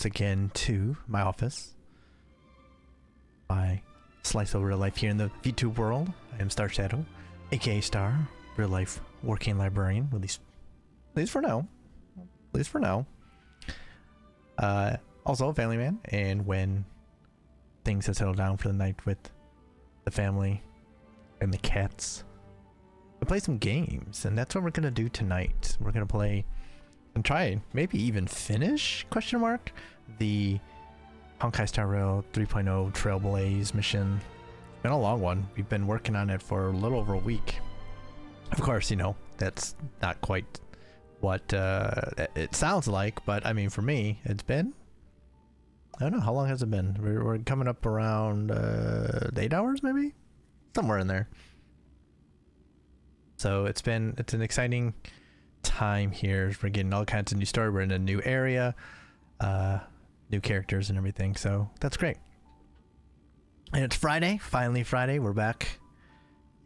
again to my office. My slice of real life here in the VTube world. I am Star Shadow, aka Star, real life working librarian, at least for now. At least for now. Also a family man, and when things have settled down for the night with the family and the cats, we play some games, and that's what we're gonna do tonight. We're gonna play and try, maybe even finish, question mark, the Honkai Star Rail 3.0 Trailblaze mission. It's been a long one. We've been working on it for a little over a week. Of course, you know, that's not quite what it sounds like, but I mean, for me, it's been, I don't know, how long has it been? We're coming up around 8 hours, maybe? Somewhere in there. So it's an exciting time here. We're getting all kinds of new story. We're in a new area, new characters and everything, so that's great. And it's Friday, finally Friday. We're back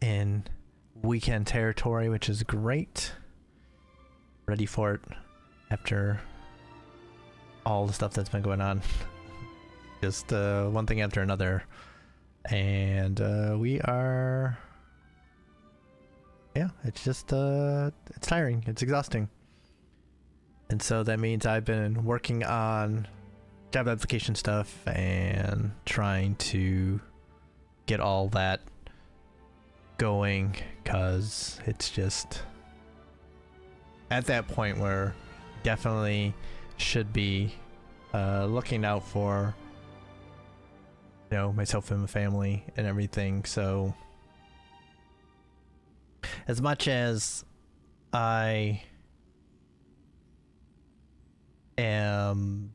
in weekend territory, which is great. Ready for it after all the stuff that's been going on. Just one thing after another. And we are, yeah, it's just it's tiring, it's exhausting. And so that means I've been working on job application stuff and trying to get all that going, because it's just at that point where definitely should be looking out for, you know, myself and my family and everything. So as much as I am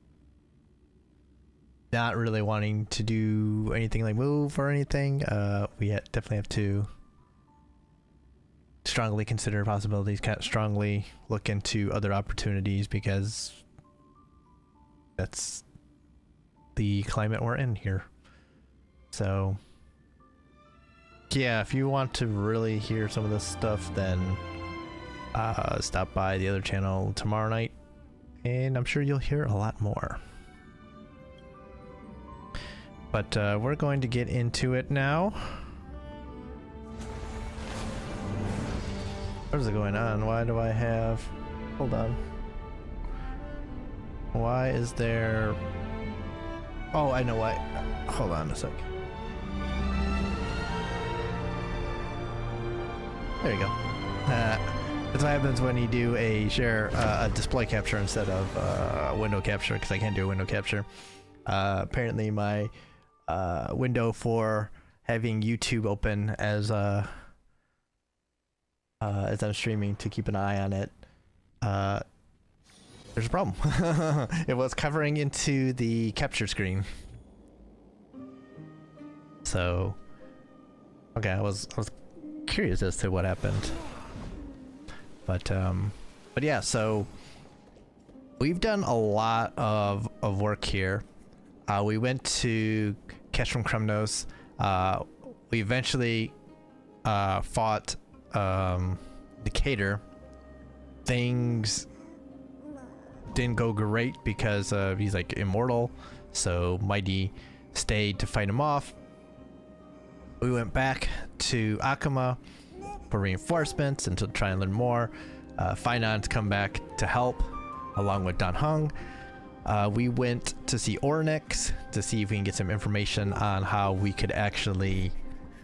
not really wanting to do anything like move or anything, we definitely have to strongly consider possibilities, strongly look into other opportunities, because that's the climate we're in here. So yeah, if you want to really hear some of this stuff, then stop by the other channel tomorrow night, and I'm sure you'll hear a lot more. But we're going to get into it now. What is going on? Why do I have... Hold on. Why is there... Oh, I know why. Hold on a sec. There you go. That's what happens when you do a display capture instead of window capture, because I can't do a window capture. Apparently my window for having YouTube open as I'm streaming to keep an eye on it, there's a problem. It was covering into the capture screen. So okay, I was curious as to what happened. But yeah, so we've done a lot of work here. We went to Catch from Kremnos. We eventually fought Decatur. Things didn't go great because he's like immortal, so Mighty stayed to fight him off. We went back to Akuma for reinforcements and to try and learn more. Finance come back to help along with Dan Hung. We went to see Ornix to see if we can get some information on how we could actually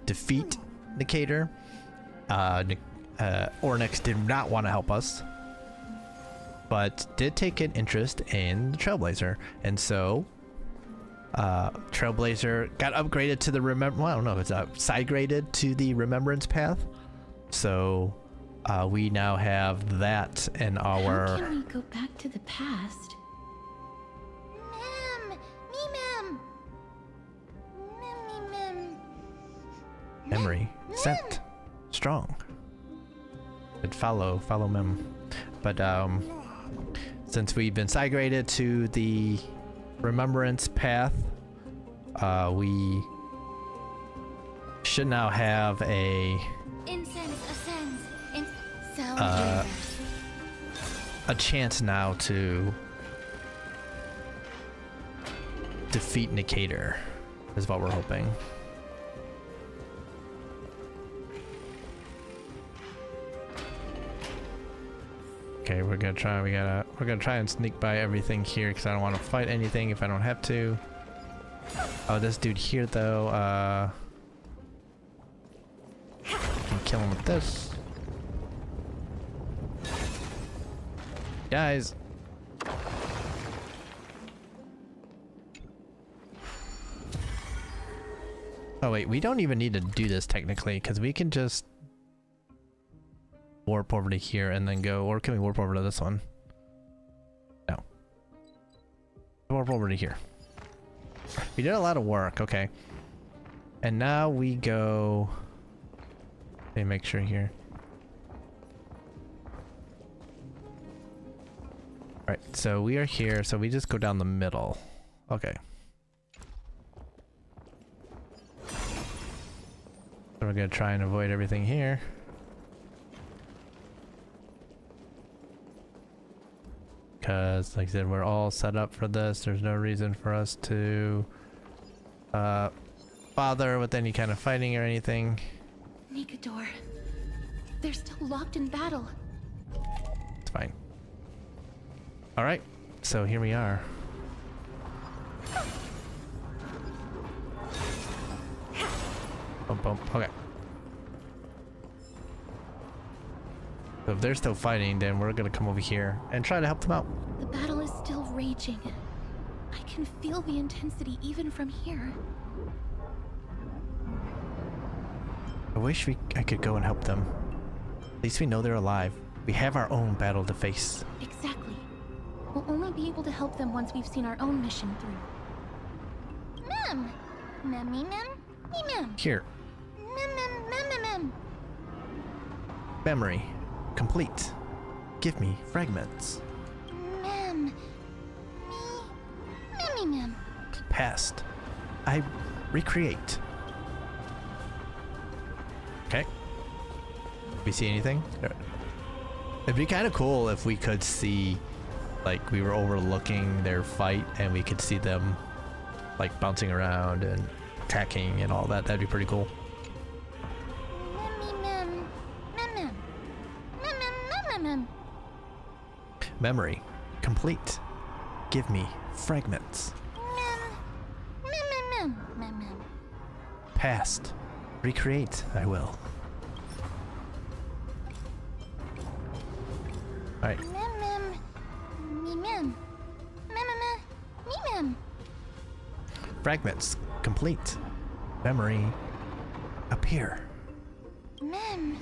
defeat Decatur. Ornix did not want to help us, but did take an interest in the Trailblazer, and so Trailblazer got upgraded to the well, I don't know if it's side graded to the Remembrance Path. So we now have that in our... How can we go back to the past? Memory set strong. But follow Mem. But since we've been side graded to the Remembrance Path, we should now have a chance now to defeat Nicator, is what we're hoping. Okay, we're gonna try and sneak by everything here because I don't want to fight anything if I don't have to. Oh, this dude here though, can kill him with this. Guys. Oh wait, we don't even need to do this technically because we can just warp over to here and then go, or can we warp over to this one? No. Warp over to here. We did a lot of work, okay. And now we go... Let me make sure here. Alright, so we are here, so we just go down the middle. Okay. So we're gonna try and avoid everything here. Because, like I said, we're all set up for this. There's no reason for us to bother with any kind of fighting or anything. Nicator. They're still locked in battle. It's fine. Alright, so here we are. Boom, boom. Okay. So if they're still fighting, then we're gonna come over here and try to help them out. The battle is still raging. I can feel the intensity even from here. I wish I could go and help them. At least we know they're alive. We have our own battle to face. Exactly. We'll only be able to help them once we've seen our own mission through. Mem! Mem. Here. Mem. Memory. Complete. Give me fragments. Mem. Mem. Past. I recreate. Okay. We see anything? It'd be kind of cool if we could see, like, we were overlooking their fight and we could see them, like, bouncing around and attacking and all that. That'd be pretty cool. Mem. Memory. Complete. Give me fragments. Mem. Past. Recreate. I will. Alright. Mem. Fragments. Complete. Memory. Appear. Mem.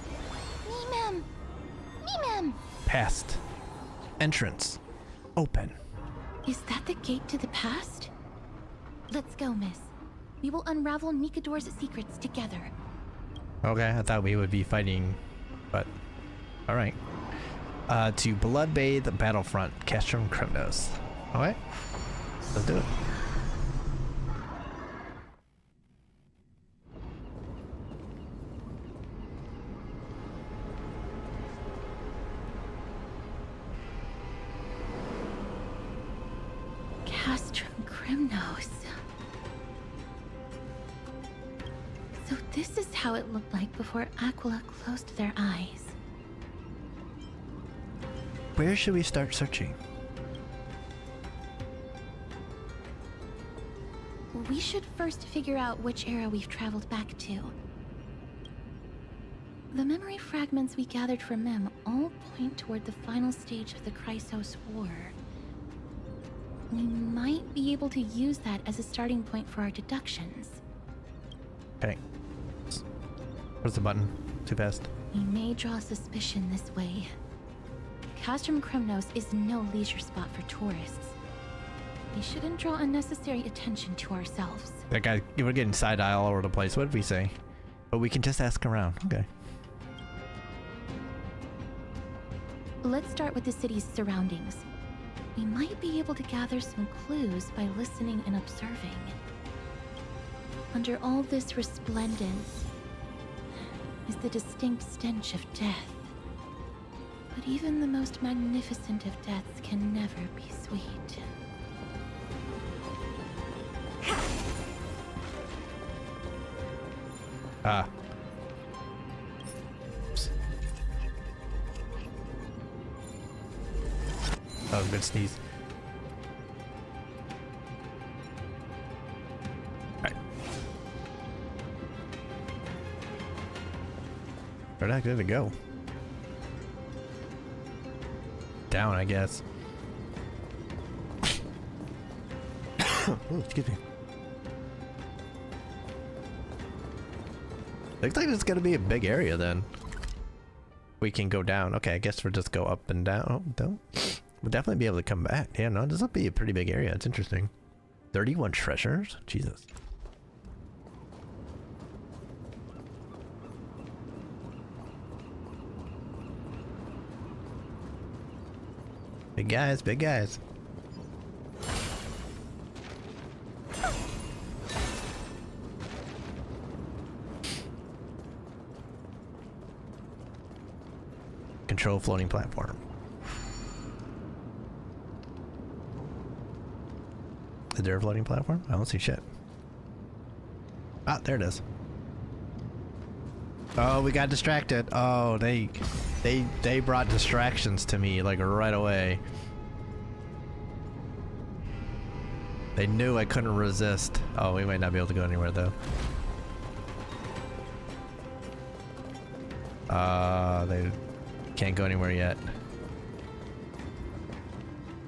Past. Entrance. Open. Is that the gate to the past? Let's go, miss. We will unravel Nicator's secrets together. Okay, I thought we would be fighting, but alright. To Blood Bathe Battlefront, Castrum Kremnos. Alright, let's do it. Castrum Kremnos. So this is how it looked like before Aquila closed their eyes. Where should we start searching? We should first figure out which era we've traveled back to. The memory fragments we gathered from Mem all point toward the final stage of the Chrysos War. We might be able to use that as a starting point for our deductions. Okay. Where's the button? Too fast. We may draw suspicion this way. Castrum Kremnos is no leisure spot for tourists. We shouldn't draw unnecessary attention to ourselves. That guy, we're getting side-eye all over the place. What did we say? But we can just ask around. Okay. Let's start with the city's surroundings. We might be able to gather some clues by listening and observing. Under all this resplendence is the distinct stench of death. But even the most magnificent of deaths can never be sweet. Ah. Oops. Oh, good sneeze. Alright. Where'd I go to go? Down, I guess. Oh, excuse me. Looks like it's gonna be a big area then. We can go down. Okay, I guess we'll just go up and down. Oh, don't. We'll definitely be able to come back. Yeah, no, this will be a pretty big area. It's interesting. 31 treasures? Jesus. Big guys, big guys. Control floating platform. Is there a floating platform? I don't see shit. Ah, there it is. Oh, we got distracted. Oh, they brought distractions to me like right away. They knew I couldn't resist. Oh, we might not be able to go anywhere though. They can't go anywhere yet.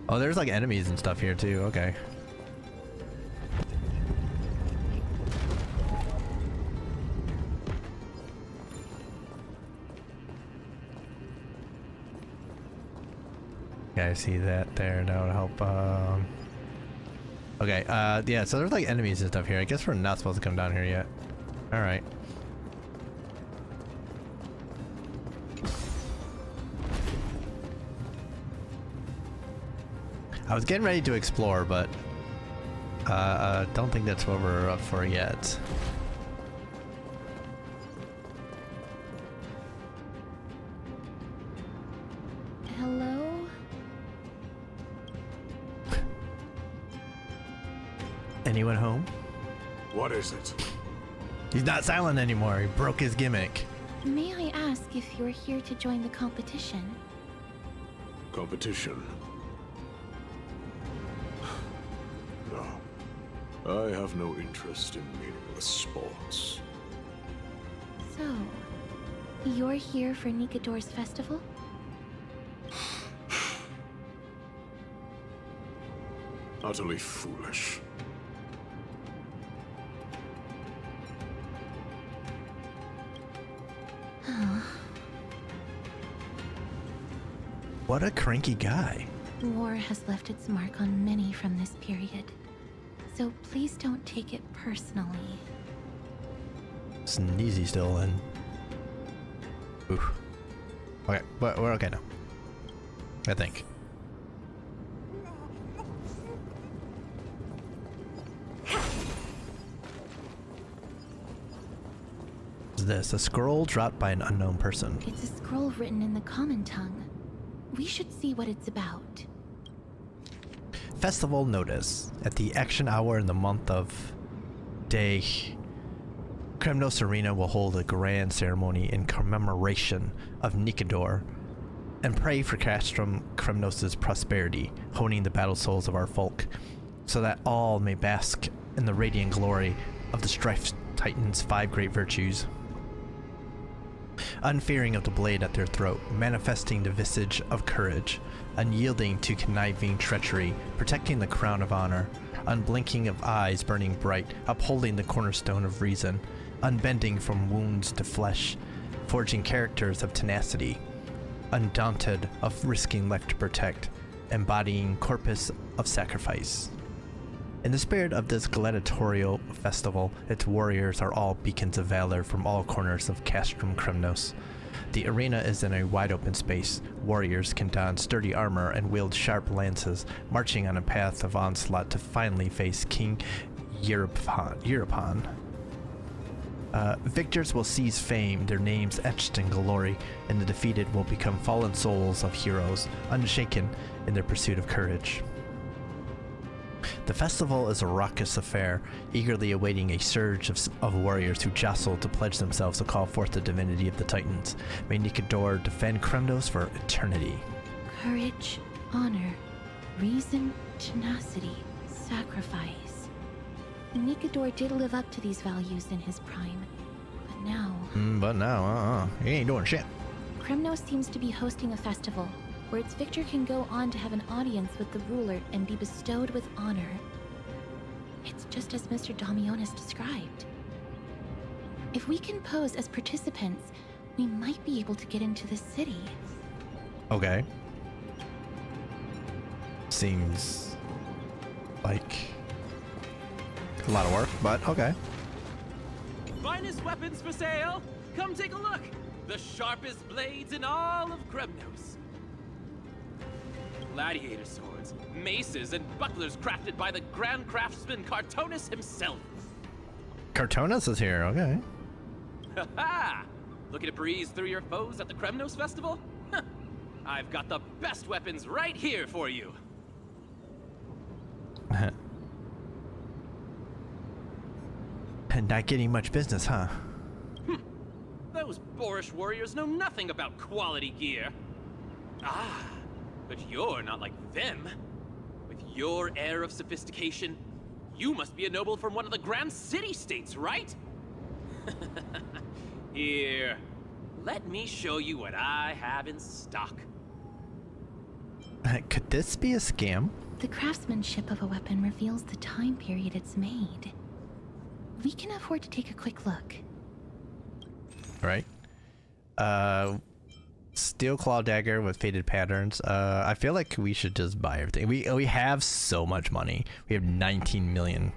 Oh, there's like enemies and stuff here too. Okay. Yeah, I see that there. That would help. Okay, yeah, so there's like enemies and stuff here. I guess we're not supposed to come down here yet. Alright. I was getting ready to explore, but don't think that's what we're up for yet. Hello? Anyone home? What is it? He's not silent anymore. He broke his gimmick. May I ask if you're here to join the competition? Competition? No. I have no interest in meaningless sports. So, you're here for Nikador's festival? Utterly foolish. What a cranky guy. War has left its mark on many from this period. So please don't take it personally. Sneezy still and oof. Okay, but we're okay now. I think. What is this? A scroll dropped by an unknown person. It's a scroll written in the common tongue. We should see what it's about. Festival notice. At the action hour in the month of Day, Kremnos Arena will hold a grand ceremony in commemoration of Nikador and pray for Castrum Kremnos' prosperity, honing the battle souls of our folk, so that all may bask in the radiant glory of the Strife Titan's 5 great virtues. Unfearing of the blade at their throat, manifesting the visage of courage, unyielding to conniving treachery, protecting the crown of honor, unblinking of eyes burning bright, upholding the cornerstone of reason, unbending from wounds to flesh, forging characters of tenacity, undaunted of risking life to protect, embodying corpus of sacrifice. In the spirit of this gladiatorial festival, its warriors are all beacons of valor from all corners of Castrum Kremnos. The arena is in a wide open space. Warriors can don sturdy armor and wield sharp lances, marching on a path of onslaught to finally face King Europon. Victors will seize fame, their names etched in glory, and the defeated will become fallen souls of heroes, unshaken in their pursuit of courage. The festival is a raucous affair, eagerly awaiting a surge of warriors who jostle to pledge themselves to call forth the divinity of the Titans. May Nikador defend Kremnos for eternity. Courage, honor, reason, tenacity, sacrifice. Nikador did live up to these values in his prime, but now... He ain't doing shit. Kremnos seems to be hosting a festival where its victor can go on to have an audience with the ruler and be bestowed with honor. It's just as Mr. Damionis described. If we can pose as participants, we might be able to get into the city. Okay. Seems like a lot of work, but okay. Finest weapons for sale! Come take a look! The sharpest blades in all of Kremnos. Gladiator swords, maces, and bucklers crafted by the grand craftsman Cartonis himself. Cartonis is here, okay. Ha ha! Looking to breeze through your foes at the Kremnos Festival? Huh. I've got the best weapons right here for you. Not getting much business, huh? Those boorish warriors know nothing about quality gear. Ah, but you're not like them. With your air of sophistication, you must be a noble from one of the grand city-states, right? Here, let me show you what I have in stock. Could this be a scam? The craftsmanship of a weapon reveals the time period it's made. We can afford to take a quick look. Right. Steel claw dagger with faded patterns. I feel like we should just buy everything. We have so much money. We have 19 million.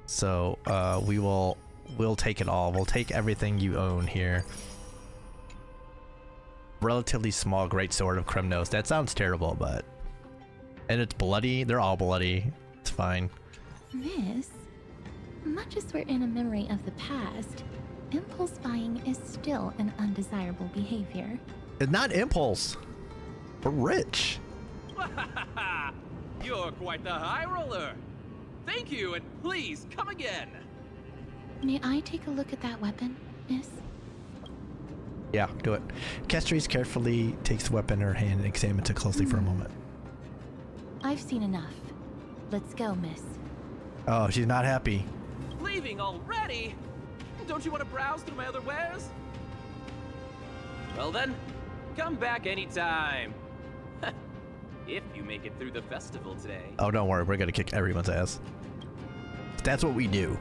So we'll take it all. We'll take everything you own here. Relatively small greatsword of Kremnos. That sounds terrible, but and it's bloody. They're all bloody. It's fine. Miss, much as we're in a memory of the past, impulse buying is still an undesirable behavior. It's not impulse. We're rich. You're quite the high roller. Thank you, and please come again. May I take a look at that weapon, miss? Yeah, do it. Kestries carefully takes the weapon in her hand and examines it closely for a moment. I've seen enough. Let's go, miss. Oh, she's not happy. Leaving already? Don't you want to browse through my other wares? Well then, come back anytime. If you make it through the festival today. Oh, don't worry. We're going to kick everyone's ass. That's what we do.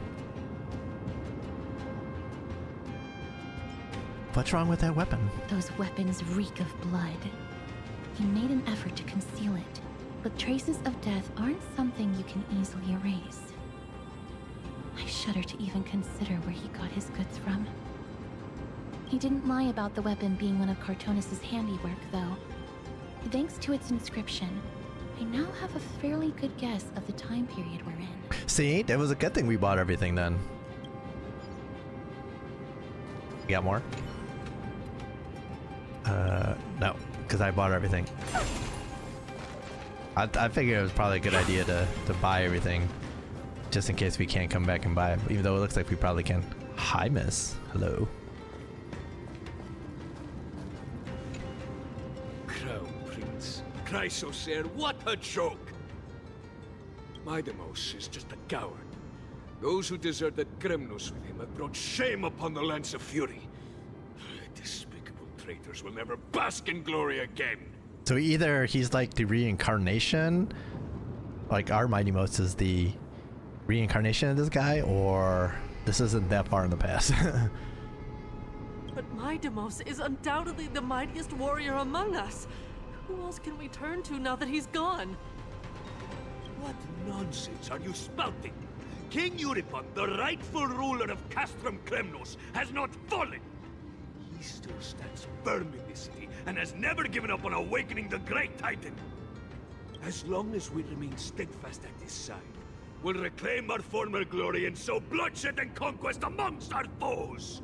What's wrong with that weapon? Those weapons reek of blood. He made an effort to conceal it, but traces of death aren't something you can easily erase. I shudder to even consider where he got his goods from. He didn't lie about the weapon being one of Cartonis' handiwork, though. Thanks to its inscription, I now have a fairly good guess of the time period we're in. See, that was a good thing we bought everything then. You got more? No, because I bought everything. I figured it was probably a good idea to buy everything, just in case we can't come back and buy it, even though it looks like we probably can. Hi, miss. Hello. Crown Prince. Chrysocer, what a joke! Maidemos is just a coward. Those who deserted Kremnos with him have brought shame upon the Lance of Fury. Despicable traitors will never bask in glory again. So either he's like the reincarnation, like our Mighty Most is the reincarnation of this guy, or this isn't that far in the past. But Maidemos is undoubtedly the mightiest warrior among us. Who else can we turn to now that he's gone? What nonsense are you spouting? King Euripon, the rightful ruler of Castrum Kremnos, has not fallen. He still stands firm in this city and has never given up on awakening the great Titan. As long as we remain steadfast at his side, we'll reclaim our former glory and sow bloodshed and conquest amongst our foes.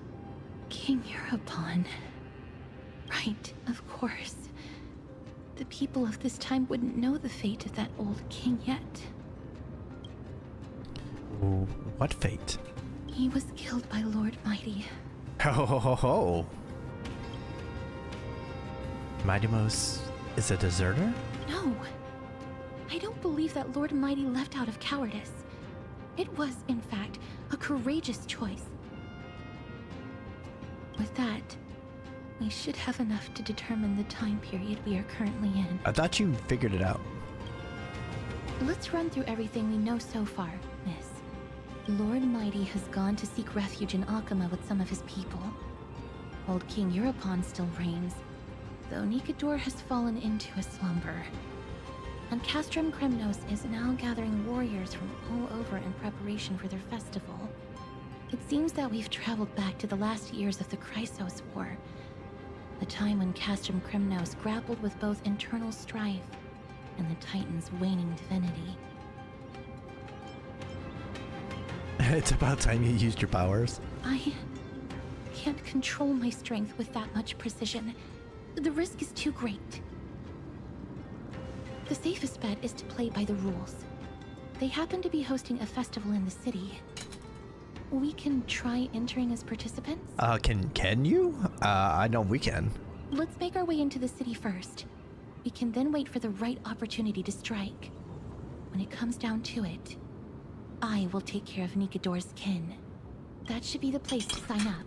King Euripon. Right, of course. The people of this time wouldn't know the fate of that old king yet. What fate? He was killed by Lord Mighty. Ho ho ho ho! Midimos is a deserter? No. I don't believe that Lord Mighty left out of cowardice. It was, in fact, a courageous choice. With that, we should have enough to determine the time period we are currently in. I thought you figured it out. Let's run through everything we know so far, Miss. Lord Mighty has gone to seek refuge in Akama with some of his people. Old King Europon still reigns, though Nikador has fallen into a slumber. And Castrum Kremnos is now gathering warriors from all over in preparation for their festival. It seems that we've traveled back to the last years of the Chrysos War, the time when Castrum Kremnos grappled with both internal strife and the Titan's waning divinity. It's about time you used your powers. I can't control my strength with that much precision. The risk is too great. The safest bet is to play by the rules. They happen to be hosting a festival in the city. We can try entering as participants? Can you? I know we can. Let's make our way into the city first. We can then wait for the right opportunity to strike. When it comes down to it, I will take care of Nikador's kin. That should be the place to sign up.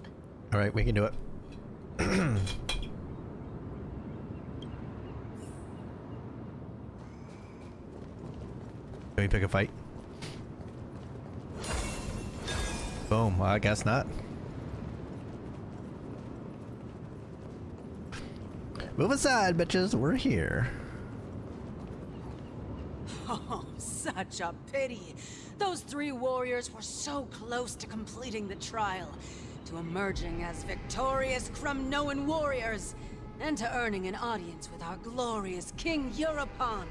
Alright, we can do it. Can we pick a fight? Boom, I guess not. Move aside, bitches, we're here. Oh, such a pity. Those three warriors were so close to completing the trial, to emerging as victorious Kremnoan warriors, and to earning an audience with our glorious King Europon.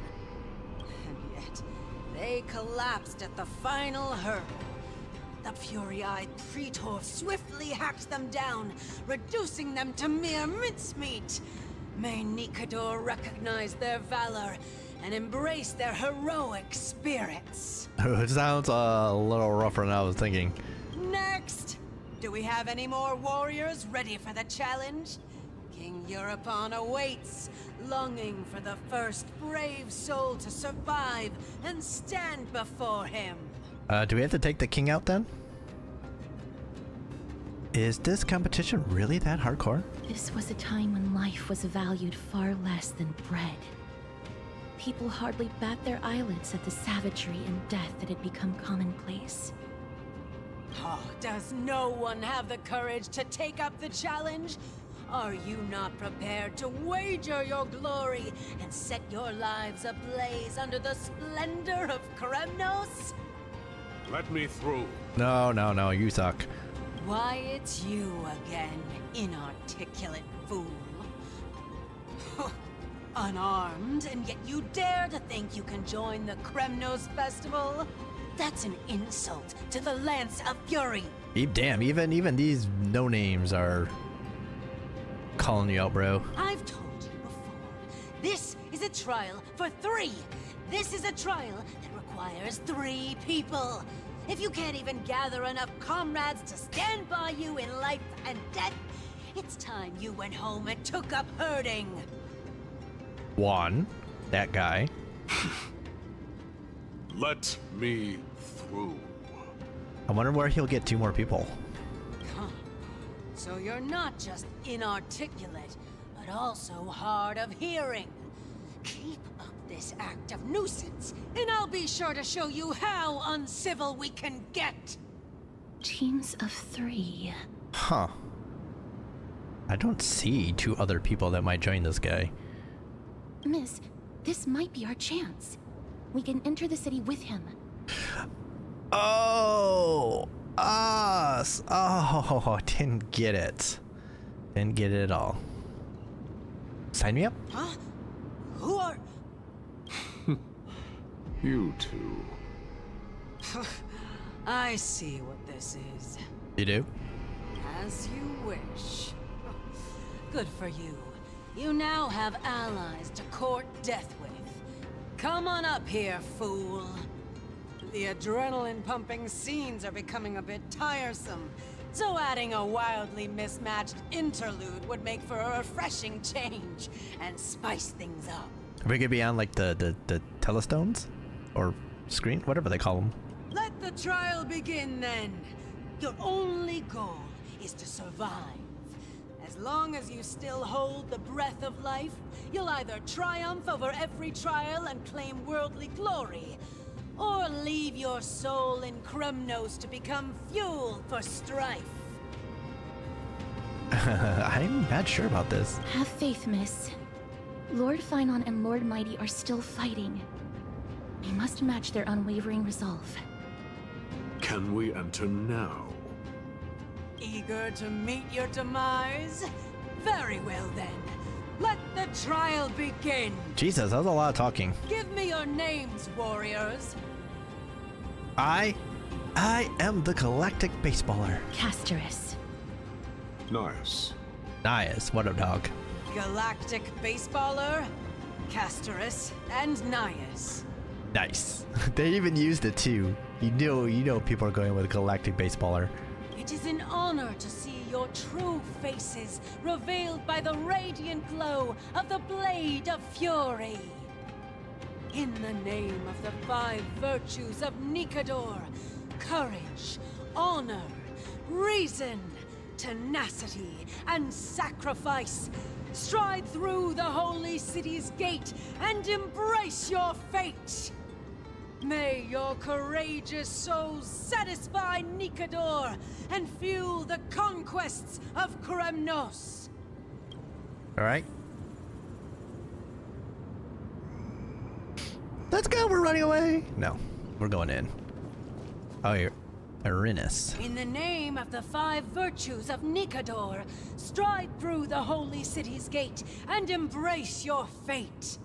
And yet, they collapsed at the final hurdle. The fury-eyed Praetor swiftly hacked them down, reducing them to mere mincemeat. May Nikador recognize their valor and embrace their heroic spirits. It sounds a little rougher than I was thinking. Next! Do we have any more warriors ready for the challenge? King Europon awaits, longing for the first brave soul to survive and stand before him. Do we have to take the king out then? Is this competition really that hardcore? This was a time when life was valued far less than bread. People hardly bat their eyelids at the savagery and death that had become commonplace. Oh, does no one have the courage to take up the challenge? Are you not prepared to wager your glory and set your lives ablaze under the splendor of Kremnos? Let me through. No, you suck. Why, it's you again, inarticulate fool. Unarmed, and yet you dare to think you can join the Kremnos festival? That's an insult to the Lance of Fury. Damn, even these no-names are calling you out, bro. I've told you before, this is a trial for 3. This is a trial that requires 3 people. If you can't even gather enough comrades to stand by you in life and death, it's time you went home and took up herding. One, that guy. Let me through. I wonder where he'll get 2 more people. Huh. So you're not just inarticulate, but also hard of hearing. Keep up this act of nuisance, and I'll be sure to show you how uncivil we can get. Teams of 3. Huh. I don't see 2 other people that might join this guy. Miss, this might be our chance. We can enter the city with him. Oh, us. Oh, didn't get it. Didn't get it at all. Sign me up. Huh? Who are... You two. I see what this is. You do? As you wish. Good for you. You now have allies to court death with. Come on up here, fool. The adrenaline-pumping scenes are becoming a bit tiresome, so adding a wildly mismatched interlude would make for a refreshing change and spice things up. Are we gonna be on like the telestones? Or screen? Whatever they call them. Let the trial begin then. Your only goal is to survive. As long as you still hold the breath of life, you'll either triumph over every trial and claim worldly glory, or leave your soul in Kremnos to become fuel for strife. I'm not sure about this. Have faith, miss. Lord Finon and Lord Mighty are still fighting. We must match their unwavering resolve. Can we enter now? Eager to meet your demise? Very well then. Let the trial begin. Jesus, that was a lot of talking. Give me your names, warriors. I am the Galactic Baseballer. Casterus. Nice. Nice. What up, dog? Galactic Baseballer, Casterus, and Nias. Nice. They even used it too. You know people are going with Galactic Baseballer. It is an honor to see your true faces revealed by the radiant glow of the Blade of Fury. In the name of the 5 virtues of Nikador, courage, honor, reason, tenacity, and sacrifice, stride through the holy city's gate and embrace your fate. May your courageous souls satisfy Nikador and fuel the conquests of Kremnos. All right. Let's go. We're running away. No, we're going in. Oh, you're Arinus. In the name of the 5 virtues of Nikador, stride through the holy city's gate and embrace your fate.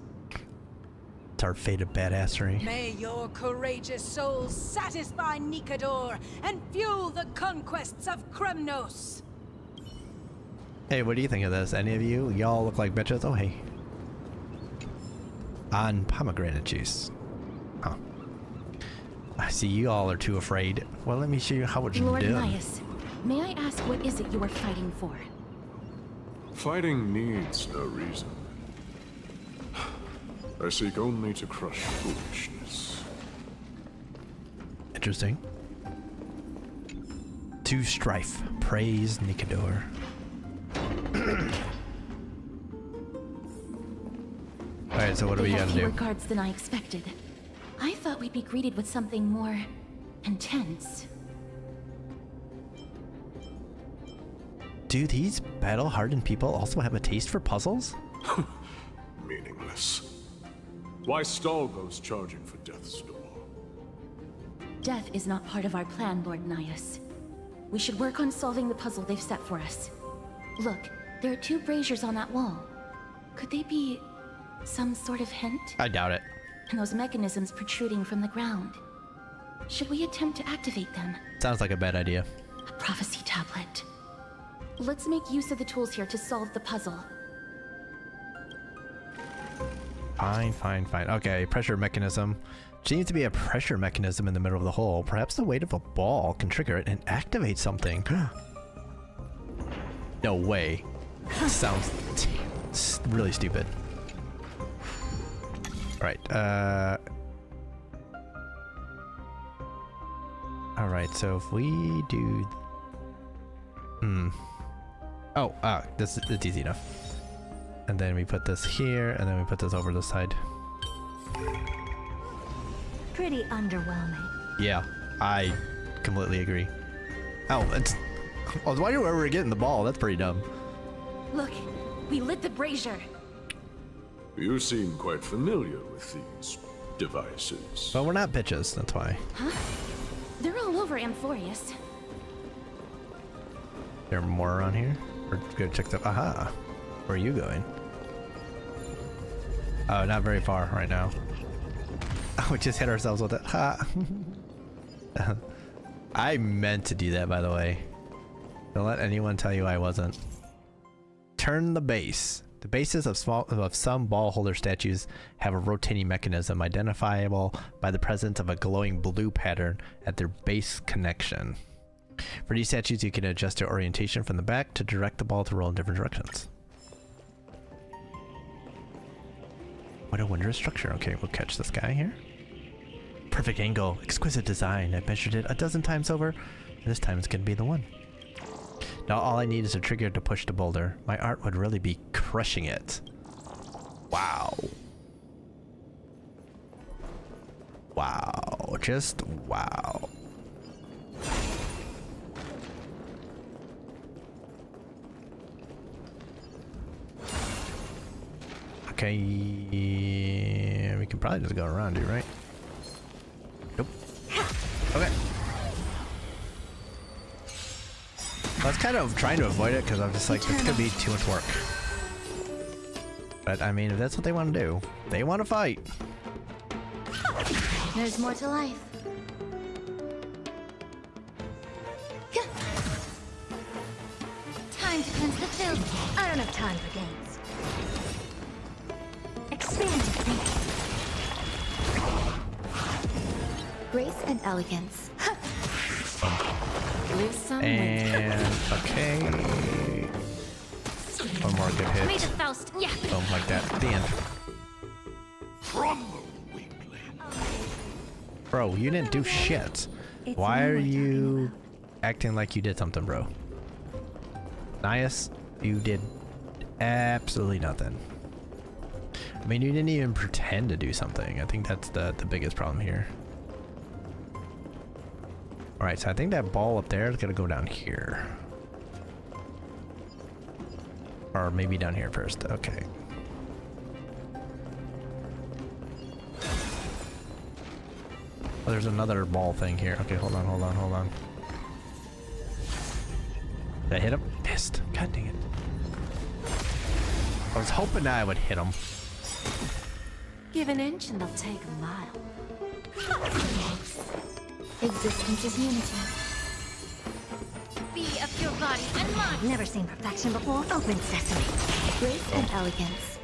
It's our fate of badassery. May your courageous souls satisfy Nikador and fuel the conquests of Kremnos. Hey, what do you think of this? Any of you? Y'all look like bitches. Oh, hey. On pomegranate juice. Huh. I see you all are too afraid. Well, let me show you how it's Lord done. Nias, may I ask what is it you are fighting for? Fighting needs no reason. I seek only to crush foolishness. Interesting. To strife. Praise Nikador. Alright, so what do we gotta fewer do? guards than I expected. I thought we'd be greeted with something more intense. Do these battle-hardened people also have a taste for puzzles? Meaningless. Why stall those charging for death's door? Death is not part of our plan, Lord Nias. We should work on solving the puzzle they've set for us. Look, there are 2 braziers on that wall. Could they be some sort of hint? I doubt it. And those mechanisms protruding from the ground. Should we attempt to activate them? Sounds like a bad idea. A prophecy tablet. Let's make use of the tools here to solve the puzzle. Fine. Okay, pressure mechanism. Seems to be a pressure mechanism in the middle of the hole. Perhaps the weight of a ball can trigger it and activate something. No way. Sounds really stupid. Alright, alright, so if we do... this it's easy enough. And then we put this here, and then we put this over this side. Pretty underwhelming. Yeah, I completely agree. Oh, it's... I was wondering where we were getting the ball. That's pretty dumb. Look, we lit the brazier. You seem quite familiar with these devices. But we're not bitches, that's why. Huh? They're all over Amphorius. There more around here? We're gonna check the... Aha! Where are you going? Oh, not very far right now. Oh, we just hit ourselves with it. Ha! I meant to do that, by the way. Don't let anyone tell you I wasn't. Turn the base. The bases of some ball holder statues have a rotating mechanism identifiable by the presence of a glowing blue pattern at their base connection. For these statues, you can adjust their orientation from the back to direct the ball to roll in different directions. What a wondrous structure. Okay, we'll catch this guy here. Perfect angle, exquisite design. I measured it a dozen times over, and this time it's gonna be the one. Now all I need is a trigger to push the boulder. My art would really be crushing it. Wow. Wow, just wow. Okay, we can probably just go around you, right? Nope. Okay. I was kind of trying to avoid it because I'm just like, it's gonna be too much work. But I mean, if that's what they want to do, they want to fight. There's more to life. Time to cleanse the filth. I don't have time for games. Expand your thinking. Grace and elegance. And okay. One more good hit. Made of Faust. Yeah. Boom, like that. The end. Crumble, weakling. Bro, you didn't do shit. Why are you acting like you did something, bro? Nias, you did absolutely nothing. I mean, you didn't even pretend to do something. I think that's the biggest problem here. Alright, so I think that ball up there is gonna go down here. Or maybe down here first. Okay. Oh, there's another ball thing here. Okay, hold on. Did I hit him? Missed. God dang it. I was hoping I would hit him. Give an inch and they'll take a mile. Existence is unity. Be of your body and mind. Never seen perfection before. Open sesame. Grace and elegance.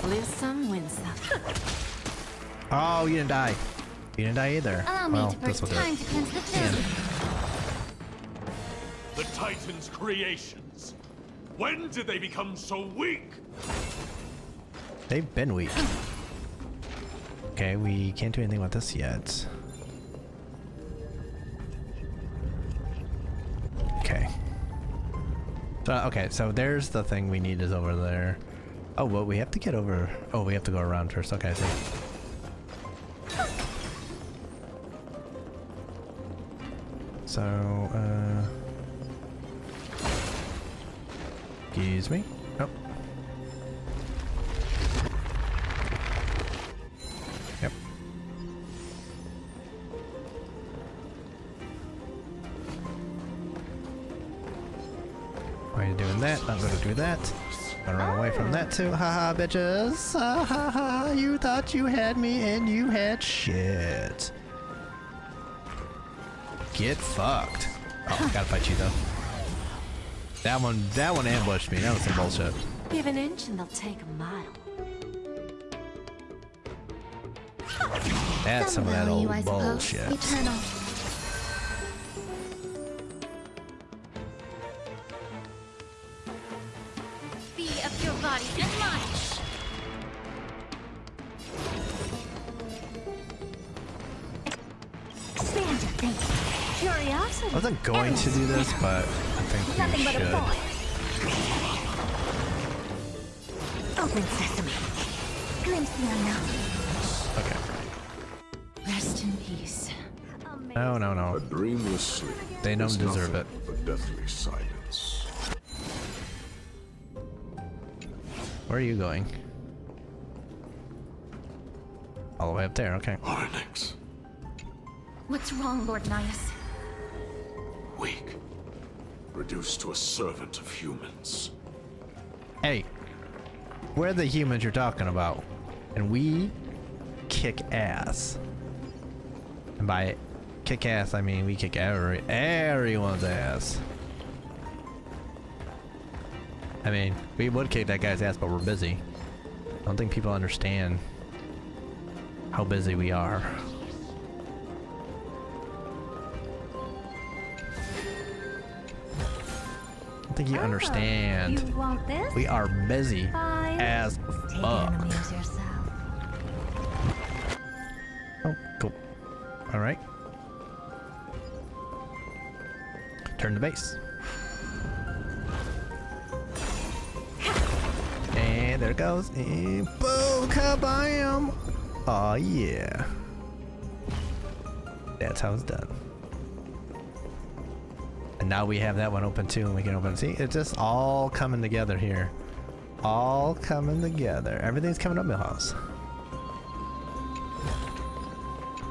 Lose some, win some. Oh, you didn't die. You didn't die either. Allow me to first time to cleanse the filth. The Titan's creations. When did they become so weak? They've been weak. Okay, we can't do anything with this yet. Okay. So, okay, so there's the thing we need is over there. Oh, well, we have to get over. Oh, we have to go around first. Okay, I see. So, excuse me. Oh. Yep. Why are you doing that? I'm gonna do that. Gonna run away from that too. Haha, bitches. Ha ha ha. You thought you had me and you had shit. Get fucked. Oh, gotta fight you though. That one ambushed me. That was some bullshit. Give an inch and they'll take a mile. That's some of that old bullshit. Eternal. Be of your body and mind. Expand your thinking. Curiosity. I wasn't going to do this, but I think Nothing we but should. a boy. Open sesame. Glimpse the unknown. Okay. Rest in peace. No, no, A no. dreamless sleep. They don't is deserve nothing but deathly silence. Where are you going? All the way up there. Okay. Onyx, What's wrong, Lord Nias? weak, reduced to a servant of humans. Hey, we're the humans you're talking about, and we kick ass. And by kick ass, I mean we kick everyone's ass. I mean, we would kick that guy's ass, but we're busy. I don't think people understand how busy we are. I don't think you understand. You want this? We are busy Fine. as Take it and fuck. amuse yourself. Oh, cool. Alright. Turn the base. And there it goes. And boom, kabam! Oh yeah. That's how it's done. And now we have that one open too, and we can open. See, it's just all coming together here. All coming together. Everything's coming up, Millhouse.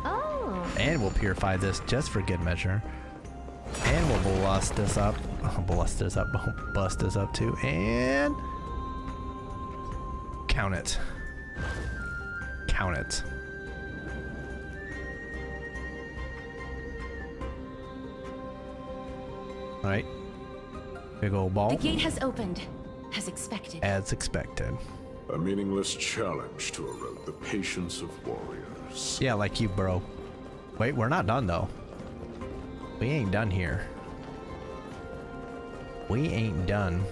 Oh. And we'll purify this just for good measure. And we'll bust this up. Bust this up. Bust this up too. And count it. Count it. Alright. Big old ball. The gate has opened, as expected. As expected. A meaningless challenge to erode the patience of warriors. Yeah, like you, bro. Wait, we're not done though. We ain't done here. We ain't done.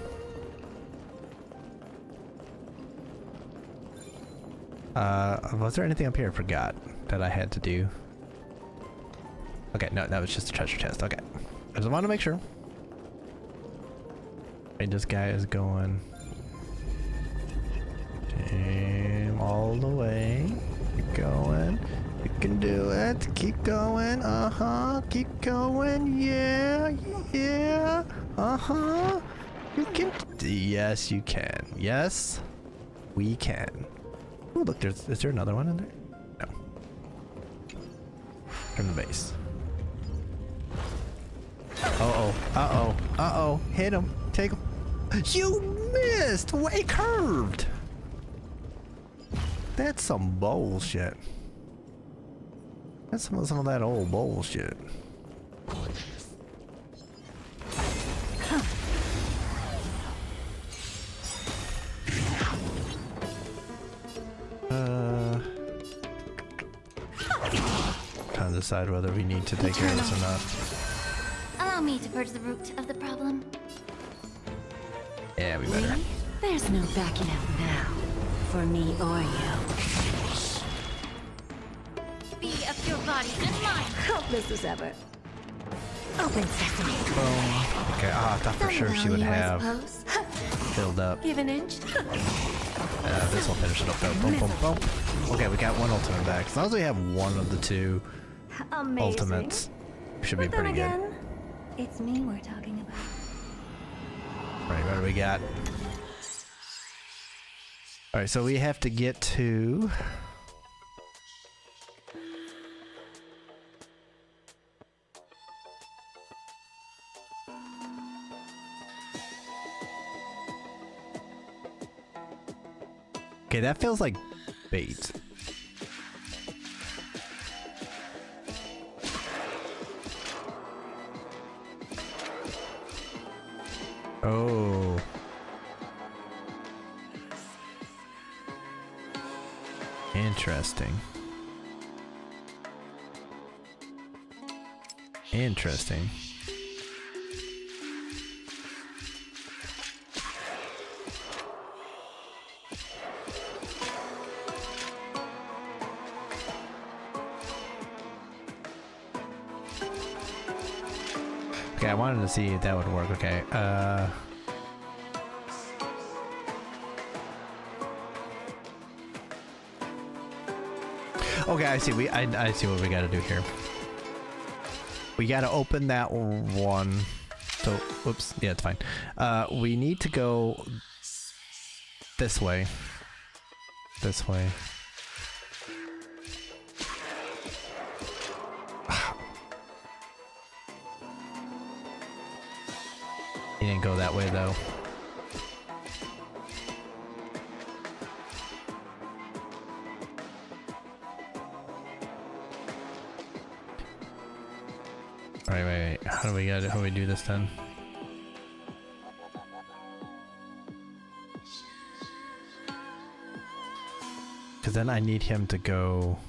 Was there anything up here I forgot that I had to do? Okay, no, that was just a treasure chest. Okay. I just wanted to make sure. And this guy is going damn all the way. Keep going. You can do it. Keep going. Uh-huh. Keep going. Yeah. Yeah. Uh-huh. You can. Yes, you can. Yes, we can. Oh, look, is there another one in there? No. Turn the base. Uh-oh. Uh-oh. Uh-oh. Hit him. Take him. You missed! Way curved! That's some bullshit. That's some of that old bullshit. Trying to decide whether we need to take care of this or not. Allow me to purge the root of the problem. Yeah, we better. There's no backing out now. For me or you. Be of your body and mind. Hopeless as ever. Open sesame. Boom. Okay, I thought for sure she would have filled up. Give an inch. This will finish it up though. Boom, boom, boom. Okay, we got one ultimate back. As long as we have one of the two Amazing. ultimates, we should be But then pretty good. again, it's me we're talking about. Right, what do we got? Alright, so we have to get to... Okay, that feels like bait. Oh. Interesting. Interesting. Okay, I wanted to see if that would work. Okay, okay, I see. I see what we got to do here. We got to open that one. So, whoops. Yeah, it's fine. We need to go this way. This way. He didn't go that way though. Alright, wait. How do we do this then? then I need him to go.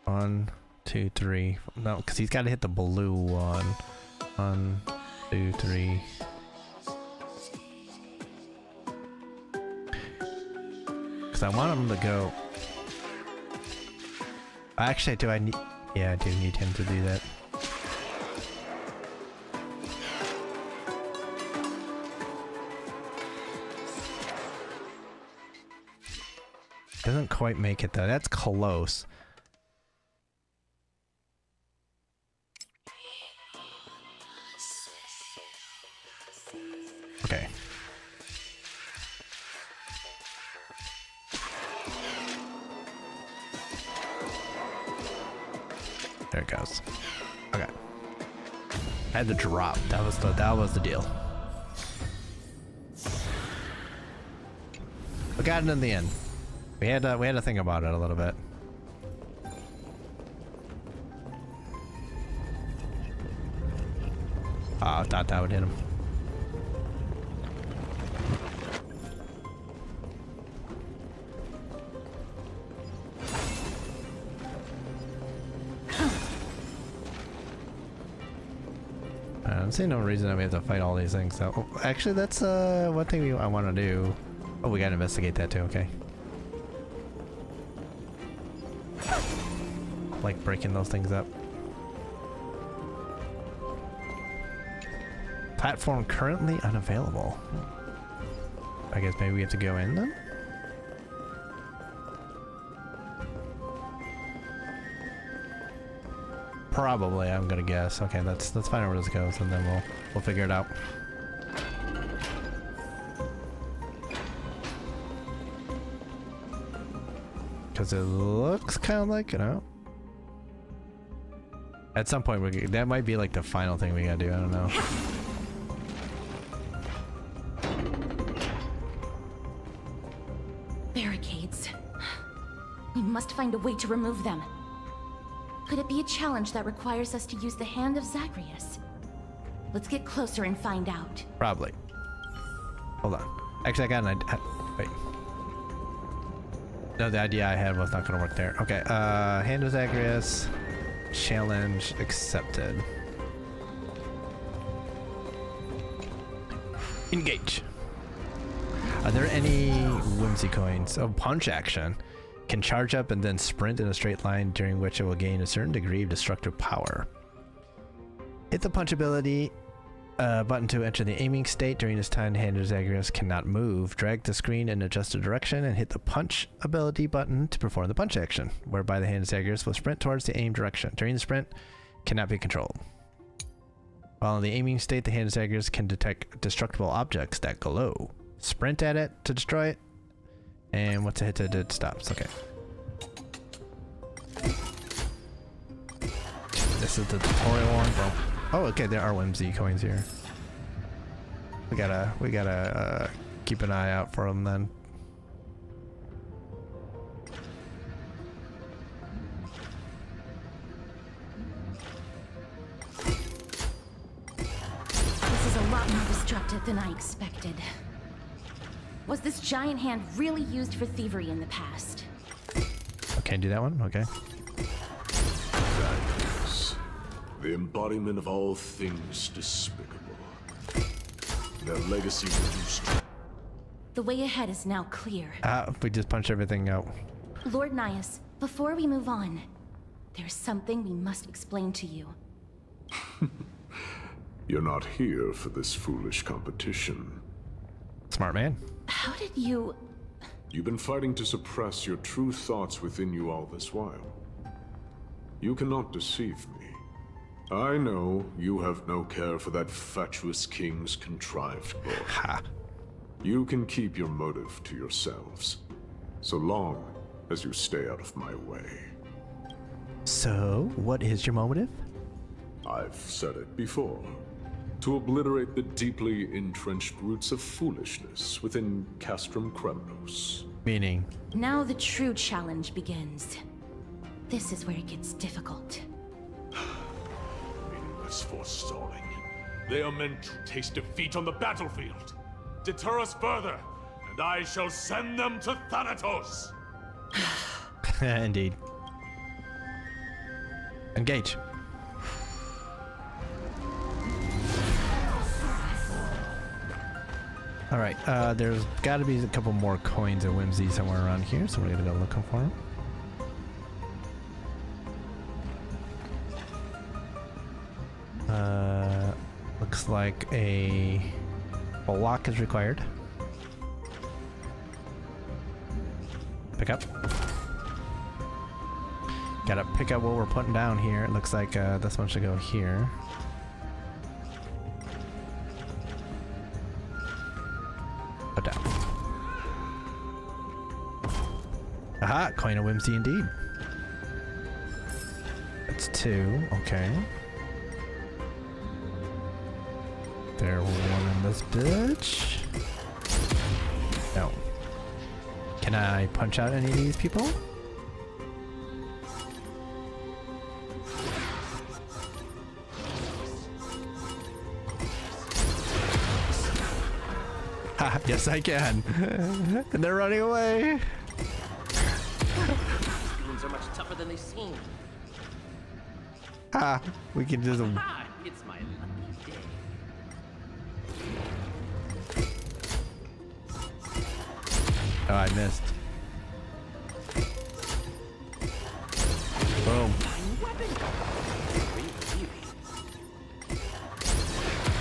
One, two, three. No, because he's got to hit the blue one. 1, 2, 3. Because I want him to go. Actually, do I need? Yeah, I do need him to do that. Doesn't quite make it though. That's close. Okay. There it goes. Okay. I had to drop. That was the deal. We got it in the end. We had to think about it a little bit. I thought that would hit him. I don't see no reason that we have to fight all these things. So, oh, actually, that's one thing I want to do. Oh, we gotta investigate that too. Okay. Like breaking those things up. Platform currently unavailable. I guess maybe we have to go in then? Probably, I'm gonna guess. Okay, let's find out where this goes and then we'll figure it out. Cause it looks kind of like, you know. At some point, that might be like the final thing we gotta do. I don't know. Barricades. We must find a way to remove them. Could it be a challenge that requires us to use the hand of Zagreus? Let's get closer and find out. Probably. Hold on. Actually, I got an idea. Wait. No, the idea I had was not gonna work there. Okay, hand of Zagreus. Challenge accepted. Engage. Are there any whimsy coins? Oh, punch action. Can charge up and then sprint in a straight line, during which it will gain a certain degree of destructive power. Hit the punch ability button to enter the aiming state. During this time, the hand of Zagreus cannot move. Drag the screen in adjusted direction and hit the punch ability button to perform the punch action, whereby the hand of Zagreus will sprint towards the aim direction. During the sprint, cannot be controlled. While in the aiming state, the hand of Zagreus can detect destructible objects that glow. Sprint at it to destroy it. And once it hits it, it stops. Okay. This is the tutorial one, bro. Oh, okay, there are whimsy coins here. We gotta keep an eye out for them then. This is a lot more destructive than I expected. Was this giant hand really used for thievery in the past? Can't do that one? Okay. Zagreus, the embodiment of all things despicable. Their legacy reduced. The way ahead is now clear. We just punched everything out. Lord Nias, before we move on, there's something we must explain to you. You're not here for this foolish competition. Smart man. How did you... You've been fighting to suppress your true thoughts within you all this while. You cannot deceive me. I know you have no care for that fatuous king's contrived book. Ha. You can keep your motive to yourselves, so long as you stay out of my way. So, what is your motive? I've said it before. To obliterate the deeply entrenched roots of foolishness within Castrum Kremnos. Meaning? Now the true challenge begins. This is where it gets difficult. Meaningless forestalling. They are meant to taste defeat on the battlefield. Deter us further, and I shall send them to Thanatos. Indeed. Engage. Alright, there's gotta be a couple more coins of whimsy somewhere around here, so we're gonna go looking for them. Looks like a block is required. Pick up. Gotta pick up what we're putting down here. It looks like this one should go here. Put down. Aha! Coin of whimsy indeed. That's 2. Okay. There, one in this bitch. No. Can I punch out any of these people? Ha! Yes, I can. And they're running away. Goons are much tougher than they seem. Ha! We can do them. Ha! It's my lucky day. Oh, I missed. Boom.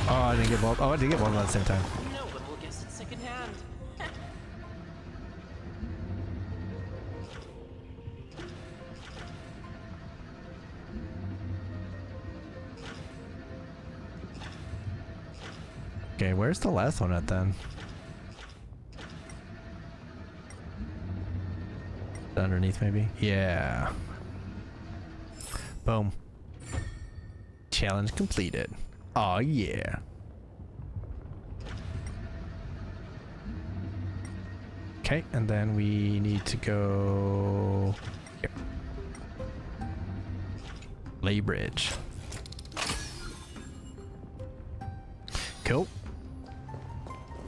Oh, I didn't get both. Oh, I did get one at the same time. No, but we'll guess it secondhand. Okay, where's the last one at then? Underneath maybe? Yeah. Boom. Challenge completed. Oh yeah. Okay, and then we need to go here. Lay bridge. Cool.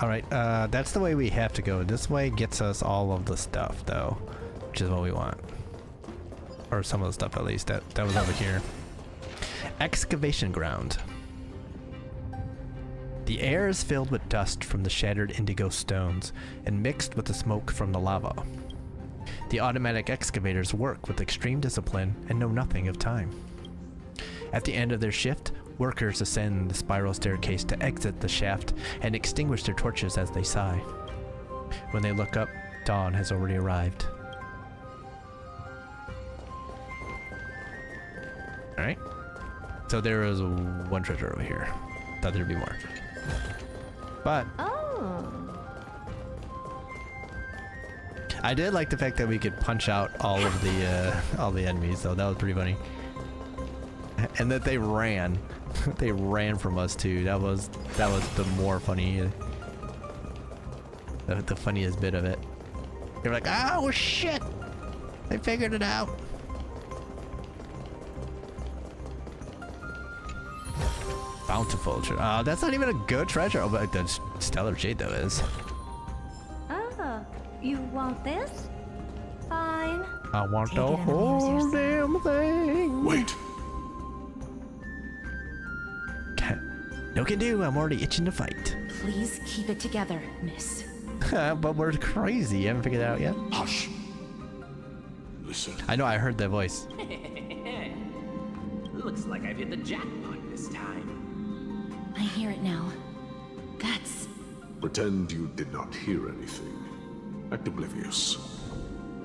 Alright, that's the way we have to go. This way gets us all of the stuff though, which is what we want. Or some of the stuff at least. That was over here. Excavation ground. The air is filled with dust from the shattered indigo stones and mixed with the smoke from the lava. The automatic excavators work with extreme discipline and know nothing of time. At the end of their shift, workers ascend the spiral staircase to exit the shaft and extinguish their torches as they sigh. When they look up, dawn has already arrived. Alright. So there is one treasure over here. Thought there'd be more. But I did like the fact that we could punch out all of the enemies, so that was pretty funny. And that they ran. They ran from us too. That was the more funny, the funniest bit of it. They were like, "Oh shit! They figured it out." Bountiful treasure. That's not even a good treasure. Oh, but the stellar jade though is. Oh, you want this? Fine. I want Take the it and whole amuse damn thing. Wait! No can do. I'm already itching to fight. Please keep it together, miss. But we're crazy. You haven't figured it out yet? Hush! Listen. I know. I heard that voice. Looks like I've hit the jackpot this time. I hear it now. That's... Pretend you did not hear anything. Act oblivious.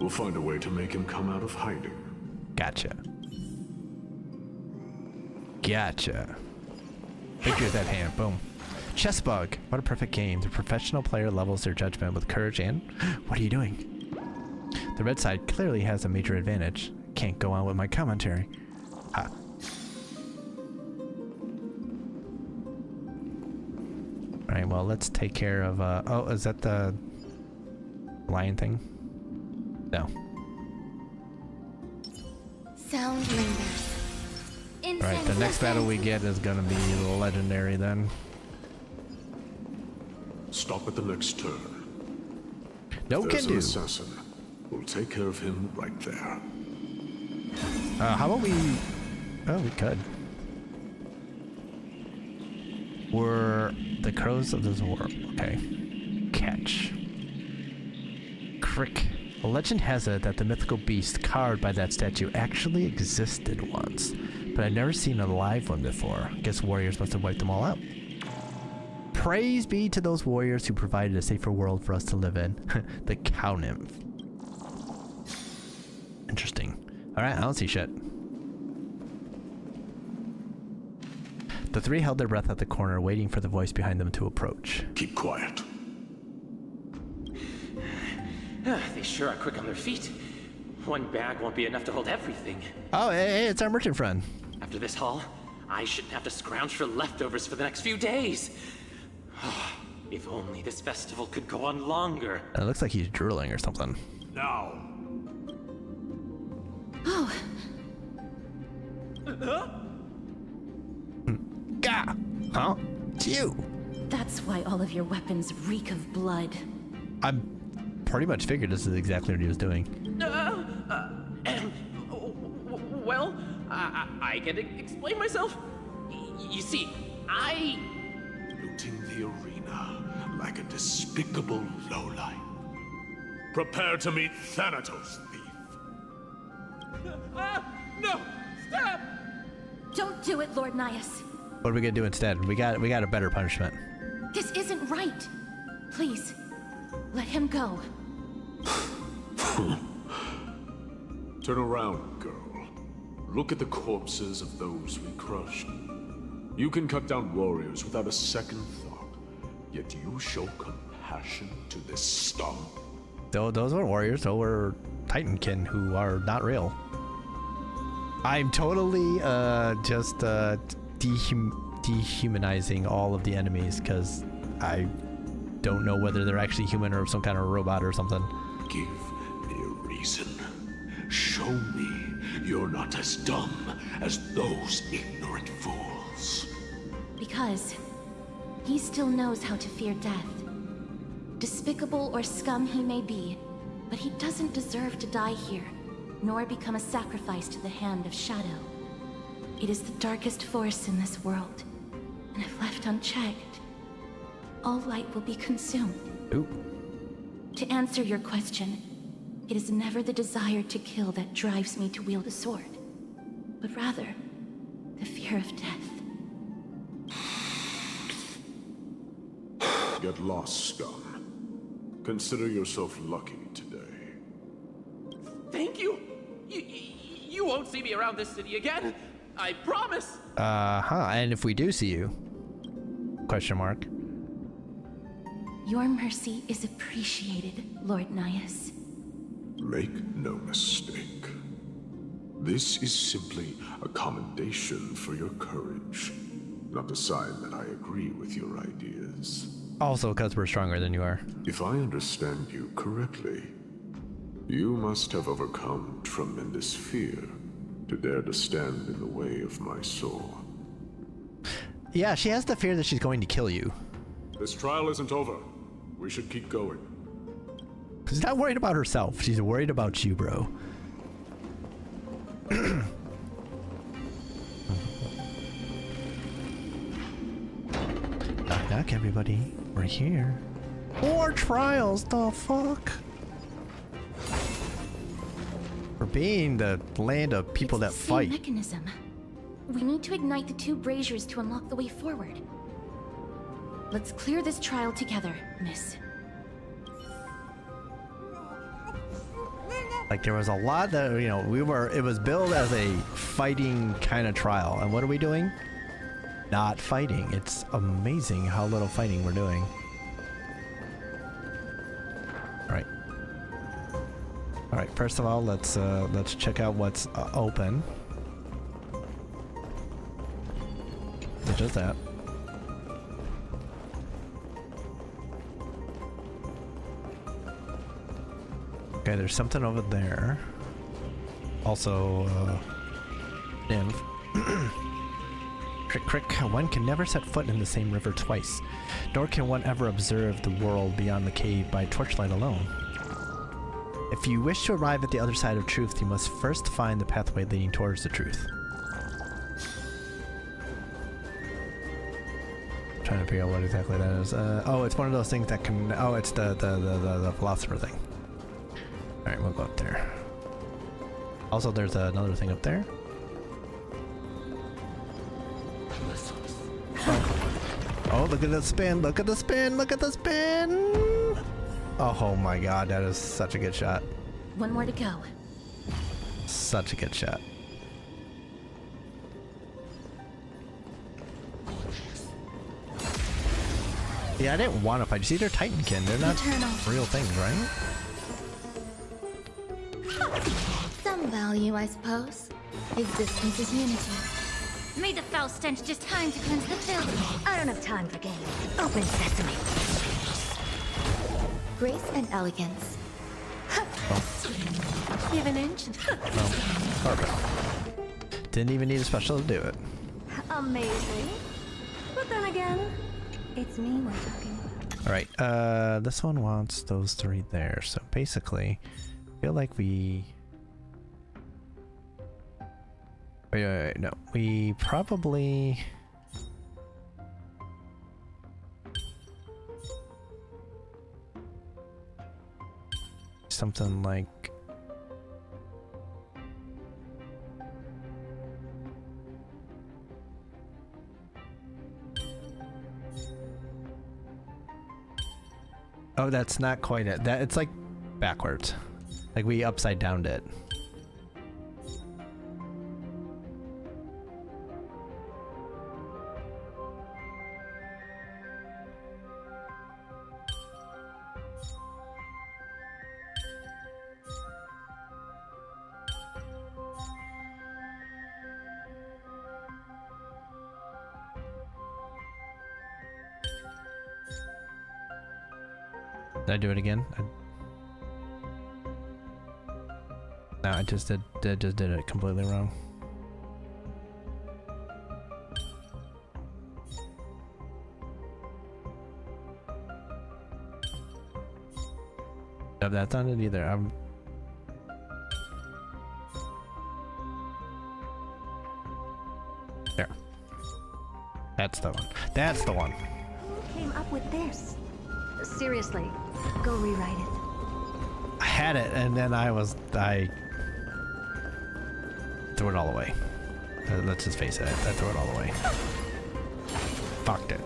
We'll find a way to make him come out of hiding. Gotcha. Gotcha. Victory with that hand. Boom. Chess bug. What a perfect game. The professional player levels their judgment with courage and... What are you doing? The red side clearly has a major advantage. Can't go on with my commentary. Ha. Alright, well, let's take care of... oh, is that the lion thing? No. Sound lingers. Alright, the next battle we get is gonna be legendary then. Stop at the next turn. No There's can an do. assassin. We'll take care of him right there. How about we... Oh, we could. We're the crows of the Zor. Okay. Catch. Crick. A legend has it that the mythical beast carved by that statue actually existed once, but I've never seen a live one before. Guess warriors must have wiped them all out. Praise be to those warriors who provided a safer world for us to live in. The cow nymph. Interesting. Alright, I don't see shit. The three held their breath at the corner, waiting for the voice behind them to approach. Keep quiet. They sure are quick on their feet. One bag won't be enough to hold everything. Oh, hey, it's our merchant friend. After this haul, I shouldn't have to scrounge for leftovers for the next few days. If only this festival could go on longer. It looks like he's drooling or something. Now. Oh, Gah! Huh? It's you! that's why all of your weapons reek of blood. I'm pretty much figured this is exactly what he was doing. Well, I can explain myself. You see, I... Looting the arena like a despicable lowlife. Prepare to meet Thanatos, thief. No! Stop! Don't do it, Lord Nias. What are we gonna do instead? We got a better punishment. This isn't right. Please, let him go. Turn around, girl. Look at the corpses of those we crushed. You can cut down warriors without a second thought, yet you show compassion to this stump. Those were warriors, those were Titankin who are not real. I'm totally just dehumanizing all of the enemies because I don't know whether they're actually human or some kind of robot or something. Give me a reason. Show me you're not as dumb as those ignorant fools. Because he still knows how to fear death. Despicable or scum he may be, but he doesn't deserve to die here, nor become a sacrifice to the hand of Shadow. It is the darkest force in this world, and if left unchecked, all light will be consumed. Ooh. To answer your question, it is never the desire to kill that drives me to wield a sword, but rather the fear of death. Get lost, scum. Consider yourself lucky today. Thank you! You won't see me around this city again! I promise! And if we do see you? Question mark. Your mercy is appreciated, Lord Nias. Make no mistake. This is simply a commendation for your courage, not a sign that I agree with your ideas. Also, because we're stronger than you are. If I understand you correctly, you must have overcome tremendous fear to dare to stand in the way of my soul. Yeah, she has the fear that she's going to kill you. This trial isn't over. We should keep going. She's not worried about herself. She's worried about you, bro. Knock, knock, everybody. We're here. More trials, the fuck? For being the land of people that It's the same fight. mechanism. We need to ignite the two braziers to unlock the way forward. Let's clear this trial together, miss. Like there was a lot that, you know, it was billed as a fighting kind of trial. And what are we doing? Not fighting. It's amazing how little fighting we're doing. Alright. Alright, first of all, let's check out what's open. Which is that? Okay, there's something over there. Also, nymph. Crick, crick. One can never set foot in the same river twice, nor can one ever observe the world beyond the cave by torchlight alone. If you wish to arrive at the other side of truth, you must first find the pathway leading towards the truth. Trying to figure out what exactly that is. Oh, it's one of those things that can. Oh, it's the philosopher thing. All right, we'll go up there. Also, there's another thing up there. Oh, look at the spin! Look at the spin! Look at the spin! Oh my god, that is such a good shot. One more to go. Such a good shot. Yeah, I didn't want to fight. You see, they're Titankin. They're not real things, right? Some value, I suppose. Existence is unity. Made the foul stench just time to cleanse the filth. I don't have time for games. Open sesame. Grace and elegance. Give an inch. Oh, perfect. Didn't even need a special to do it. Amazing. But then again, it's me we're talking about. Alright, this one wants those three there. So basically, I feel like we... Wait, no. We probably... Something like... Oh, that's not quite it. That it's like backwards. Like we upside downed it. Did I do it again? No, I just did it completely wrong. No, that's not it either. There. That's the one. That's the one. Who came up with this? Seriously, go rewrite it. I had it, and then I threw it all away. Let's just face it, I threw it all away. Fucked it.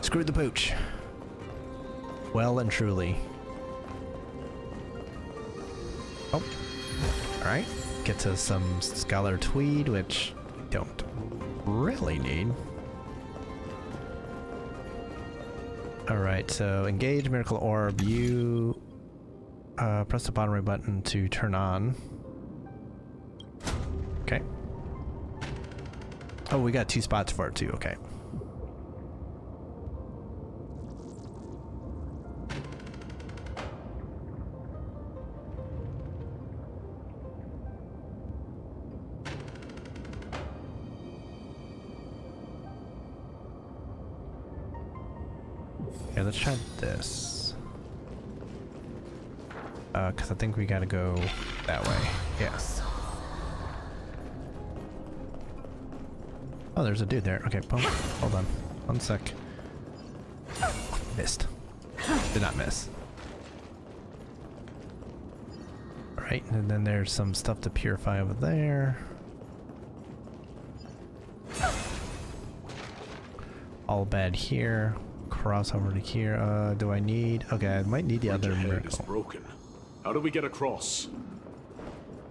Screwed the pooch. Well and truly. Oh. Alright. Get to some Scholar Tweed, which we don't really need. Alright, so engage Miracle Orb. You press the bottom right button to turn on. Okay. Oh, we got 2 spots for it too, okay. Okay, let's try this. Because I think we gotta go that way. Yes. Oh, there's a dude there. Okay, boom. Hold on. 1 sec. Missed. Did not miss. Alright, and then there's some stuff to purify over there. All bad here. Cross over to here. Do I need... Okay, I might need the other miracle. Is broken. How do we get across?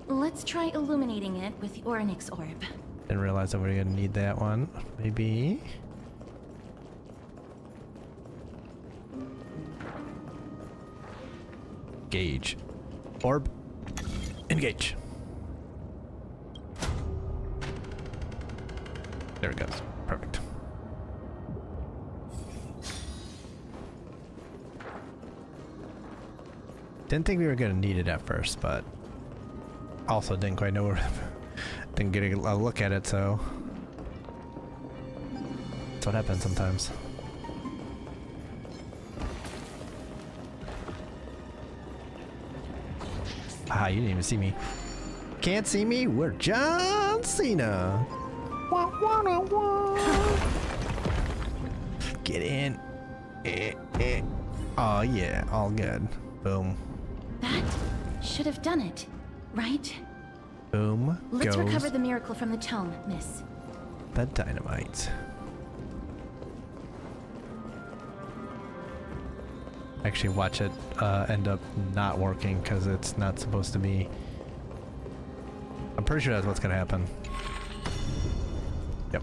Let's try illuminating it with the Oryx orb. Didn't realize that we were gonna need that one. Maybe... Gauge. Orb. Engage. There it goes. Perfect. Didn't think we were gonna need it at first, but also didn't quite know where didn't get a look at it, so that's what happens sometimes. Ah, you didn't even see me. Can't see me? We're John Cena. Wah, wah, wah, wah. Get in. Oh yeah, all good. Boom. That should have done it, right? Boom. Let's goes recover the miracle from the tome, miss. the dynamite. Actually watch it end up not working because it's not supposed to be. I'm pretty sure that's what's gonna happen. Yep.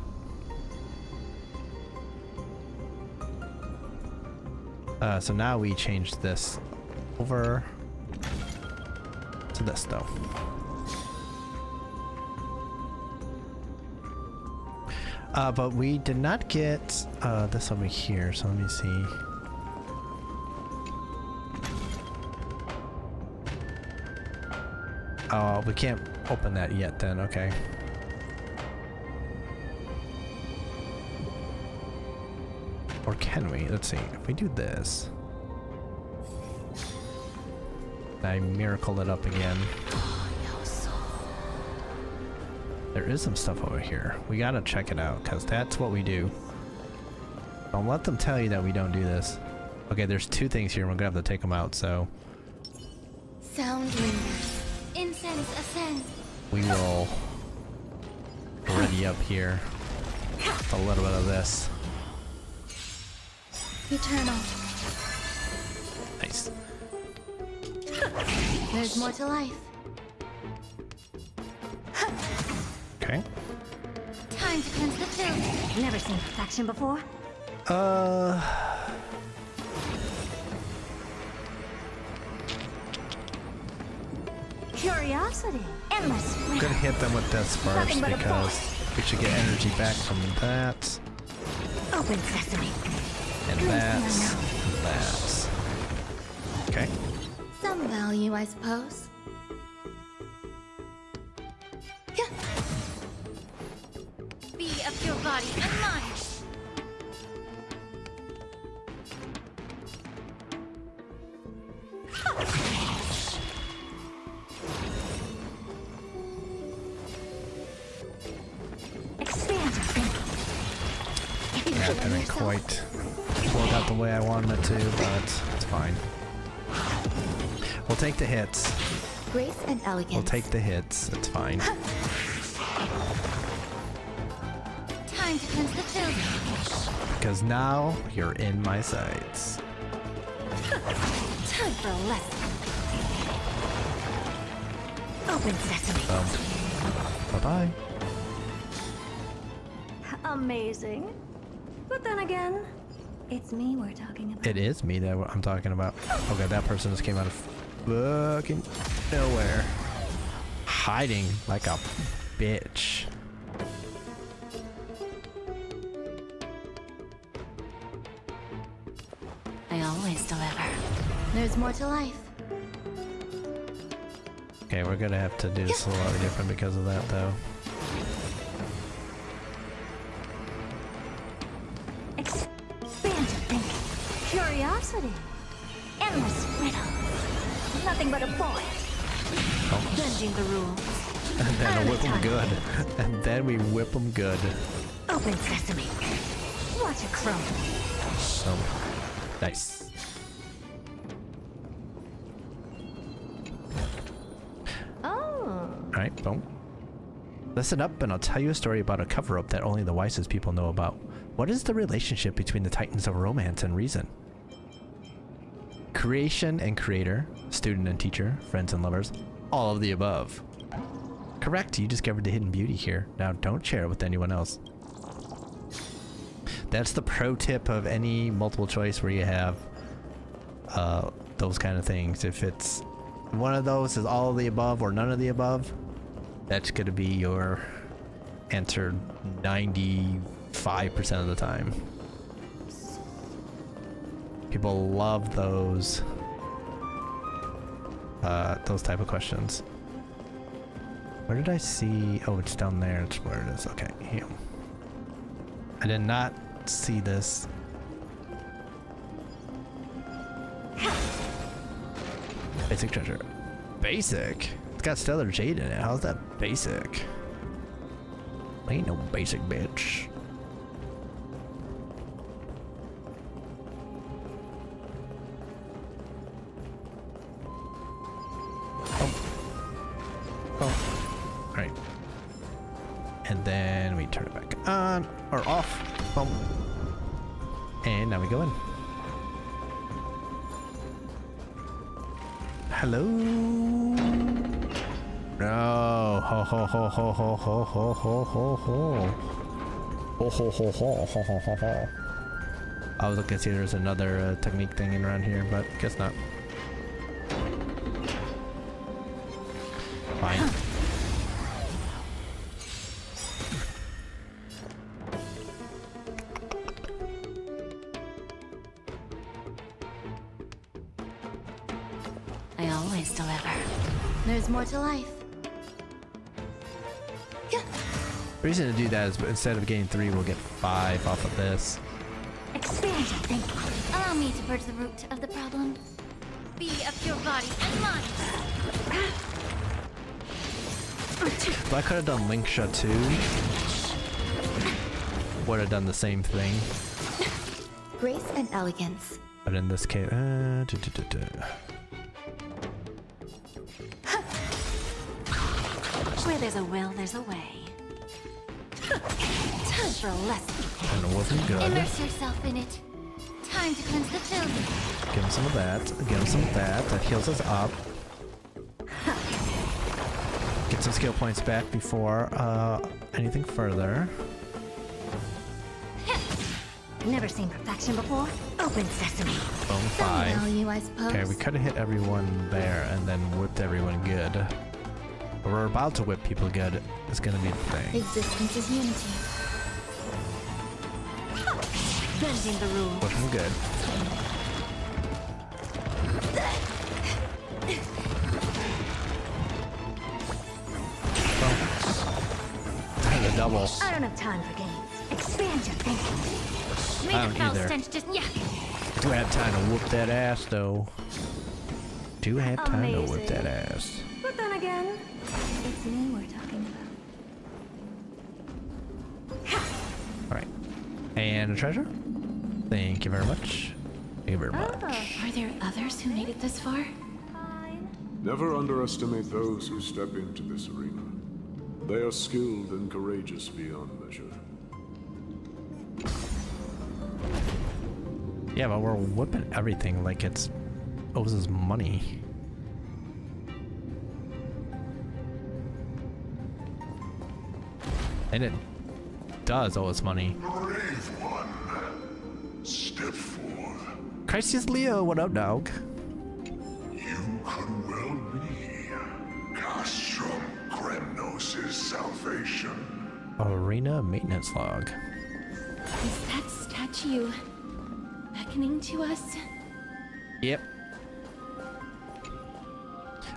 So now we change this over to this though. But we did not get this over here, so let me see. Oh, we can't open that yet then, okay. Or can we? Let's see. If we do this. I miracle it up again. There is some stuff over here. We gotta check it out, because that's what we do. Don't let them tell you that we don't do this. Okay, there's two things here, and we're gonna have to take them out, so... Sound lingers. Incense ascends. we will ready up here a little bit of this. Eternal. Nice. There's more to life. Okay. Time to cleanse the filth. Never seen perfection before. Curiosity. Endless. I'm gonna hit them with this first because we should get energy back from that. Open sesame. And that. And that. Okay. Some value, I suppose. Be of your body and mind. Yeah, it didn't quite work out the way I wanted it to, but it's fine. We'll take the hits. Grace and elegance. We'll take the hits. It's fine. Time to cleanse the filth. Because now you're in my sights. Time for a lesson. Open sesame. Bye-bye. Amazing. But then again, it's me we're talking about. It is me that I'm talking about. Okay, that person just came out of fucking nowhere. Hiding like a bitch. I always deliver. There's more to life. Okay, we're gonna have to do this a lot different because of that, though. Expand your thinking. Curiosity. Endless riddle. Nothing but a point. Bending the rules. And then whip them good. And then we whip them good. Open sesame. Watch it crumble. Nice. Oh. Alright, boom. Listen up and I'll tell you a story about a cover-up that only the wisest people know about. What is the relationship between the titans of romance and reason? Creation and creator, student and teacher, friends and lovers, all of the above. Correct, you discovered the hidden beauty here. Now don't share it with anyone else. That's the pro tip of any multiple choice where you have those kind of things. If it's one of those is all of the above or none of the above, that's going to be your answer 95% of the time. People love those type of questions. Where did I see? Oh, it's down there. It's where it is. Okay, here. I did not see this. Basic treasure. Basic? It's got stellar jade in it. How's that basic? Ain't no basic, bitch. Oh. Alright. And then we turn it back on or off. Boom. And now we go in. Hello. No. Ho ho ho ho ho ho ho ho ho ho. Ho ho ho ho ho ho ho ho. I was looking to see if there's another technique thing in around here, but guess not. Fine. I always deliver. There's more to life. The reason to do that is instead of getting 3, we'll get 5 off of this. Expand your thinking. Allow me to purge the root of the problem. Be of your body and mind. If I could have done Link Shot 2, would have done the same thing. Grace and elegance. But in this case, Where there's a will, there's a way. Time for a lesson. and it wasn't good. Immerse yourself in it. Time to cleanse the filth. Give him some of that. Give him some of that. That heals us up. Get some skill points back before anything further. Never seen perfection before. Open sesame. Boom, Some 5. value, I suppose. Okay, we could have hit everyone there and then whipped everyone good. But we're about to whip people good. It's gonna be the thing. Existence is unity. Bending the rules. Whip them good. The double. I don't have time for games. Expand your thinking. Make I a don't foul either. stench just Do have time to whoop that ass though. Do have time to whip Amazing. that ass. But then again, it's me we're talking about. Alright. And a treasure? Thank you very much. Thank you very much. Are there others who made it this far? Never underestimate those who step into this arena. They are skilled and courageous beyond measure. Yeah, but we're whipping everything like it's owes us money. And it does owe us money. Brave one, step forth. Crisis Leo, what up, dog? You could well be Castrum Kremnos' salvation. Arena maintenance log. Is that statue beckoning to us? Yep.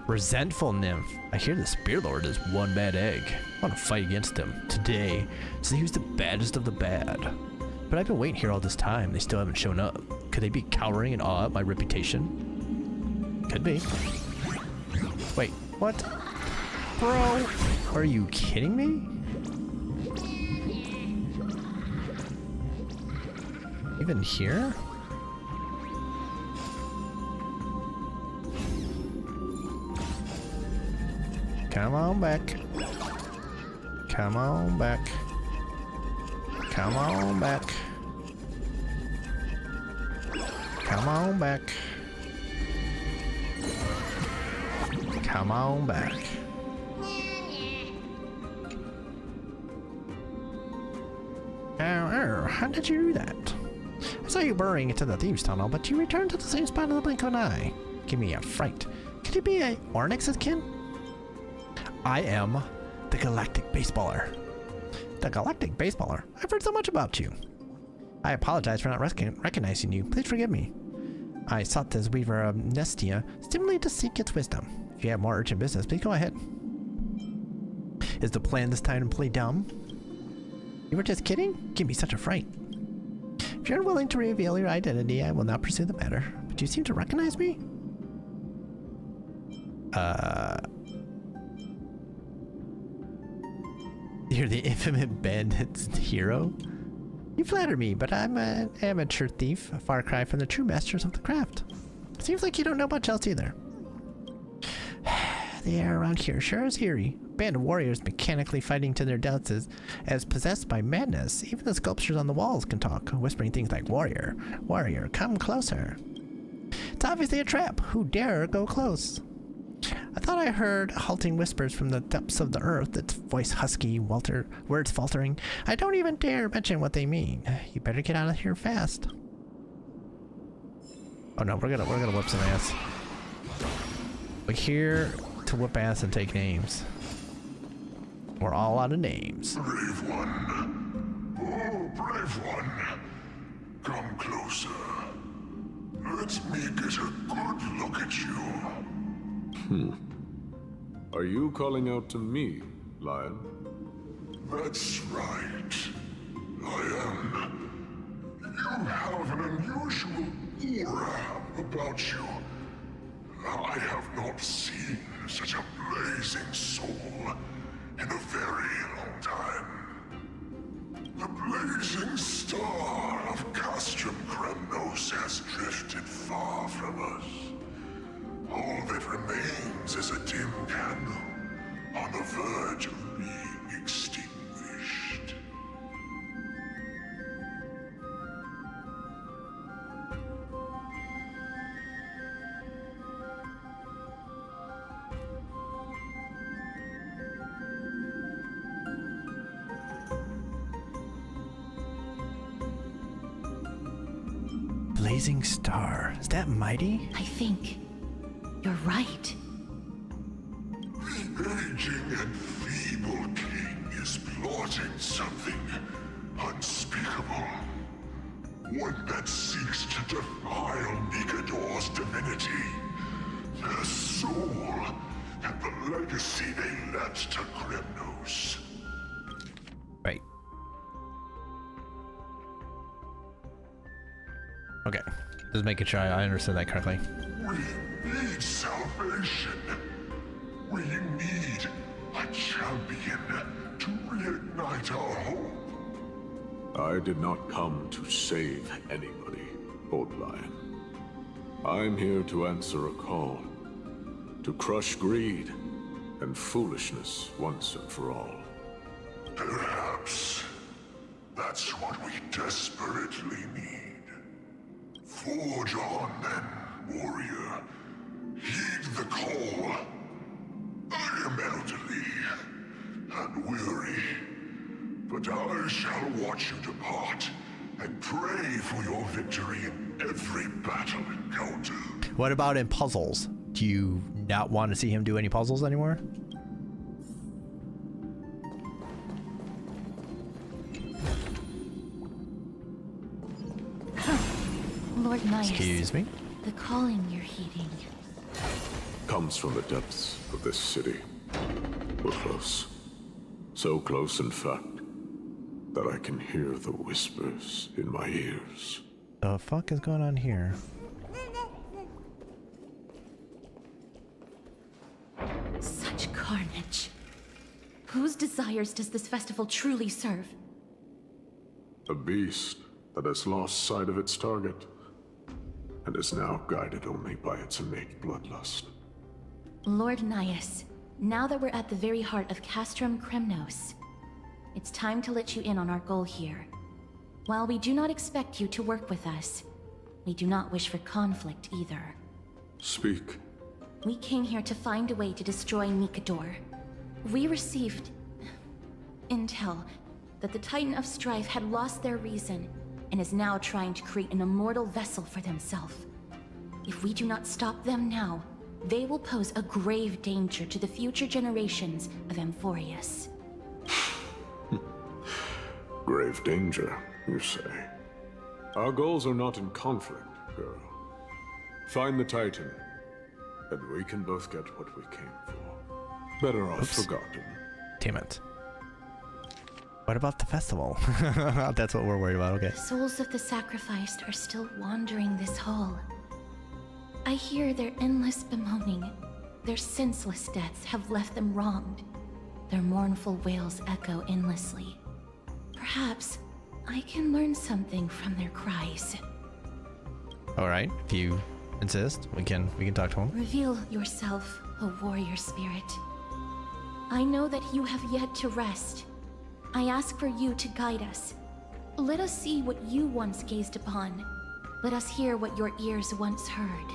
Resentful nymph. I hear the Spear Lord is one bad egg. I want to fight against him today. See who's the baddest of the bad. But I've been waiting here all this time. They still haven't shown up. Could they be cowering in awe at my reputation? Could be. Wait, what? Bro, are you kidding me? Even here? Come on back. Come on back. Come on back. Come on back. Come on back. How did you do that? I saw you burrowing into the thieves' tunnel, but you returned to the same spot in the blink of an eye. Give me a fright. Could you be a Ornyx's kin? I am the Galactic Baseballer. The Galactic Baseballer? I've heard so much about you. I apologize for not recognizing you. Please forgive me. I sought this Weaver of Nestia simply to seek its wisdom. If you have more urgent business, please go ahead. Is the plan this time to play dumb? You were just kidding? Give me such a fright. If you're unwilling to reveal your identity, I will not pursue the matter. But you seem to recognize me? You're the infamous bandit's hero? You flatter me, but I'm an amateur thief, a far cry from the true masters of the craft. Seems like you don't know much else either. The air around here sure is eerie. A band of warriors mechanically fighting to their deaths as possessed by madness. Even the sculptures on the walls can talk, whispering things like, "Warrior, warrior, come closer." It's obviously a trap. Who dare go close? I thought I heard halting whispers from the depths of the earth, its voice husky, words faltering. I don't even dare mention what they mean. You better get out of here fast. Oh no, we're gonna whip some ass. We're here to whip ass and take names. We're all out of names. Brave one. Oh, brave one. Come closer. Let me get a good look at you. Are you calling out to me, Lion? That's right. I am. You have an unusual aura about you. I have not seen such a blazing soul in a very long time. The blazing star of Castrum Kremnos has drifted far from us. All that remains is a dim candle on the verge of being extinguished. Blazing star. Is that mighty? I think you're right. The aging and feeble king is plotting something unspeakable. One that seeks to defile Nikador's divinity, their soul, and the legacy they left to Kremnos. Right. Okay. Just making sure I understood that correctly. We need salvation. We need a champion to reignite our hope. I did not come to save anybody, Old Lion. I'm here to answer a call. To crush greed and foolishness once and for all. Perhaps that's what we desperately need. Forge on then, warrior. Heed the call. I am elderly and weary, but I shall watch you depart and pray for your victory in every battle encounter. What about in puzzles? Do you not want to see him do any puzzles anymore? Lord Naius. Excuse me? The calling you're heeding. Comes from the depths of this city. We're close. So close, in fact, that I can hear the whispers in my ears. The fuck is going on here? Such carnage. Whose desires does this festival truly serve? A beast that has lost sight of its target and is now guided only by its innate bloodlust. Lord Naius, now that we're at the very heart of Castrum Kremnos, it's time to let you in on our goal here. While we do not expect you to work with us, we do not wish for conflict either. Speak. We came here to find a way to destroy Nikador. We received intel that the Titan of Strife had lost their reason and is now trying to create an immortal vessel for themselves. If we do not stop them now, they will pose a grave danger to the future generations of Amphorius. Grave danger, you say? Our goals are not in conflict, girl. Find the Titan, and we can both get what we came for. Better off forgotten Damn it. What about the festival? That's what we're worried about, okay. The souls of the sacrificed are still wandering this hall. I hear their endless bemoaning. Their senseless deaths have left them wronged. Their mournful wails echo endlessly. Perhaps I can learn something from their cries. Alright, if you insist, we can talk to him. Reveal yourself, O warrior spirit. I know that you have yet to rest. I ask for you to guide us. Let us see what you once gazed upon. Let us hear what your ears once heard.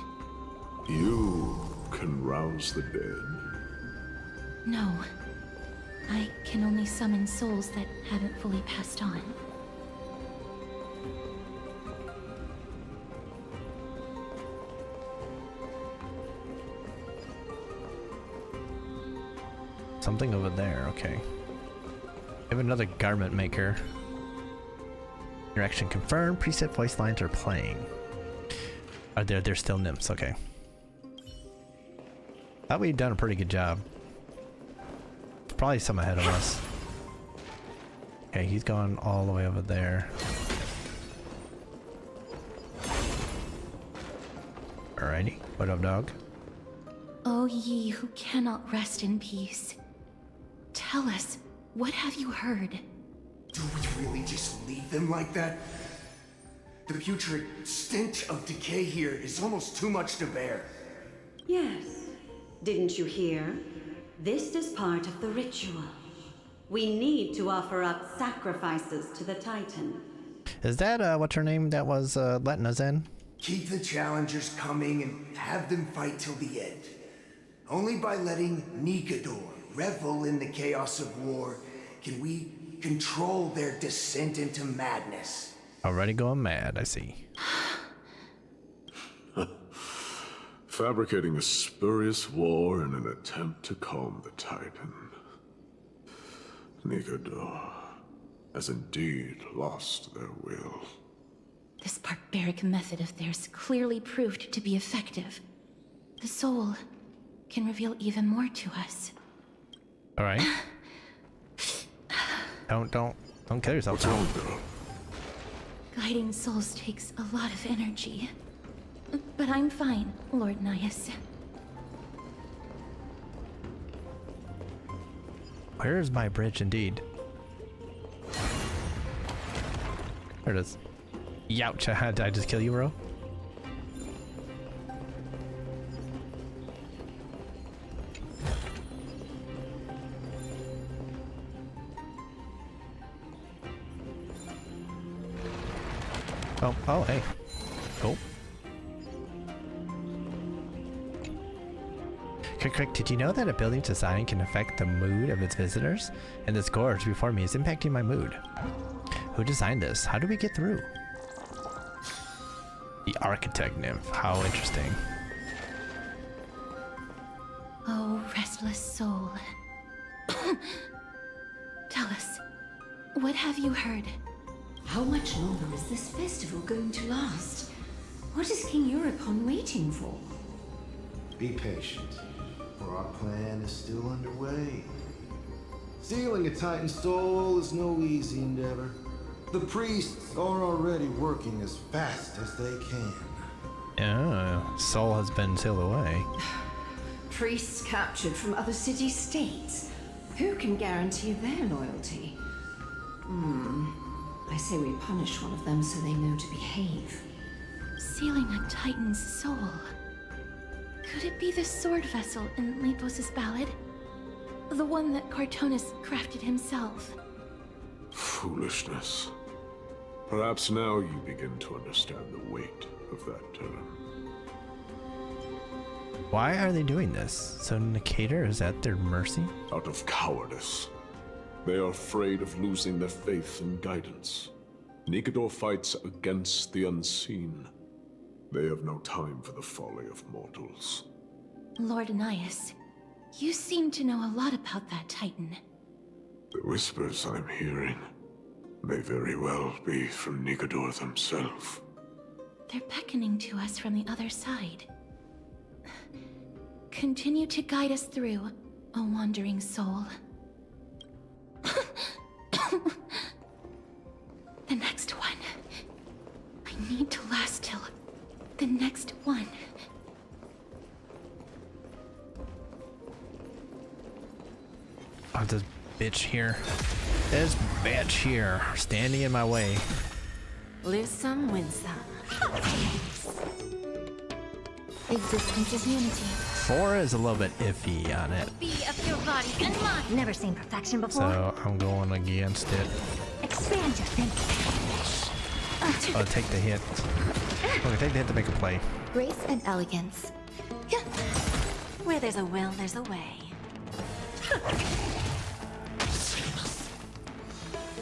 You can rouse the dead. No. I can only summon souls that haven't fully passed on. Something over there, okay. We have another garment maker. Interaction confirmed. Preset voice lines are playing. Are there? They're still nymphs, okay. Thought we'd done a pretty good job. Probably some ahead of us. Okay, he's gone all the way over there. Alrighty, what up, dog? O ye who cannot rest in peace, tell us, what have you heard? Do we really just leave them like that? The putrid stench of decay here is almost too much to bear. Yes. Didn't you hear? This is part of the ritual. We need to offer up sacrifices to the Titan. Is that, what's her name that was, letting us in? Keep the challengers coming and have them fight till the end. Only by letting Nikador revel in the chaos of war can we control their descent into madness. Already going mad, I see. Fabricating a spurious war in an attempt to calm the Titan. Nikador has indeed lost their will. This barbaric method of theirs clearly proved to be effective. The soul can reveal even more to us. All right. Don't kill yourself. What's wrong, girl? Guiding souls takes a lot of energy. But I'm fine, Lord Nias. Where is my bridge indeed? There it is. Youch, did I just kill you, bro? Oh, hey. Cool. Crick, did you know that a building's design can affect the mood of its visitors? And this gorge before me is impacting my mood. Who designed this? How do we get through? The architect nymph. How interesting. Oh, restless soul. Tell us, what have you heard? How much longer is this festival going to last? What is King Euripon waiting for? Be patient, for our plan is still underway. Stealing a Titan soul is no easy endeavor. The priests are already working as fast as they can. Yeah, soul has been sealed away. Priests captured from other city-states. Who can guarantee their loyalty? I say we punish one of them so they know to behave. Sealing a Titan's soul. Could it be the sword vessel in Lepos' ballad? The one that Cartonus crafted himself? Foolishness. Perhaps now you begin to understand the weight of that term. Why are they doing this? So Nicator is at their mercy? Out of cowardice. They are afraid of losing their faith and guidance. Nikador fights against the unseen. They have no time for the folly of mortals. Lord Nias, you seem to know a lot about that Titan. The whispers I'm hearing may very well be from Nikador themselves. They're beckoning to us from the other side. Continue to guide us through, O wandering soul. Oh, this bitch here. This bitch here. Standing in my way. Lose some, win some. Existence is unity. 4 is a little bit iffy on it. Be of your body and mind. Never seen perfection before. So I'm going against it. Expand your thinking. Oh, take the hit. Okay, take the hit to make a play. Grace and elegance. Where there's a will, there's a way.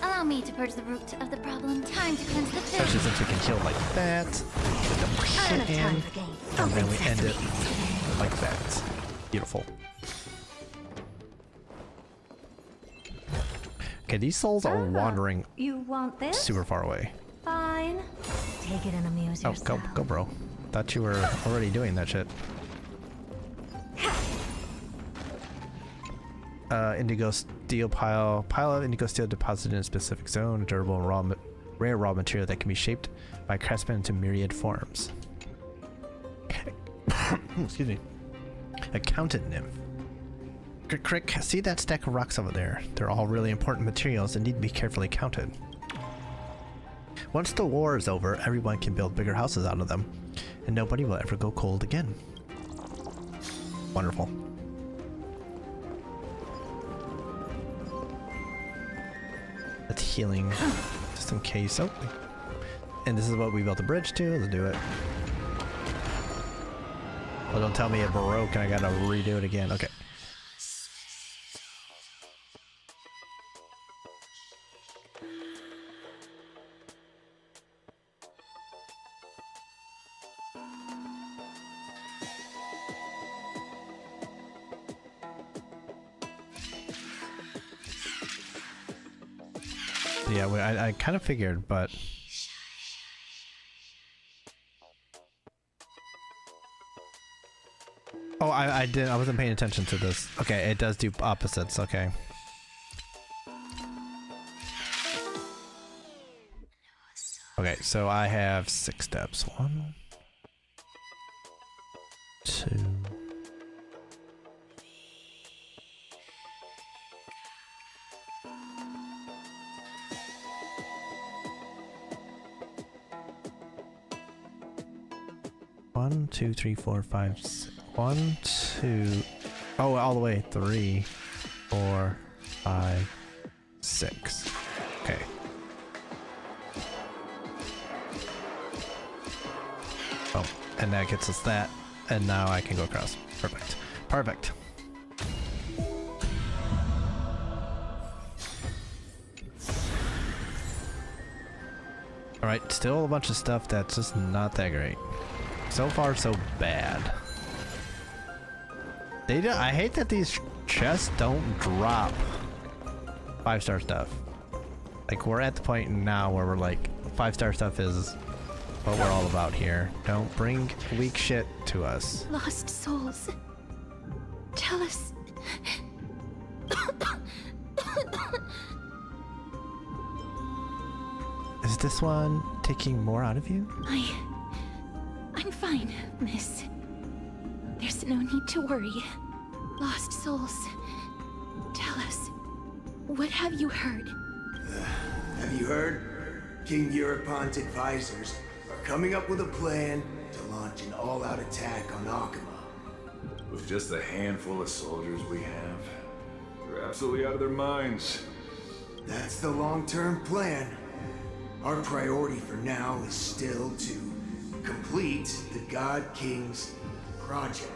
Allow me to purge the root of the problem. Time to cleanse the Especially filth. since we can kill like that. Get the I don't shit have time in. for games. And then we end it like that. Beautiful. Okay, these souls are wandering You want this? super far away. Fine. Take it and amuse Oh, yourself. go, bro. Thought you were already doing that shit. Indigo steel pile of indigo steel deposited in a specific zone. Durable and rare raw material that can be shaped by craftsmen into myriad forms. Excuse me. Accountant nymph. Crick, see that stack of rocks over there? They're all really important materials and need to be carefully counted. Once the war is over, everyone can build bigger houses out of them, and nobody will ever go cold again. Wonderful. That's healing, just in case. Oh, and this is what we built the bridge to. Let's do it. Well, don't tell me it broke and I gotta redo it again. Okay. Yeah, I kind of figured, but oh, I wasn't paying attention to this. Okay, it does do opposites. Okay. Okay, so I have 6 steps. 1, 2. One, 2, 3, 4, 5, 6. 1, 2. Oh, all the way. 3, 4, 5, 6. Okay. Oh, and that gets us that, and now I can go across. Perfect. Perfect. All right, still a bunch of stuff that's just not that great. So far, so bad. I hate that these chests don't drop 5-star stuff. Like, we're at the point now where we're like, 5-star stuff is what we're all about here. Don't bring weak shit to us. Lost souls. Tell us. Is this one taking more out of you? I'm fine, miss. There's no need to worry. Lost souls. Tell us, what have you heard? Have you heard? King Europon's advisors are coming up with a plan to launch an all-out attack on Akama. With just a handful of soldiers we have, they're absolutely out of their minds. That's the long-term plan. Our priority for now is still to complete the God King's project.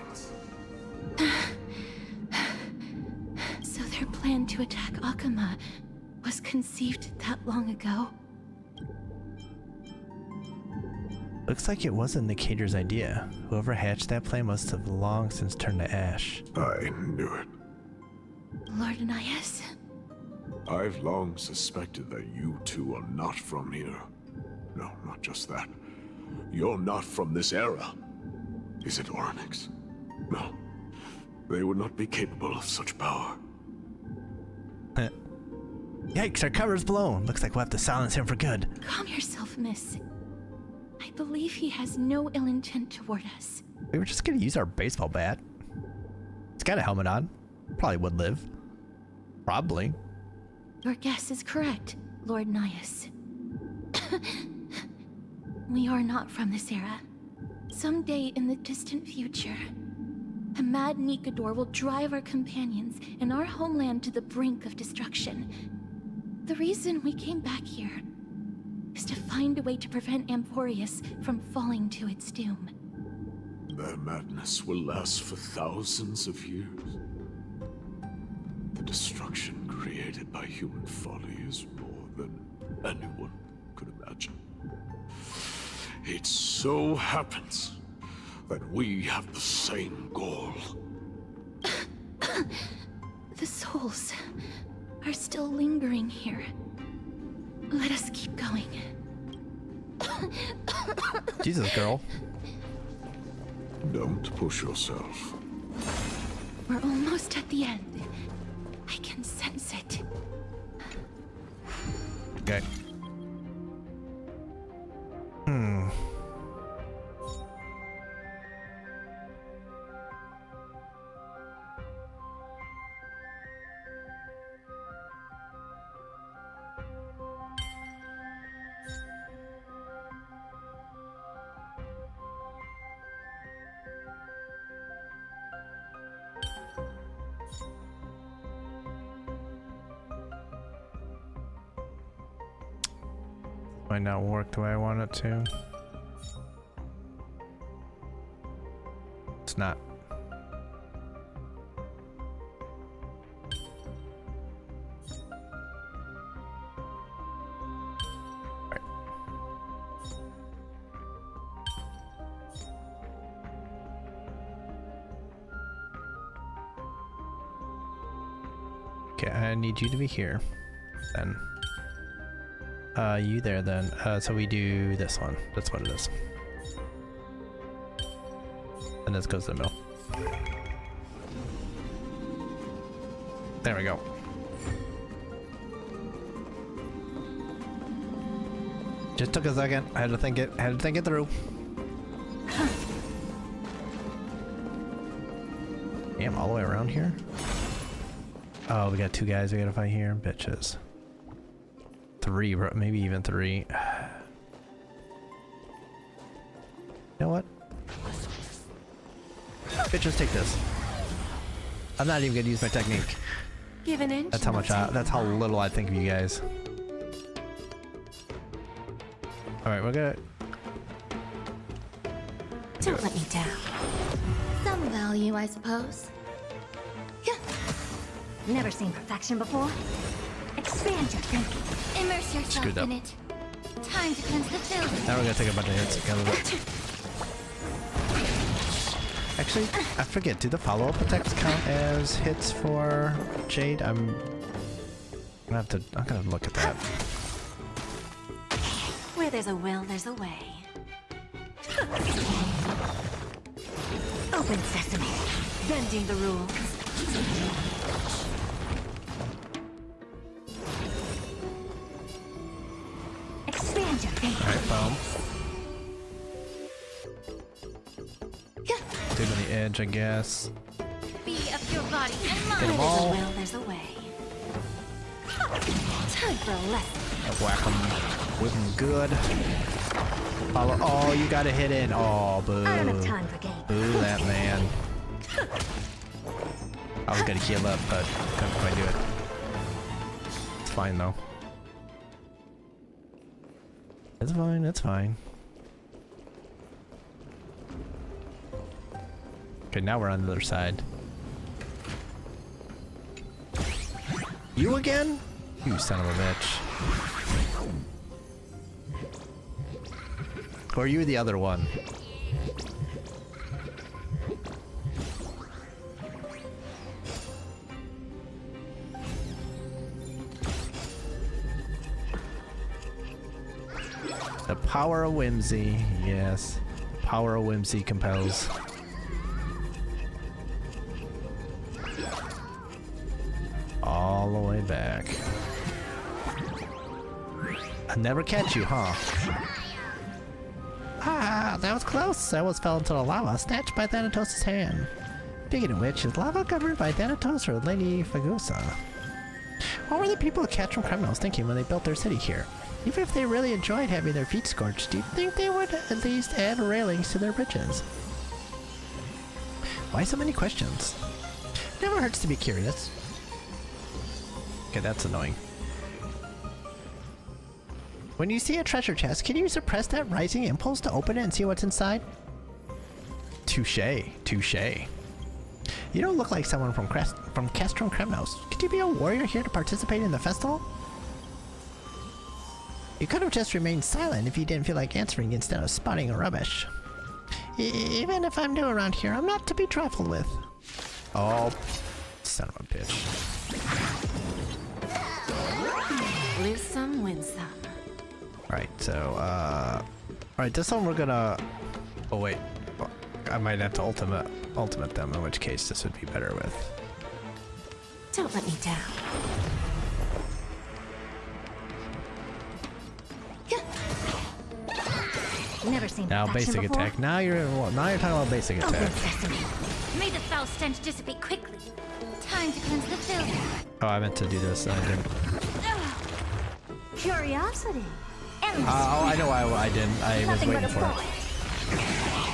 So their plan to attack Akama was conceived that long ago? Looks like it wasn't Nicator's idea. Whoever hatched that plan must have long since turned to ash. I knew it. Lord Anais? I've long suspected that you two are not from here. No, not just that. You're not from this era. Is it Oryx? No. They would not be capable of such power. Yikes, our cover's blown. Looks like we'll have to silence him for good. Calm yourself, miss. I believe he has no ill intent toward us. We were just gonna use our baseball bat. It's got a helmet on. Probably would live. Probably. Your guess is correct, Lord Nias. We are not from this era. Someday in the distant future, a mad Nikador will drive our companions and our homeland to the brink of destruction. The reason we came back here is to find a way to prevent Amporius from falling to its doom. Their madness will last for thousands of years. The destruction created by human folly is more than anyone could imagine. It so happens that we have the same goal. The souls are still lingering here. Let us keep going. Jesus, girl. Don't push yourself. We're almost at the end. I can sense it. Okay. Might not work the way I want it to. It's not. Right. Okay, I need you to be here then. You there then. So we do this one. That's what it is. And this goes to the middle. There we go. Just took a second. I had to think it through. Damn, all the way around here? Oh, we got two guys we gotta fight here. Bitches. Three, maybe even three. You know what? Bitches, take this. I'm not even gonna use my technique. Give an inch. That's how much. That's how little I think of you guys. All right, we're gonna. Don't let me down. Some value, I suppose. Never seen perfection before. Expand your thinking. Immerse yourself in it. Time to cleanse the filth. Now we're gonna take a bunch of hits together. Actually, I forget. Do the follow-up attacks count as hits for Jade? I'm gonna look at that. Where there's a will, there's a way. Open sesame. Bending the rules. Expand your thinking. Alright, boom. Dig on the edge, I guess. Be of your body and mind. Get them all. Where there's a will, there's a way. Time for a lesson. Whack them. Whip them good. Follow. Oh, you gotta hit it. Oh, boo. I don't have time for games. Boo that man. I was gonna heal up, but couldn't quite do it. It's fine though. It's fine, it's fine. Okay, now we're on the other side. You again? You son of a bitch. Or are you the other one? The power of whimsy, yes. The power of whimsy compels. All the way back. I'll never catch you, huh? Ah, that was close. I almost fell into the lava, snatched by Thanatos' hand. Speaking of which, is lava covered by Thanatos or Lady Fagusa? What were the people of Castrum Criminals thinking when they built their city here? Even if they really enjoyed having their feet scorched, do you think they would at least add railings to their bridges? Why so many questions? Never hurts to be curious. Okay, that's annoying. When you see a treasure chest, can you suppress that rising impulse to open it and see what's inside? Touché, touché. You don't look like someone from Castrum Kremnos. Could you be a warrior here to participate in the festival? You could have just remained silent if you didn't feel like answering instead of spotting rubbish. Even if I'm new around here, I'm not to be trifled with. Oh, son of a bitch. Lose some, win some. Alright, so, alright, this one we're gonna... Oh, wait. I might have to ultimate them, in which case this would be better with. Don't let me down. Never seen Now that basic before. attack. Now you're talking about basic attack. Open sesame. May the foul stench dissipate quickly. Time to cleanse the filth. Oh, I meant to do this. I didn't. Curiosity. Oh, I know why I didn't. I was Nothing waiting but a for it. point.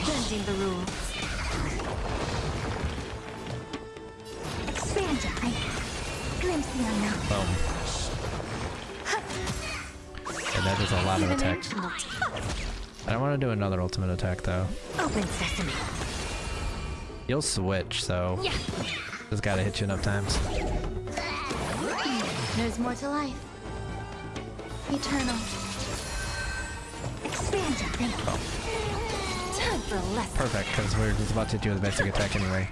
Bending the rules. Expand your eye. Glimpse the unknown. Boom. And that is a lot of attack. I don't want to do another ultimate attack though. Open sesame. You'll switch, so Yeah. just gotta hit you enough times. There's more to life. Eternal. Expand your thinking. Oh. Time for a lesson. Perfect, because we're just about to do the basic attack anyway.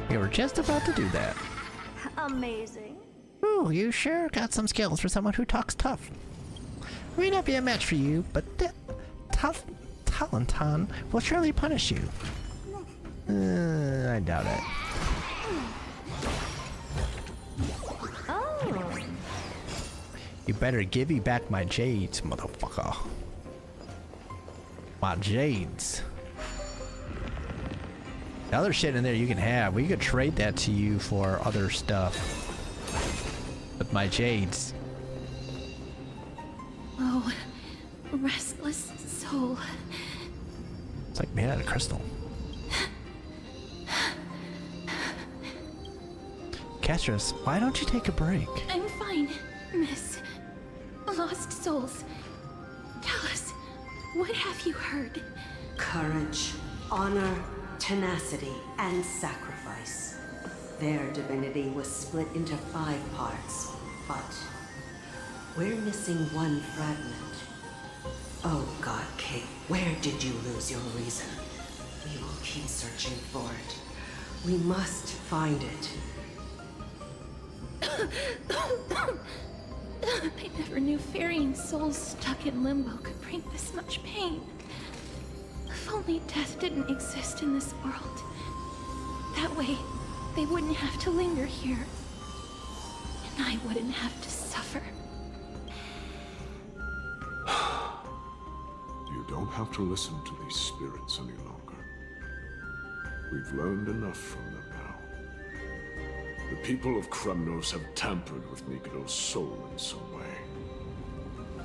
We were just about to do that. Amazing. Ooh, you sure got some skills for someone who talks tough. May not be a match for you, but Talenton will surely punish you. I doubt it. Oh. You better give me back my jades, motherfucker. My jades. The other shit in there you can have. We could trade that to you for other stuff. With my jades. Oh, restless soul. It's like made out of crystal. Castris, why don't you take a break? I'm fine, miss. Lost souls. Tell us, what have you heard? Courage, honor, tenacity, and sacrifice. Their divinity was split into 5 parts, but we're missing one fragment. Oh God, King, where did you lose your reason? We will keep searching for it. We must find it. I never knew ferrying souls stuck in limbo could bring this much pain. If only death didn't exist in this world. That way, they wouldn't have to linger here. And I wouldn't have to suffer. You don't have to listen to these spirits any longer. We've learned enough from them now. The people of Kremnos have tampered with Nikado's soul in some way.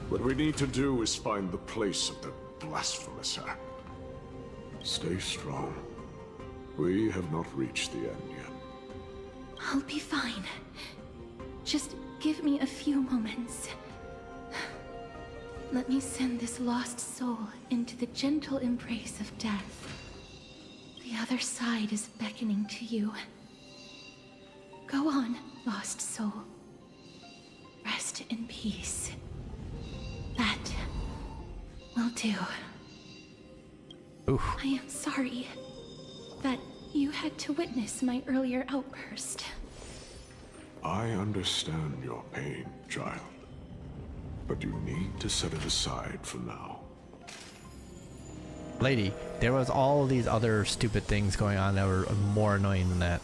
What we need to do is find the place of their blasphemous act. Stay strong. We have not reached the end yet. I'll be fine. Just give me a few moments. Let me send this lost soul into the gentle embrace of death. The other side is beckoning to you. Go on, lost soul. Rest in peace. That will do. Oof. I am sorry that you had to witness my earlier outburst. I understand your pain, child. But you need to set it aside for now. Lady, there was all of these other stupid things going on that were more annoying than that.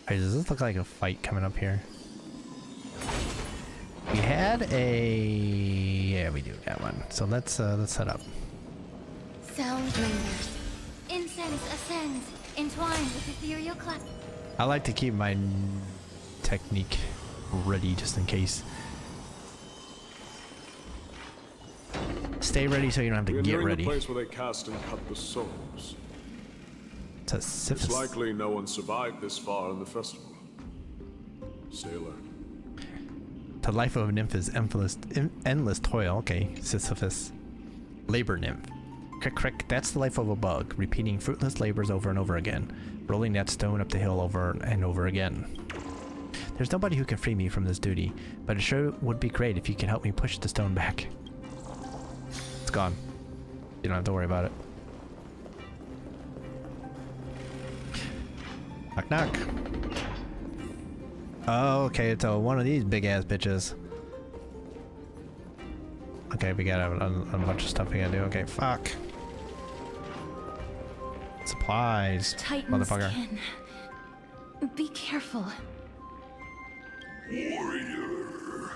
Hey, does this look like a fight coming up here? We had a Yeah, we do that one. So let's set up. Sound lingers. Incense ascends, entwined with ethereal cloud. I like to keep my technique ready just in case. Stay ready so you don't have to get ready. The place where they cast and cut the souls. It's a It's likely no one survived this far in the festival. Stay alert. The life of a nymph is endless toil. Okay, Sisyphus. Labor nymph. Crick crick, that's the life of a bug, repeating fruitless labors over and over again, rolling that stone up the hill over and over again. There's nobody who can free me from this duty, but it sure would be great if you could help me push the stone back. It's gone. You don't have to worry about it. Knock knock. Oh, okay, so one of these big ass bitches. Okay, we got a bunch of stuff we gotta do. Okay, fuck. Supplies, Titans motherfucker. Kin. Be careful. Warrior.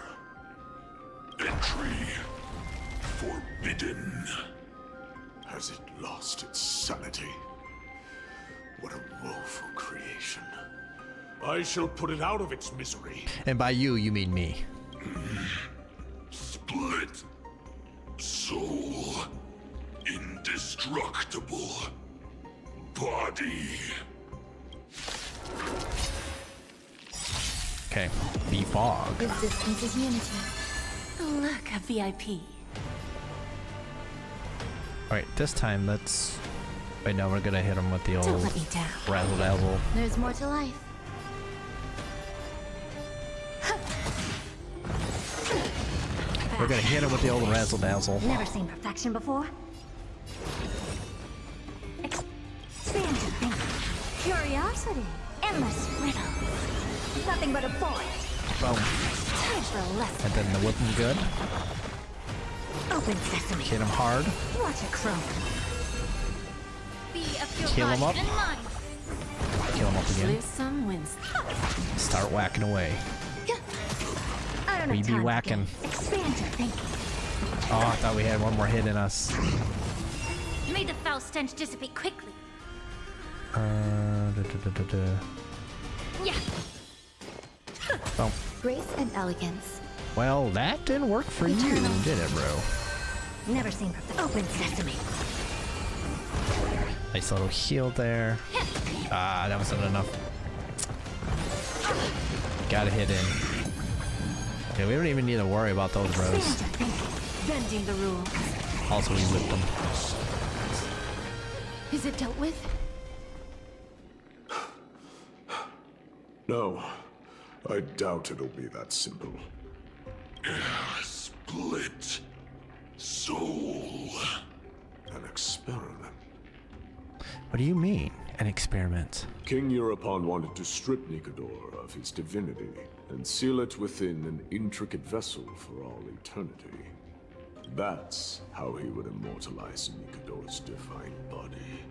Entry forbidden. Has it lost its sanity? What a woeful creation. I shall put it out of its misery. And by you mean me. Split. Soul. Indestructible. Body. Okay, be fog. Resistance is unity. Look, a VIP. Alright, this time let's... Wait, no, we're gonna hit him with the old Don't let me down. razzle dazzle. There's more to life. We're gonna hit him with the old razzle dazzle. Never seen perfection before. Expand your thinking. Curiosity. Endless riddles. Nothing but a void. Boom. Time for a lesson. And then the whipping good. Open sesame. Hit him hard. Watch it crumble. Be of your Kill him body up. and mind. Kill him up again. Lose some, wins. Start whacking away. I don't We have be time whacking. to think. Expand your thinking. Oh, I thought we had one more hit in us. May the foul stench dissipate quickly. Yeah. Boom. Grace and elegance. Well, that didn't work for you, did it, bro? Never seen perfection. Open sesame. Nice little heal there. Ah, that wasn't enough. Gotta hit in. Okay, we don't even need to worry about those bros. Bending the rules. Also, we whipped them. Is it dealt with? No, I doubt it'll be that simple. Split. Soul. An experiment. What do you mean, an experiment? King Eurupon wanted to strip Nicodor of his divinity and seal it within an intricate vessel for all eternity. That's how he would immortalize Nicodor's divine body.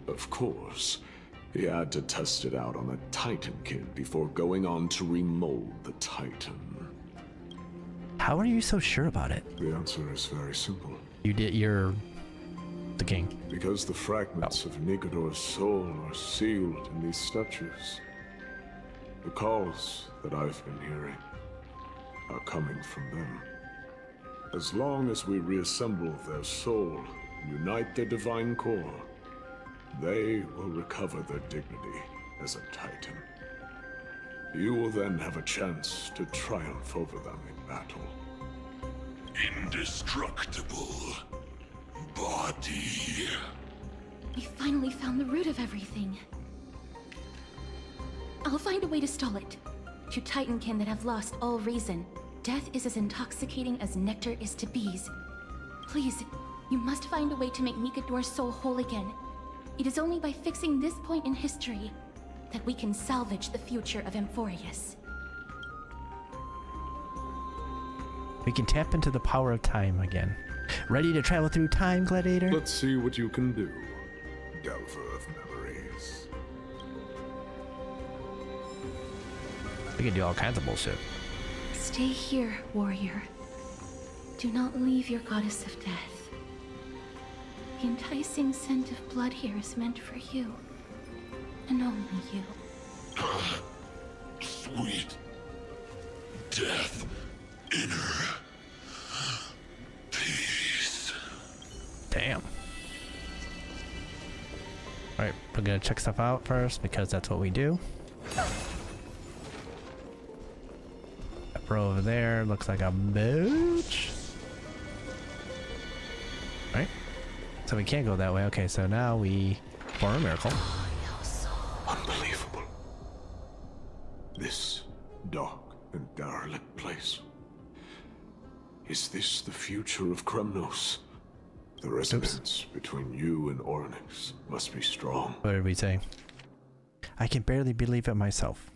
Of course, he had to test it out on a Titankin before going on to remold the Titan. How are you so sure about it? The answer is very simple. You're the king. Because the fragments of Nicodor's soul are sealed in these statues. The calls that I've been hearing are coming from them. As long as we reassemble their soul and unite their divine core, they will recover their dignity as a Titan. You will then have a chance to triumph over them in battle. Indestructible. Body. We finally found the root of everything. I'll find a way to stall it. To Titankin that have lost all reason, death is as intoxicating as nectar is to bees. Please, you must find a way to make Nicodor's soul whole again. It is only by fixing this point in history that we can salvage the future of Amphorius. We can tap into the power of time again. Ready to travel through time, Gladiator? Let's see what you can do, Delver of Memories. We can do all kinds of bullshit. Stay here, warrior. Do not leave your goddess of death. The enticing scent of blood here is meant for you. And only you. Sweet death, inner peace. Damn. Alright, we're gonna check stuff out first because that's what we do. That bro over there looks like a bitch. Right? So we can't go that way. Okay, so now we perform a miracle. Unbelievable. This dark and derelict place. Is this the future of Kremnos? The resonance between you and Oryx must be strong. What did we say? I can barely believe it myself.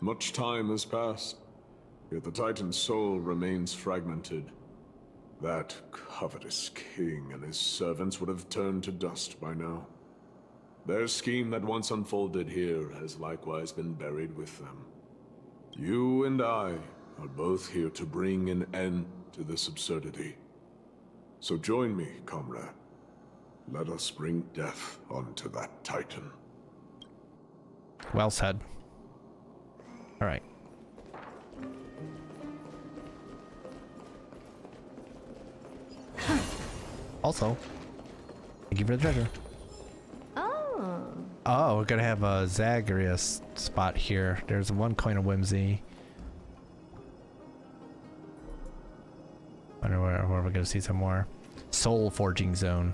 Much time has passed, yet the Titan's soul remains fragmented. That covetous king and his servants would have turned to dust by now. Their scheme that once unfolded here has likewise been buried with them. You and I are both here to bring an end to this absurdity. So join me, comrade. Let us bring death onto that Titan. Well said. Alright. Also, thank you for the treasure. Oh, we're gonna have a Zagreus spot here. There's one coin of whimsy. Wonder where we're gonna see some more. Soul forging zone.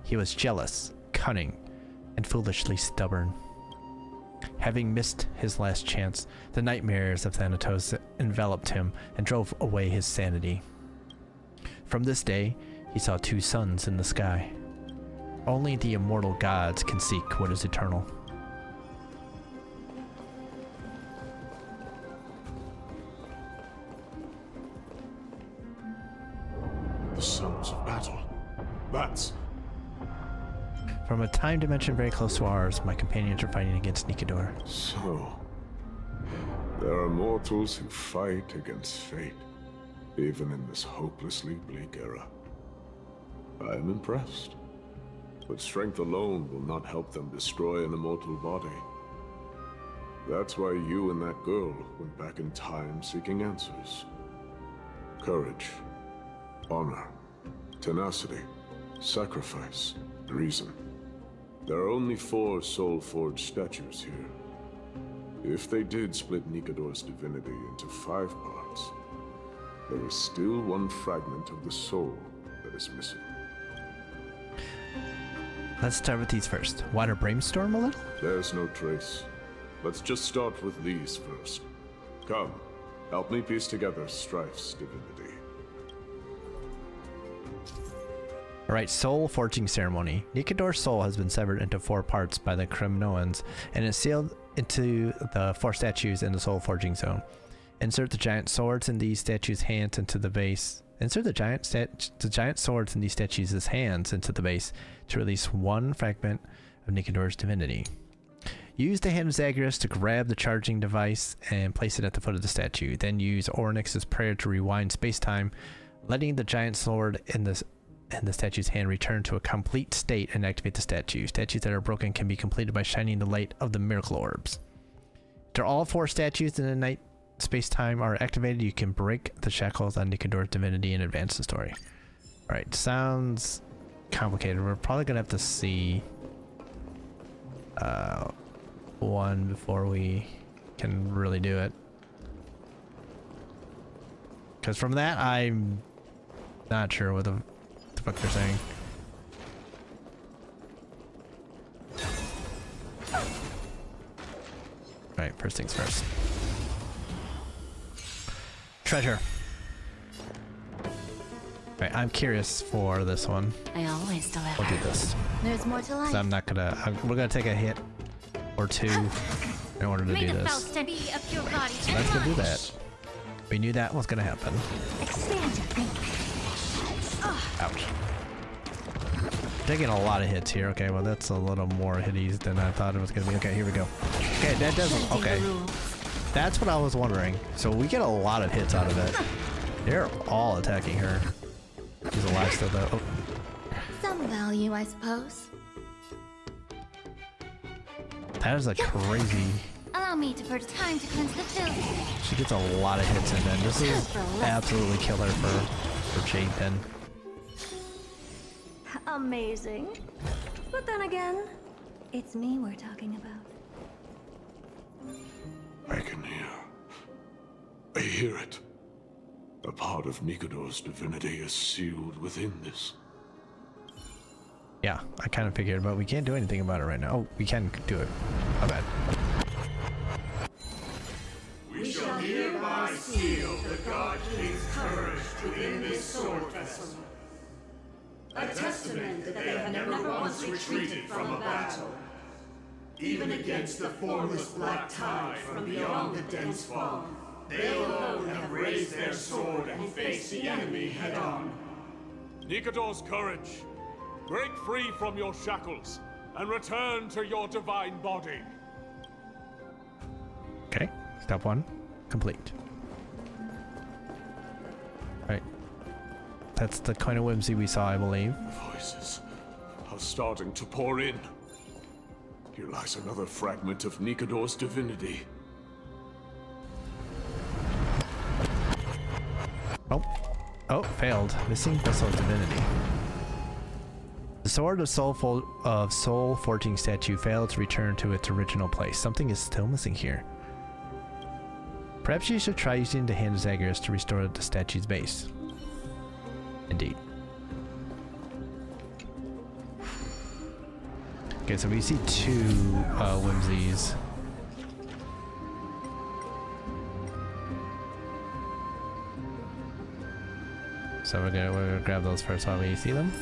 He was jealous, cunning, and foolishly stubborn. Having missed his last chance, the nightmares of Thanatos enveloped him and drove away his sanity. From this day, he saw two suns in the sky. Only the immortal gods can seek what is eternal. The sons of battle. That's... From a time dimension very close to ours, my companions are fighting against Nikador. So... there are mortals who fight against fate, even in this hopelessly bleak era. I am impressed. But strength alone will not help them destroy an immortal body. That's why you and that girl went back in time seeking answers. Courage, honor, tenacity, sacrifice, reason. There are only 4 soul-forged statues here. If they did split Nikador's divinity into 5 parts, there is still one fragment of the soul that is missing. Let's start with these first. Want to brainstorm a little? There's no trace. Let's just start with these first. Come, help me piece together Strife's divinity. Alright, soul forging ceremony. Nikador's soul has been severed into 4 parts by the Kremnoans and is sealed into the 4 statues in the soul forging zone. Insert the giant swords in these statues' hands into the base. Insert the giant swords in these statues' hands into the base to release 1 fragment of Nikador's divinity. Use the hand of Zagreus to grab the charging device and place it at the foot of the statue. Then use Oryx's prayer to rewind space-time, letting the giant sword in the statue's hand return to a complete state and activate the statue. Statues that are broken can be completed by shining the light of the miracle orbs. After all 4 statues in the night space-time are activated, you can break the shackles on Nikador's divinity and advance the story. Alright, sounds complicated. We're probably gonna have to see one before we can really do it. Because from that, I'm not sure what the fuck they're saying. Alright, first things first. Treasure. Alright, I'm curious for this one. I always deliver. We'll do this. There's more to life. So I'm not gonna. We're gonna take a hit or 2 in order to May do the this. Faust be a pure body. So let's go do that. We knew that was gonna happen. Expand your thinking. Ouch. Taking a lot of hits here. Okay, well that's a little more hitties than I thought it was gonna be. Okay, here we go. Okay, that doesn't. Okay. That's what I was wondering. So we get a lot of hits out of it. They're all attacking her. She's alive still though. Oh. Some value, I suppose. That is a crazy... Allow me to purge time to cleanse the filth. She gets a lot of hits in then. This is absolutely killer for Jade then. Amazing. But then again, it's me we're talking about. I can hear. I hear it. A part of Nikador's divinity is sealed within this. Yeah, I kind of figured, but we can't do anything about it right now. Oh, we can do it. My bad. We shall hereby seal the God King's courage within this sword vessel. A testament that they have never once retreated from a battle. Even against the formless black tide from beyond the dense fog, they alone have raised their sword and faced the enemy head-on. Nikador's courage. Break free from your shackles and return to your divine body. Okay, step 1 complete. Alright. That's the kind of whimsy we saw, I believe. Voices are starting to pour in. Here lies another fragment of Nikador's divinity. Oh. Oh, failed. Missing vessel of divinity. The Sword of Soul Forging statue failed to return to its original place. Something is still missing here. Perhaps you should try using the Hand of Zagreus to restore the statue's base. Indeed. Okay, so we see 2 whimsies. So we're gonna grab those first while we see them.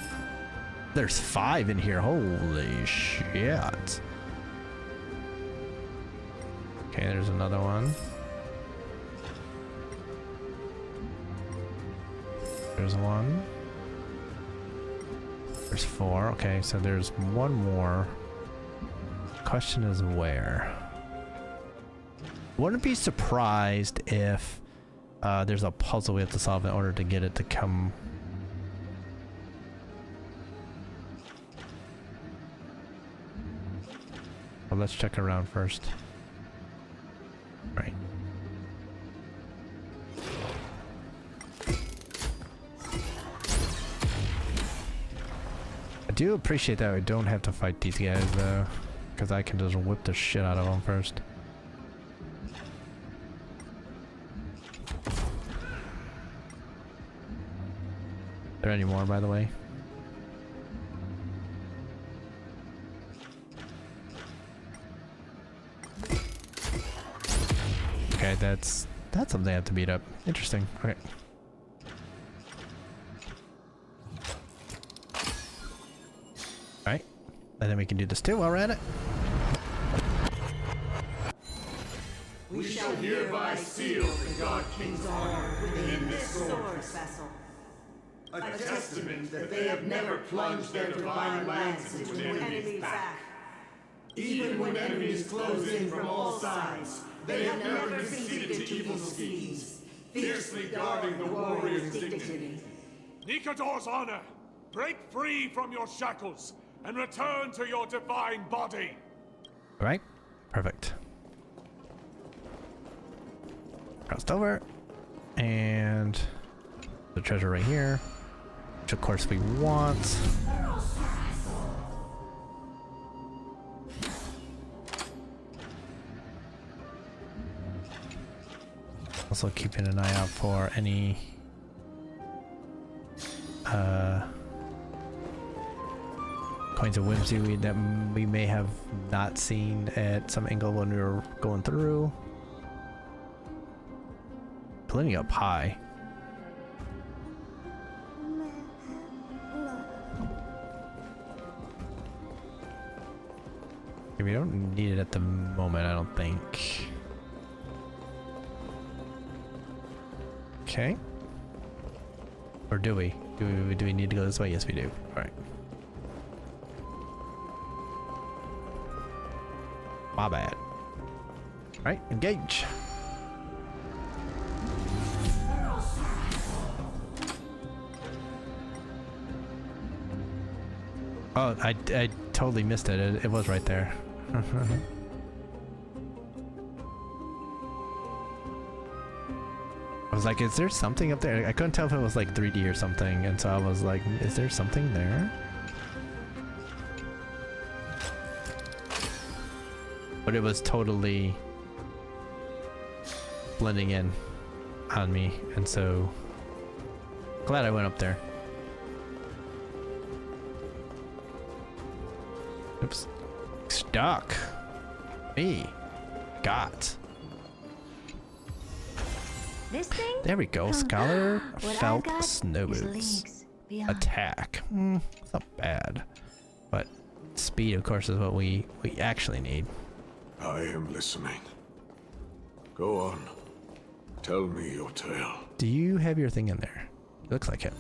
There's 5 in here. Holy shit. Okay, there's another one. There's 1. There's 4. Okay, so there's 1 more. Question is where? Wouldn't be surprised if there's a puzzle we have to solve in order to get it to come. Well, let's check around first. Right. I do appreciate that we don't have to fight these guys though, because I can just whip the shit out of them first. Are there any more, by the way? Okay, that's something I have to beat up. Interesting. Okay. Alright. And then we can do this too while we're at it. We shall hereby seal the God King's honor within this sword vessel. A testament that they have never plunged their divine lance into an enemy's back. Even when enemies close in from all sides, they have never conceded to evil schemes, fiercely guarding the warrior's dignity. Nikador's honor! Break free from your shackles and return to your divine body! Alright, perfect. Crossed over. And the treasure right here. Which of course we want. Also keeping an eye out for any coins of whimsy that we may have not seen at some angle when we were going through. Plenty up high. We don't need it at the moment, I don't think. Okay. Or do we? Do we need to go this way? Yes, we do. Alright. My bad. Alright, engage. Oh, I totally missed it. It was right there. I was like, is there something up there? I couldn't tell if it was like 3D or something, and so I was like, is there something there? But it was totally blending in on me, and so glad I went up there. Oops. Stuck. Me. Got. This thing? There we go. Scholar What felt I've got snow is boots. leagues beyond. Attack. It's not bad. But speed, of course, is what we actually need. I am listening. Go on. Tell me your tale. Do you have your thing in there? Looks like it.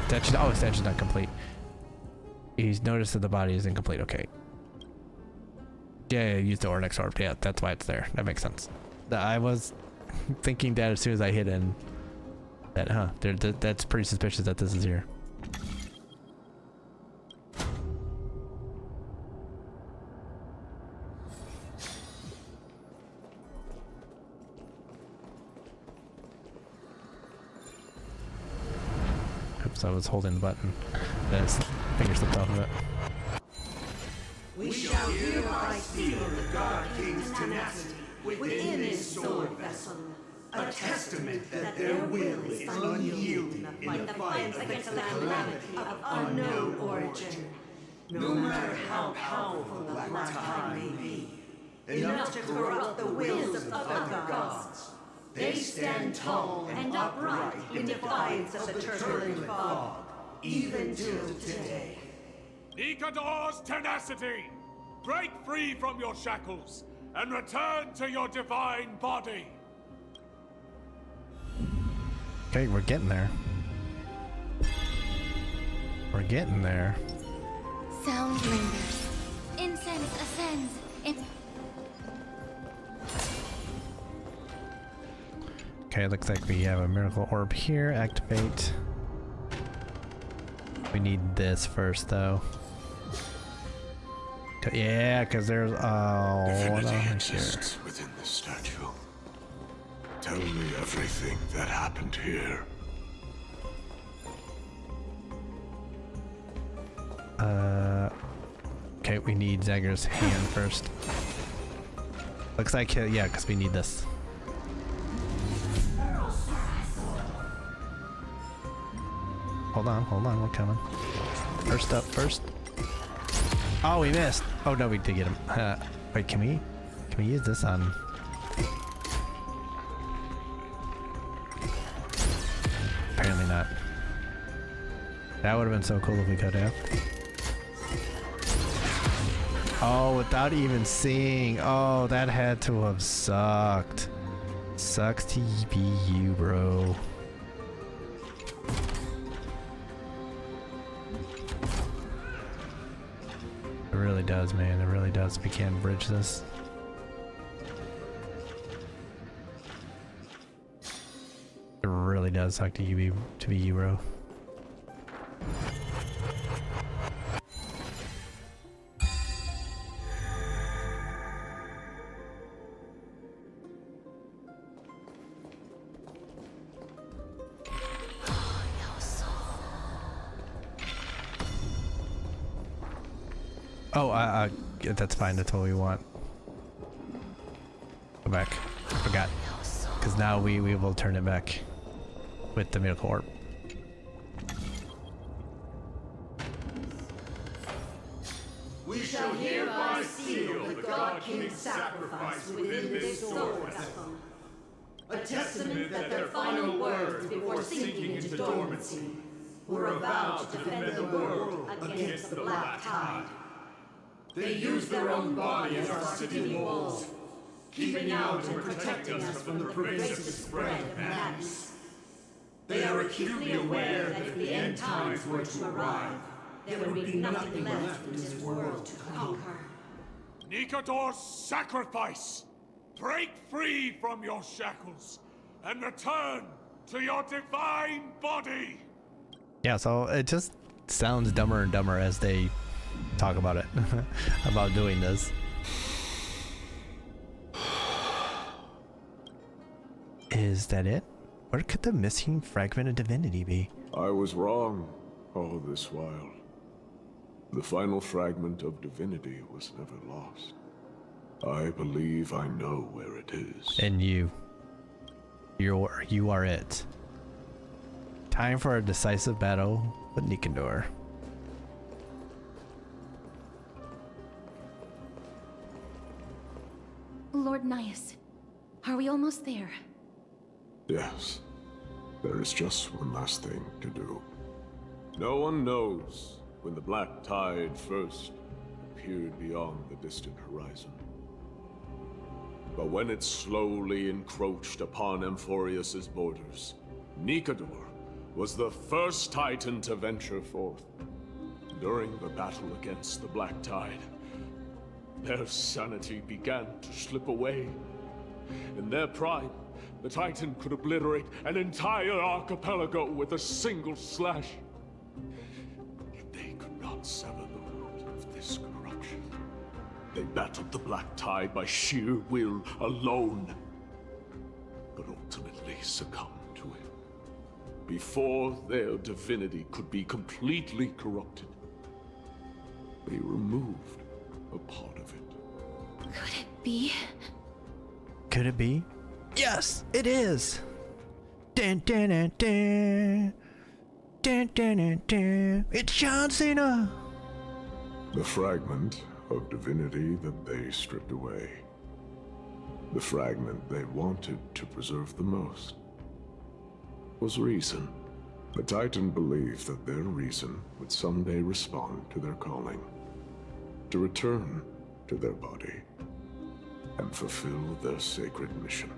Statue not complete. He's noticed that the body is incomplete. Okay. Yeah, use the Ornex Orb. Yeah, that's why it's there. That makes sense. I was thinking that as soon as I hit in. That's pretty suspicious that this is here. Oops, I was holding the button. Then his finger slipped off of it. We shall hereby seal the God King's tenacity within his sword vessel, a testament that their will is unyielding in the fight against the calamity of unknown origin. No matter how powerful the Black Tide may be, enough to corrupt the wills of other gods, they stand tall and upright in defiance of the turbulent fog, even till today. Nikador's tenacity! Break free from your shackles and return to your divine body! Okay, we're getting there. We're getting there. Sound lingers. Incense ascends. Okay, looks like we have a miracle orb here. Activate. We need this first, though. Yeah, because there's Divinity exists within this statue. Tell me everything that happened here. Okay, we need Zagger's hand first. Looks like, yeah, because we need this. Hold on, we're coming. First up, first. Oh, we missed. Oh no, we did get him. Wait, can we use this on? Apparently not. That would have been so cool if we could have. Oh, without even seeing. Oh, that had to have sucked. Sucks to be you, bro. It really does, man. It really does. We can't bridge this. It really does suck to be you, bro. Oh, that's fine. That's what we want. Go back. Forgot. Because now we will turn it back with the miracle orb. We shall hereby seal the God King's sacrifice within this sword vessel, a testament that their final words before sinking into dormancy were a vow to defend the world against the Black Tide. They used their own body as our city walls, keeping out and protecting us from the pervasive spread of madness. They are acutely aware that if the end times were to arrive, there would be nothing left in this world to conquer. Nikador's sacrifice! Break free from your shackles and return to your divine body! Yeah, so it just sounds dumber and dumber as they talk about it, about doing this. Is that it? Where could the missing fragment of divinity be? I was wrong all this while. The final fragment of divinity was never lost. I believe I know where it is. And you are it. Time for a decisive battle with Nikador. Lord Nias, are we almost there? Yes. There is just one last thing to do. No one knows when the black tide first appeared beyond the distant horizon. But when it slowly encroached upon Amphorius's borders, Nikador was the first Titan to venture forth. During the battle against the black tide, their sanity began to slip away. In their prime, the Titan could obliterate an entire archipelago with a single slash. Yet they could not sever the root of this corruption. They battled the black tide by sheer will alone, but ultimately succumbed to it. Before their divinity could be completely corrupted, they removed a part of it. Could it be? Could it be? Yes, it is! Dun, dun, dun, dun. Dun, dun, dun, dun. It's John Cena! The fragment of divinity that they stripped away. The fragment they wanted to preserve the most was reason. The Titan believed that their reason would someday respond to their calling, to return to their body, and fulfill their sacred mission.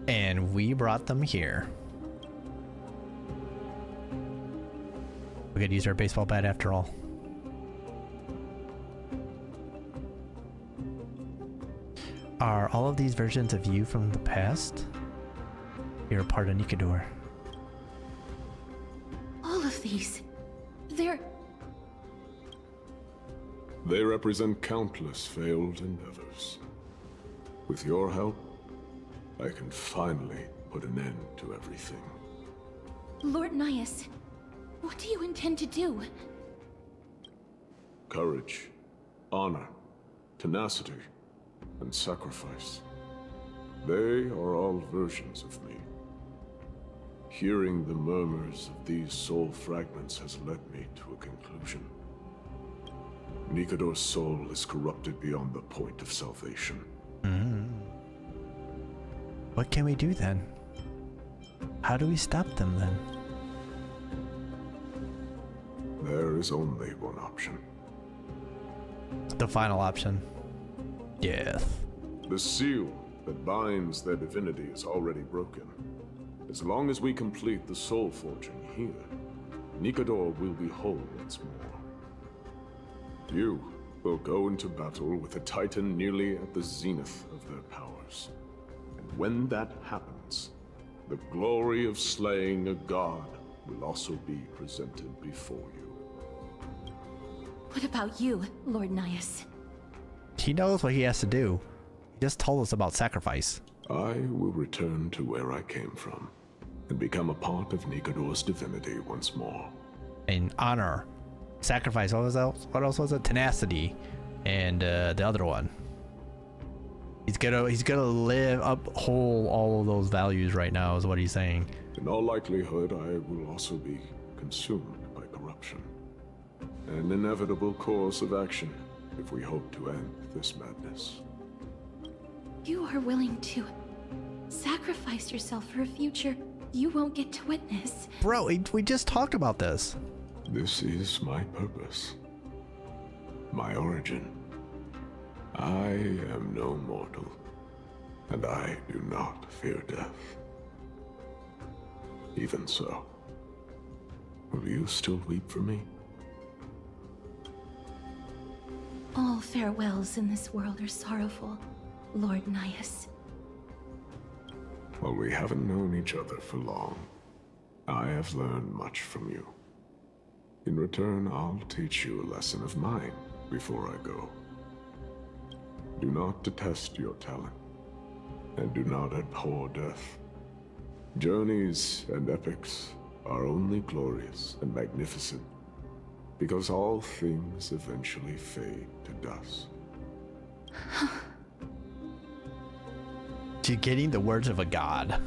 And we brought them here. We could use our baseball bat after all. Are all of these versions of you from the past? You're a part of Nikador. All of these. They represent countless failed endeavors. With your help, I can finally put an end to everything. Lord Nias, what do you intend to do? Courage, honor, tenacity, and sacrifice. They are all versions of me. Hearing the murmurs of these soul fragments has led me to a conclusion. Nikador's soul is corrupted beyond the point of salvation. What can we do then? How do we stop them then? There is only one option. The final option. Death. The seal that binds their divinity is already broken. As long as we complete the soul forging here, Nikador will be whole once more. You will go into battle with a Titan nearly at the zenith of their powers. And when that happens, the glory of slaying a god will also be presented before you. What about you, Lord Nias? He knows what he has to do. He just told us about sacrifice. I will return to where I came from and become a part of Nikador's divinity once more. And honor. Sacrifice. What else was it? Tenacity. And the other one. He's gonna live uphold all of those values right now is what he's saying. In all likelihood, I will also be consumed by corruption. An inevitable course of action if we hope to end this madness. You are willing to sacrifice yourself for a future you won't get to witness. Bro, we just talked about this. This is my purpose. My origin. I am no mortal, and I do not fear death. Even so, will you still weep for me? All farewells in this world are sorrowful, Lord Nias. Well, we haven't known each other for long, I have learned much from you. In return, I'll teach you a lesson of mine before I go. Do not detest your talent, and do not abhor death. Journeys and epics are only glorious and magnificent, because all things eventually fade to dust. She's getting the words of a god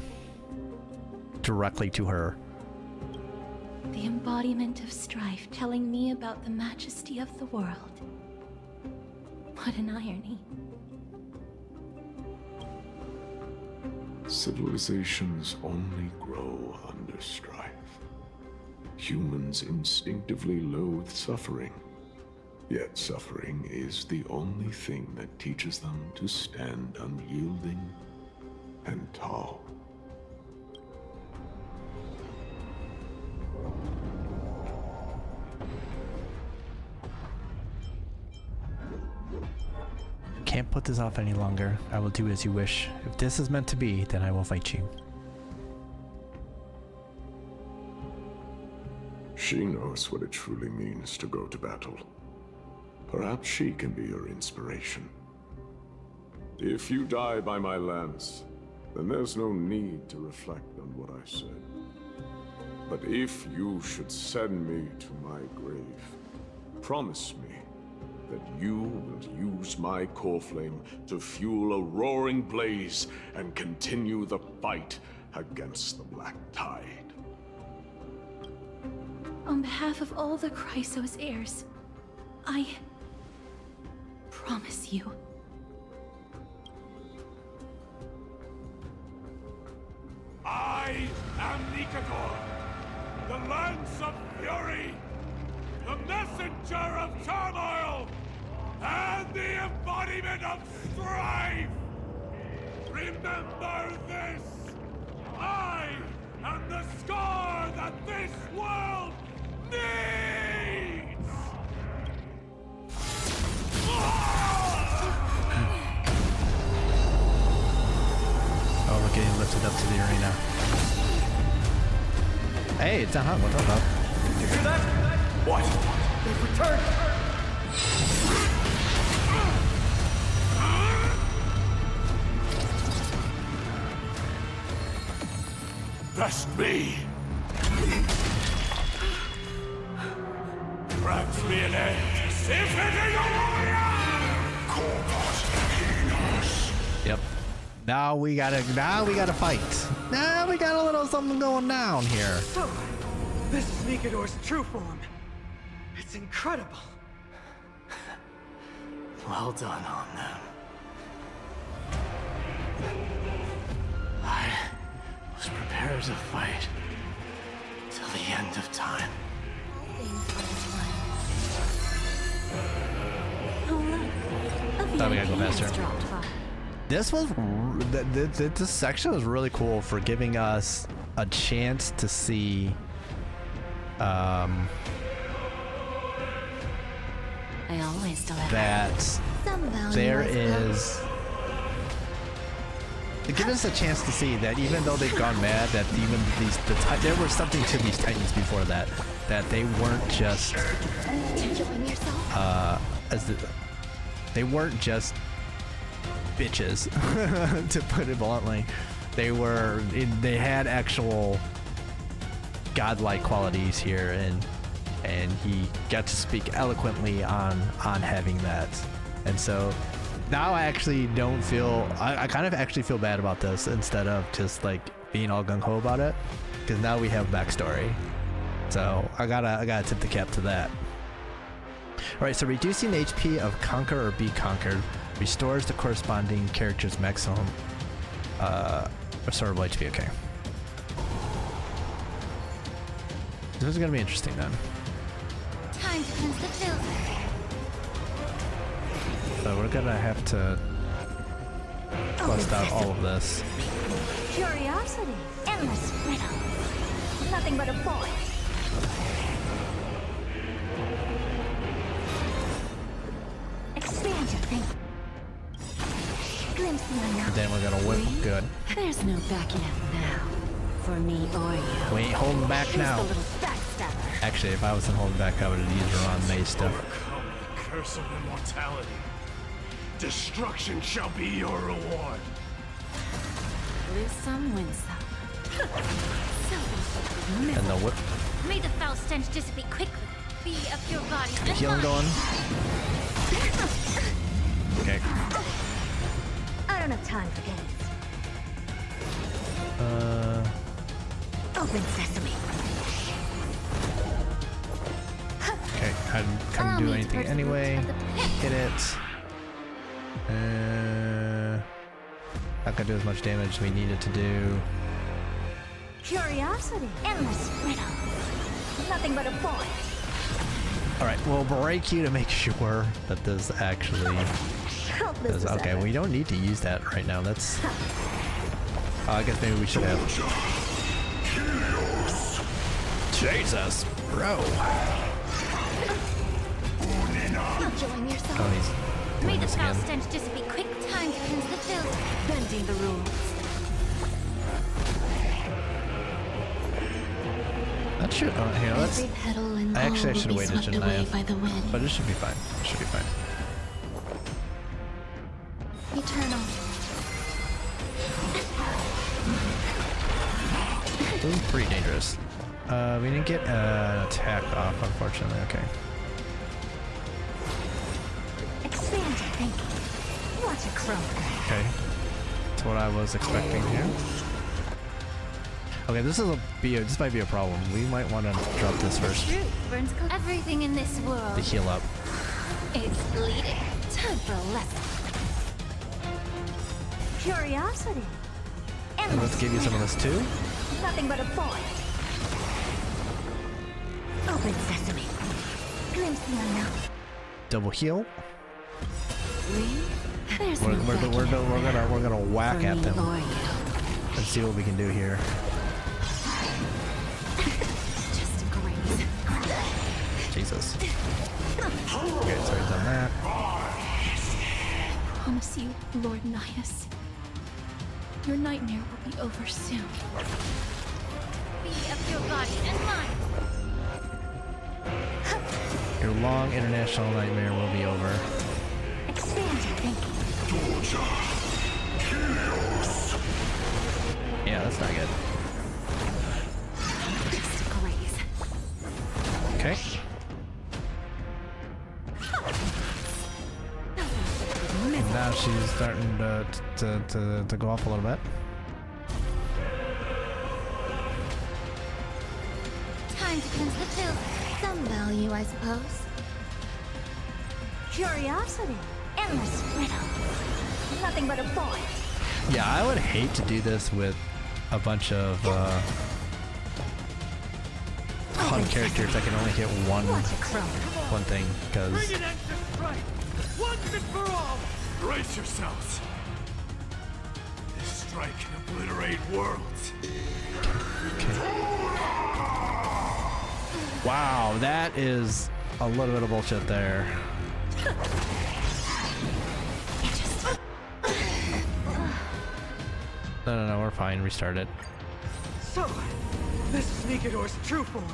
directly to her. The embodiment of strife telling me about the majesty of the world. What an irony. Civilizations only grow under strife. Humans instinctively loathe suffering. Yet suffering is the only thing that teaches them to stand unyielding and tall. Can't put this off any longer. I will do as you wish. If this is meant to be, then I will fight you. She knows what it truly means to go to battle. Perhaps she can be your inspiration. If you die by my lance, then there's no need to reflect on what I said. But if you should send me to my grave, promise me that you will use my core flame to fuel a roaring blaze and continue the fight against the Black Tide. On behalf of all the Chrysos heirs, I promise you. I am Nikador, the Lance of Fury, the messenger of turmoil, and the embodiment of strife! Remember this! I am the scar that this world needs! Oh, we're getting lifted up to the arena. Hey, it's not hot. What's up? You hear that? What? They've returned! Best me! Grant me an end! Infinity warrior! Yep. Now we gotta fight. Now we got a little something going down here. So, this is Nikador's true form. It's incredible. Well done on them. I was prepared to fight till the end of time. Thought we gotta go faster. This section was really cool for giving us a chance to see I always deliver. that there is to give us a chance to see that even though they've gone mad, that even there was something to these Titans before that they weren't just they weren't just bitches, to put it bluntly. They had actual godlike qualities here, and he got to speak eloquently on having that. And so now I actually don't feel, I kind of actually feel bad about this instead of just like being all gung-ho about it, because now we have backstory. So I gotta tip the cap to that. Alright, so reducing the HP of Conquer or Be Conquered restores the corresponding character's maximum restorable HP. Okay. This is gonna be interesting then. Time to cleanse the filter. So we're gonna have to bust out all of this. Curiosity. Endless riddle. Nothing but a void. Expand your thinking. Glimpse the unknown. And then we're gonna whip. Good. There's no backing out now. For me or you. We ain't holding back now. Who's the little backstabber? Actually, if I wasn't holding back, I would have used her on May stuff. Overcome the curse of immortality. Destruction shall be your reward. Lose some, win some. And the whip. May the foul stench dissipate quickly. Be of your body and Healing mind. going. Okay. I don't have time for games. Open sesame. Okay, I couldn't do anything anyway. Hit it. Not gonna do as much damage as we needed to do. Curiosity. Endless riddle. Nothing but a point. Alright, we'll break you to make sure that this actually does. Okay, we don't need to use that right now. That's. I guess maybe we should have. Jesus, bro. Enjoying yourself. Oh, he's May doing the this foul again. stench dissipate quick. Time to cleanse the filth. Bending the rules. That should. Here, let's. Every petal and Actually, I all should will have be waited, swept shouldn't I away have? by the wind. But it should be fine. It should be fine. Eternal. This is pretty dangerous. We didn't get an attack off, unfortunately. Okay. Expand your thinking. Watch it grow. Okay. That's what I was expecting here. Okay, this might be a problem. We might want to drop this first Everything in this world to heal up. is bleeding. Time for a lesson. Curiosity. And let's give you some of this too. Nothing but a point. Open sesame. Glimpse the unknown. Double heal. There's We're no gonna whack at them. Or you. Let's see what we can do here. just a graze. Jesus. Okay, so he's done that. I promise you, Lord Nihus, your nightmare will be over soon. Be of your body and mind. Your long international nightmare will be over. Expand your thinking. Yeah, that's not good. Just a graze. Okay. And now she's starting to go off a little bit. Time to cleanse the filth. Some value, I suppose. Curiosity. Endless riddle. Nothing but a point. Yeah, I would hate to do this with a bunch of hunt characters that can only hit one thing, because Bring an end to strife, once and for all! Brace yourselves. This strike can obliterate worlds. wow, that is a little bit of bullshit there. No, we're fine. Restart it. So, this is Nikador's true form.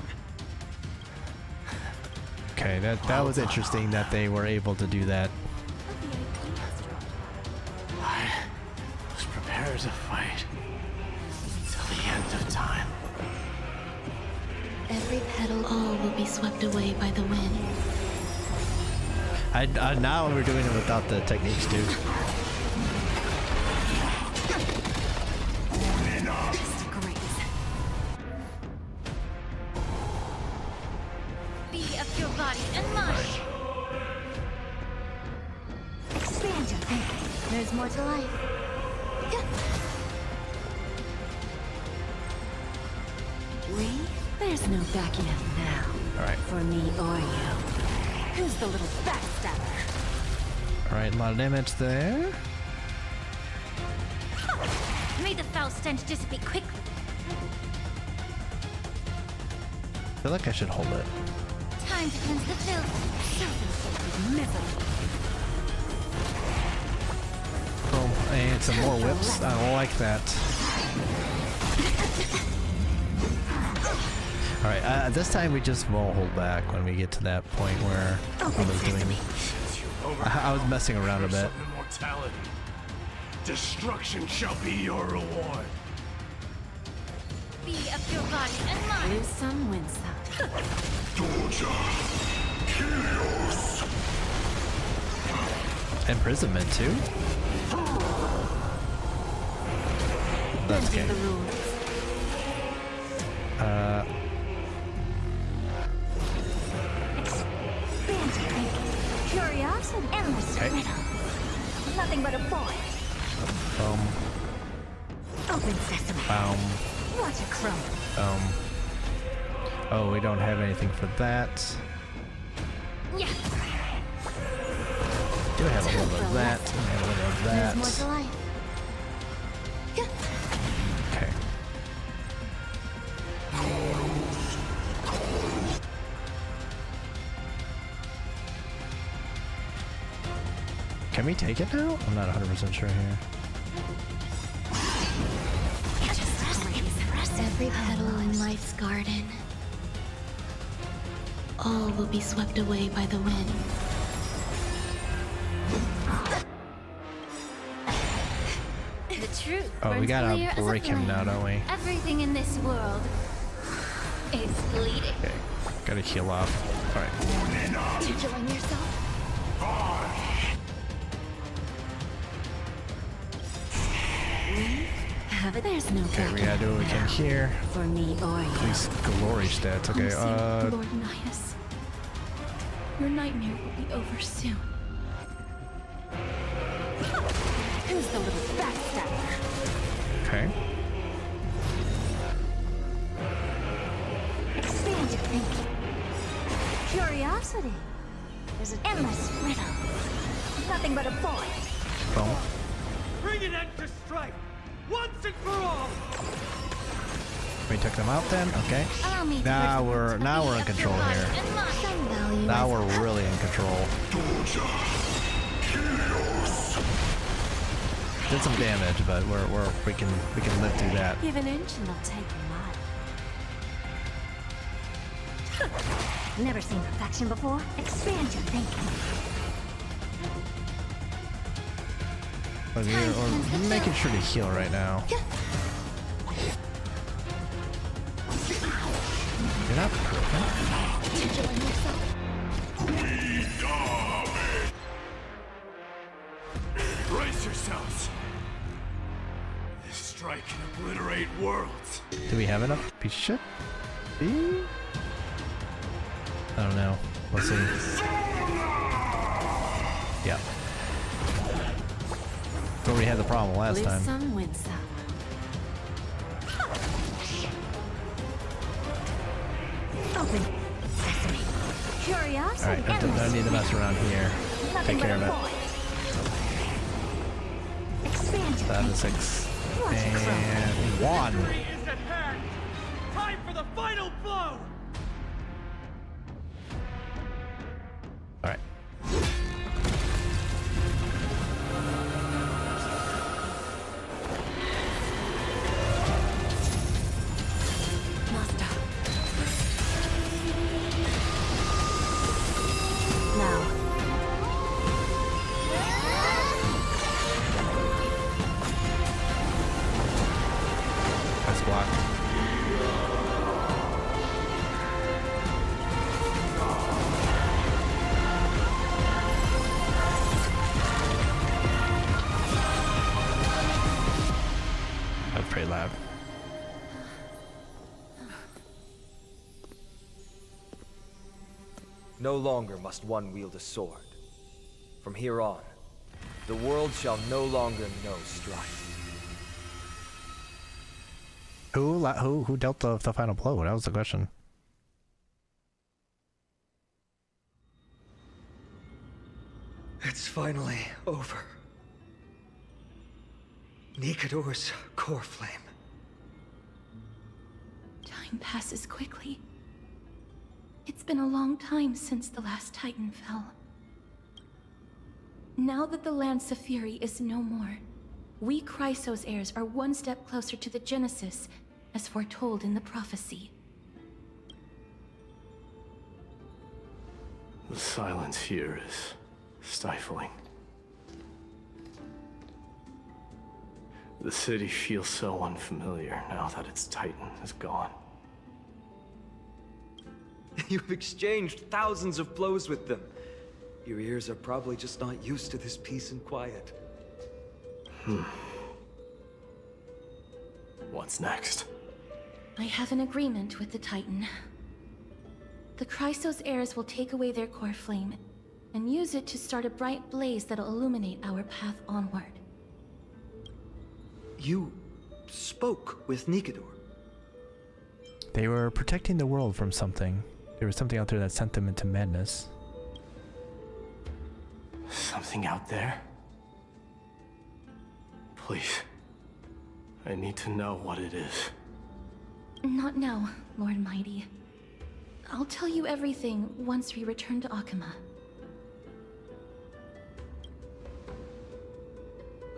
Okay, that was interesting that they were able to do that. I was prepared to fight till the end of time. Every petal, all will be swept away by the wind. Now we're doing it without the techniques, dude. Just a graze. Be of your body and mind. Expand your thinking. There's more to life. There's no backing out now. Alright. For me or you. Who's the little backstabber? Alright, a lot of damage there. May the foul stench dissipate quickly. I feel like I should hold it. Time to cleanse the filth. Boom. And some more whips. I like that. Alright, this time we just won't hold back when we get to that point where I was doing... I was messing around a bit. Immortality. Destruction shall be your reward. Be of your body and mind. Lose some, win some. Imprisonment too? That's okay. Curiosity. Endless riddle. Nothing but a point. Open sesame. What a crumb. Oh, we don't have anything for that. Yeah. Do have a little of that. And a little of that. There's more to life. Okay. Can we take it now? I'm not 100% sure here. Every petal in life's garden, all will be swept away by the wind. The truth. Oh, we gotta break him now, don't we? Everything in this world is bleeding. Okay. Gotta heal off. Alright. Enjoying yourself? There's no Okay, we gotta do what we can here. for me or you. These glory stats. Okay, Lord Nihus, your nightmare will be over soon. Who's the little backstabber? okay. Expand your thinking. Curiosity. There's an endless riddle. Nothing but a point. Boom. Bring an end to strife, once and for all. We took them out then? Okay. Allow me to Now we're in control here. Now we're really in control. Did some damage, but we can live through that. Give an inch and they'll take a mile. Never seen perfection before. Expand your thinking. But we're making sure to heal right now. You're not broken. Enjoying yourself? Brace yourselves. This strike can obliterate worlds. Do we have enough? We should be? I don't know. We'll see. Yeah. But we had the problem last Lose time. some, win some. Open sesame. Curiosity. Alright, don't need to mess around here. Take care of it. Expand your 5 to 6. And 1. Victory is at hand. Time for the final blow. Alright. Master. Now. Let's block. That's pretty loud. No longer must one wield a sword. From here on, the world shall no longer know strife. Who dealt the final blow? That was the question. It's finally over. Nikador's core flame. Time passes quickly. It's been a long time since the last Titan fell. Now that the Lance of Fury is no more, we Chrysos heirs are one step closer to the Genesis, as foretold in the prophecy. The silence here is stifling. The city feels so unfamiliar now that its Titan is gone. You've exchanged thousands of blows with them. Your ears are probably just not used to this peace and quiet. What's next? I have an agreement with the Titan. The Chrysos heirs will take away their core flame and use it to start a bright blaze that'll illuminate our path onward. You spoke with Nikador. They were protecting the world from something. There was something out there that sent them into madness. Something out there? Please. I need to know what it is. Not now, Lord Mighty. I'll tell you everything once we return to Akama.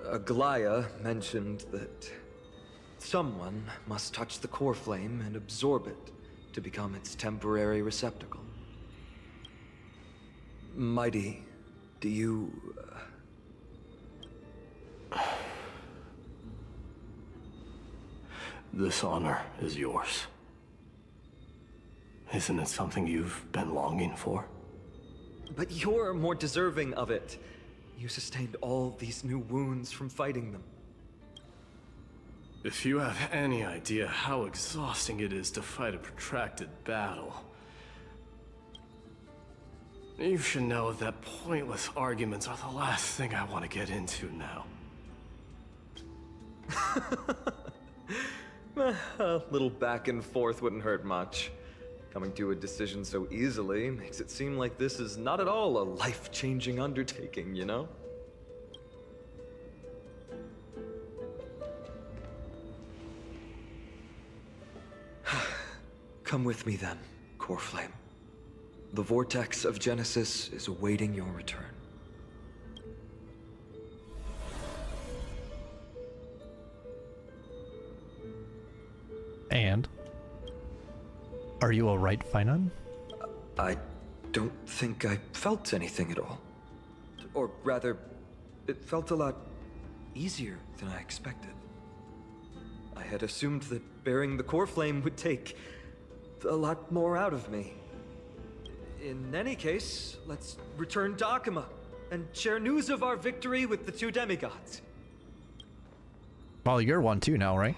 Aglaya mentioned that someone must touch the core flame and absorb it to become its temporary receptacle. Mighty, do you... This honor is yours. Isn't it something you've been longing for? But you're more deserving of it. You sustained all these new wounds from fighting them. If you have any idea how exhausting it is to fight a protracted battle, you should know that pointless arguments are the last thing I want to get into now. A little back and forth wouldn't hurt much. Coming to a decision so easily makes it seem like this is not at all a life-changing undertaking, you know? Come with me then, Core Flame. The vortex of Genesis is awaiting your return. And? Are you alright, Finon? I don't think I felt anything at all. Or rather, it felt a lot easier than I expected. I had assumed that bearing the core flame would take a lot more out of me. In any case, let's return to Akama and share news of our victory with the two demigods. Well, you're one too now, right?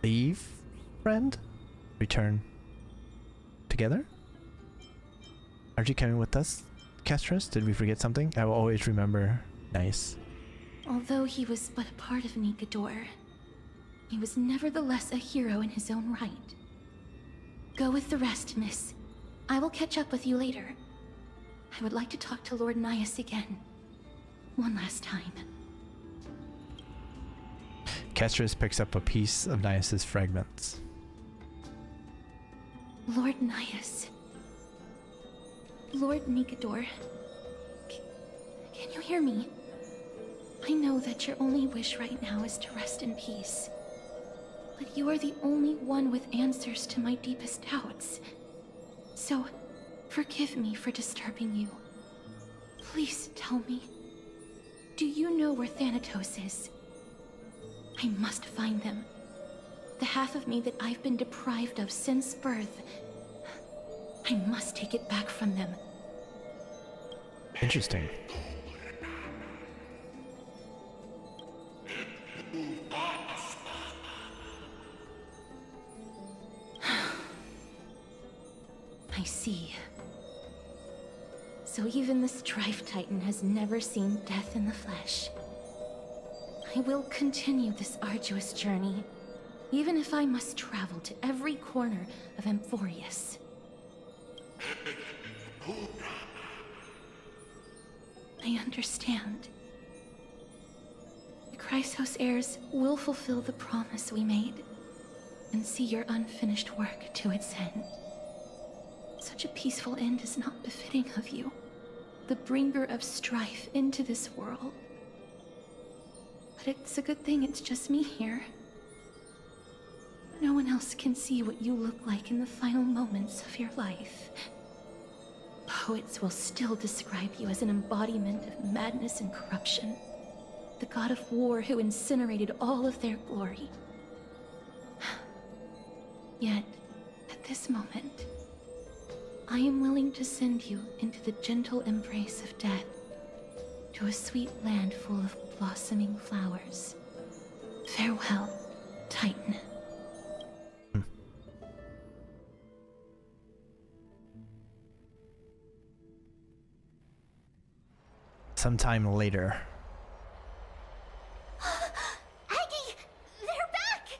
Leave, friend? Return together? Aren't you coming with us, Castros? Did we forget something? I will always remember. Nice. Although he was but a part of Nikador, he was nevertheless a hero in his own right. Go with the rest, miss. I will catch up with you later. I would like to talk to Lord Nias again. One last time. Castros picks up a piece of Nias's fragments. Lord Nias. Lord Nikador. Can you hear me? I know that your only wish right now is to rest in peace. But you are the only one with answers to my deepest doubts. So, forgive me for disturbing you. Please tell me. Do you know where Thanatos is? I must find them. The half of me that I've been deprived of since birth. I must take it back from them. Interesting. I see. So even the Strife Titan has never seen death in the flesh. I will continue this arduous journey, even if I must travel to every corner of Amphorius. I understand. The Chrysos heirs will fulfill the promise we made, and see your unfinished work to its end. Such a peaceful end is not befitting of you, the bringer of strife into this world. But it's a good thing it's just me here. No one else can see what you look like in the final moments of your life. Poets will still describe you as an embodiment of madness and corruption. The god of war who incinerated all of their glory. Yet, at this moment, I am willing to send you into the gentle embrace of death, to a sweet land full of blossoming flowers. Farewell, Titan. Sometime later. Aggie! They're back!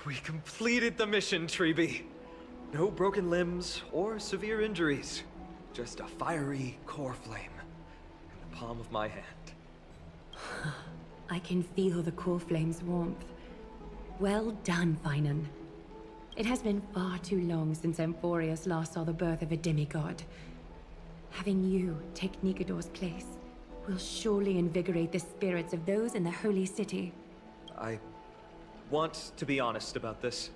We completed the mission, Treeby. No broken limbs or severe injuries. Just a fiery core flame in the palm of my hand. I can feel the core flame's warmth. Well done, Finan. It has been far too long since Emphorius last saw the birth of a demigod. Having you take Nikador's place will surely invigorate the spirits of those in the Holy City. I want to be honest about this.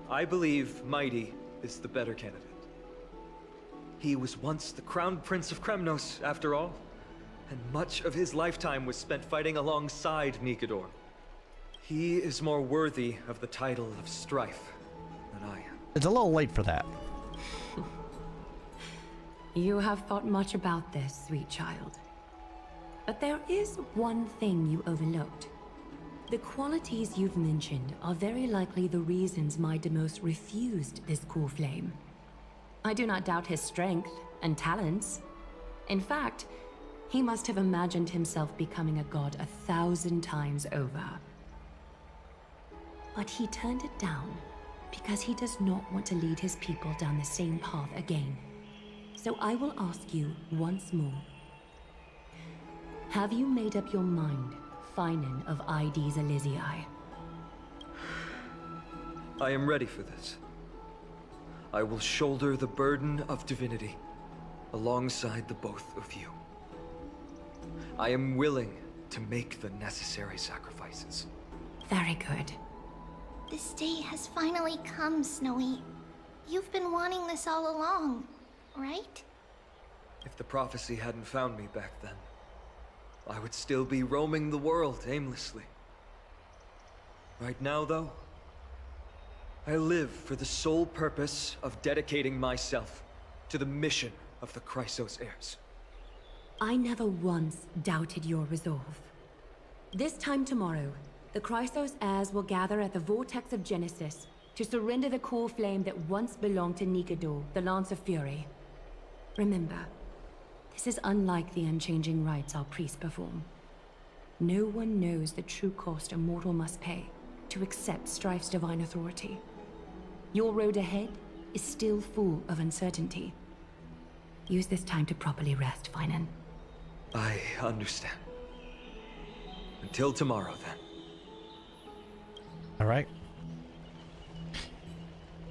I believe Mighty is the better candidate. He was once the Crown Prince of Kremnos, after all, and much of his lifetime was spent fighting alongside Nikador. He is more worthy of the title of Strife than I am. It's a little late for that. You have thought much about this, sweet child. But there is one thing you overlooked. The qualities you've mentioned are very likely the reasons my Demos refused this core flame. I do not doubt his strength and talents. In fact, he must have imagined himself becoming a god 1,000 times over. But he turned it down because he does not want to lead his people down the same path again. So I will ask you once more. Have you made up your mind, Finan of Ides Elysiae? I am ready for this. I will shoulder the burden of divinity alongside the both of you. I am willing to make the necessary sacrifices. Very good. This day has finally come, Snowy. You've been wanting this all along, right? If the prophecy hadn't found me back then, I would still be roaming the world aimlessly. Right now, though, I live for the sole purpose of dedicating myself to the mission of the Chrysos heirs. I never once doubted your resolve. This time tomorrow, the Chrysos heirs will gather at the Vortex of Genesis to surrender the core flame that once belonged to Nikador, the Lance of Fury. Remember, this is unlike the unchanging rites our priests perform. No one knows the true cost a mortal must pay to accept Strife's divine authority. Your road ahead is still full of uncertainty. Use this time to properly rest, Finan. I understand. Until tomorrow, then. Alright.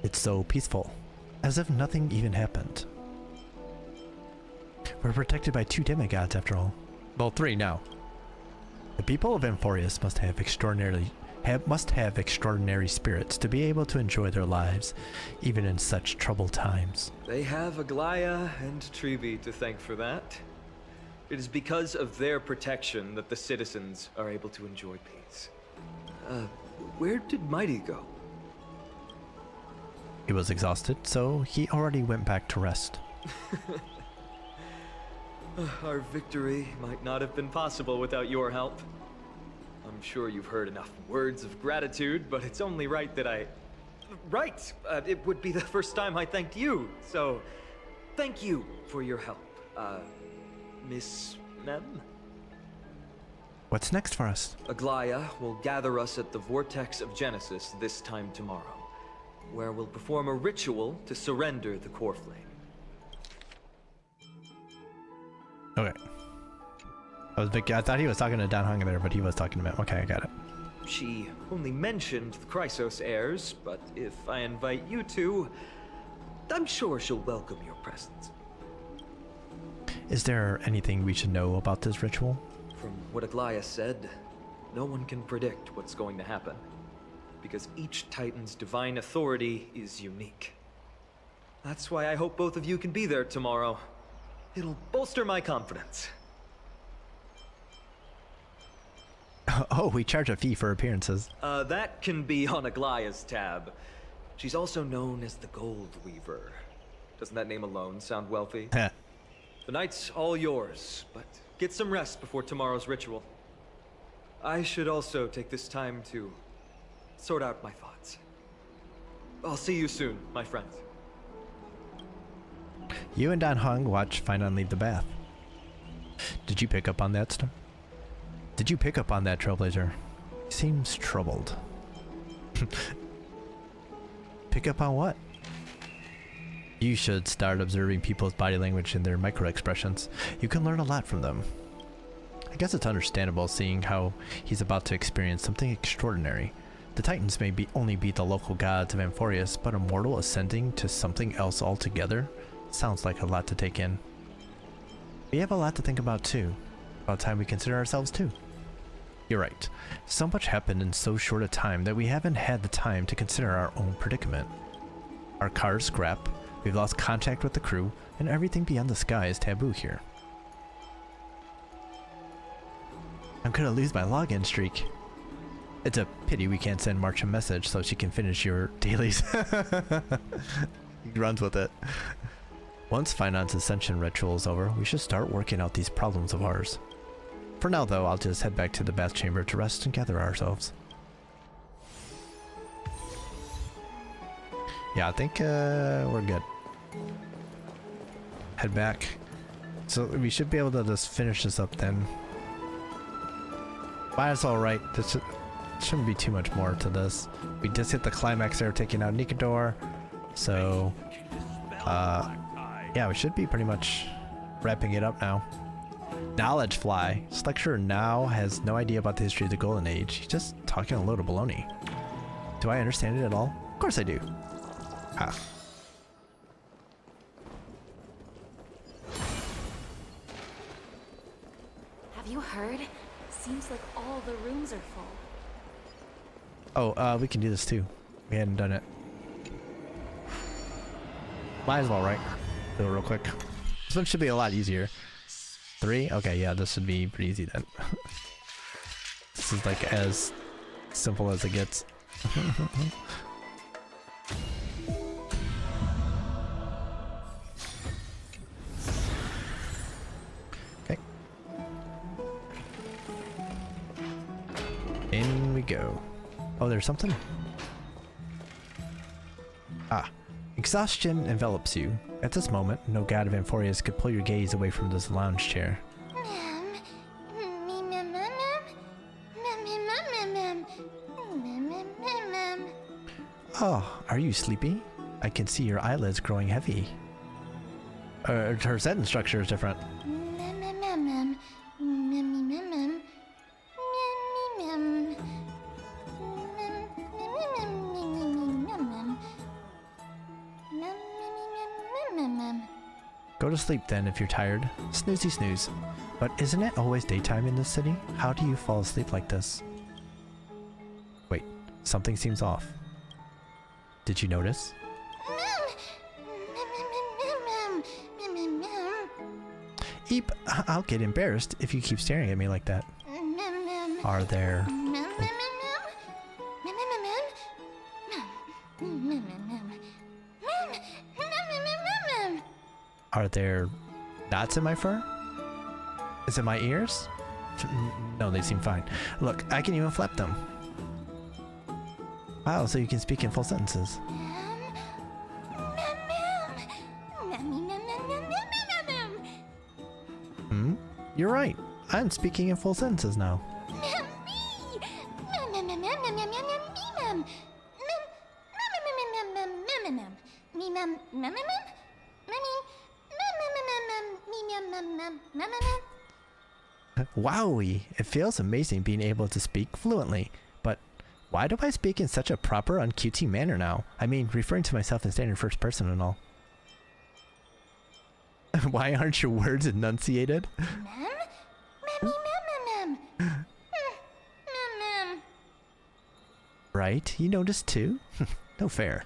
It's so peaceful, as if nothing even happened. We're protected by 2 demigods after all. Well, 3 now. The people of Emphorius must have extraordinary spirits to be able to enjoy their lives, even in such troubled times. They have Aglaya and Treeby to thank for that. It is because of their protection that the citizens are able to enjoy peace. Where did Mighty go? He was exhausted, so he already went back to rest. Our victory might not have been possible without your help. I'm sure you've heard enough words of gratitude, but it's only right that I... Right! It would be the first time I thanked you, so... Thank you for your help, Miss Mem? What's next for us? Aglaya will gather us at the Vortex of Genesis this time tomorrow, where we'll perform a ritual to surrender the core flame. Okay. I thought he was talking to Dan Hung there, but he was talking to me. Okay, I got it. She only mentioned the Chrysos heirs, but if I invite you to, I'm sure she'll welcome your presence. Is there anything we should know about this ritual? From what Aglaya said, no one can predict what's going to happen, because each Titan's divine authority is unique. That's why I hope both of you can be there tomorrow. It'll bolster my confidence. Oh, we charge a fee for appearances. That can be on Aglaya's tab. She's also known as the Gold Weaver. Doesn't that name alone sound wealthy? The night's all yours, but get some rest before tomorrow's ritual. I should also take this time to sort out my thoughts. I'll see you soon, my friends. You and Dan Hung watch Finon leave the bath. Did you pick up on that stuff? Did you pick up on that, Trailblazer? He seems troubled. Pick up on what? You should start observing people's body language and their micro-expressions. You can learn a lot from them. I guess it's understandable seeing how he's about to experience something extraordinary. The Titans may only be the local gods of Amphorius, but a mortal ascending to something else altogether sounds like a lot to take in. We have a lot to think about too. About time we consider ourselves too. You're right. So much happened in so short a time that we haven't had the time to consider our own predicament. Our car's scrap, we've lost contact with the crew, and everything beyond the sky is taboo here. I'm gonna lose my login streak. It's a pity we can't send March a message so she can finish your dailies. He runs with it. Once Finon's ascension ritual is over, we should start working out these problems of ours. For now though, I'll just head back to the bath chamber to rest and gather ourselves. Yeah, I think we're good. Head back. So we should be able to just finish this up then. Might as well, right? This shouldn't be too much more to this. We just hit the climax there, taking out Nikador. So, yeah, we should be pretty much wrapping it up now. Knowledge Fly. This lecturer now has no idea about the history of the Golden Age. He's just talking a load of baloney. Do I understand it at all? Of course I do. Ah. Have you heard? Seems like all the rooms are full. Oh, we can do this too. We hadn't done it. Might as well, right? Do it real quick. This one should be a lot easier. 3? Okay, yeah, this should be pretty easy then. This is like as simple as it gets. Okay. In we go. Oh, there's something? Ah. Exhaustion envelops you. At this moment, no god of Amphorius could pull your gaze away from this lounge chair. Oh, are you sleepy? I can see your eyelids growing heavy. Her sentence structure is different. Go to sleep then if you're tired. Snoozy snooze. But isn't it always daytime in this city? How do you fall asleep like this? Wait, something seems off. Did you notice? Eep, I'll get embarrassed if you keep staring at me like that. Are there... Are there knots in my fur? Is it my ears? No, they seem fine. Look, I can even flap them. Wow, so you can speak in full sentences. Hmm? You're right. I'm speaking in full sentences now. Wowie! It feels amazing being able to speak fluently, but why do I speak in such a proper, un-QT manner now? I mean, referring to myself in standard first person and all. Why aren't your words enunciated? Right? You noticed too? No fair.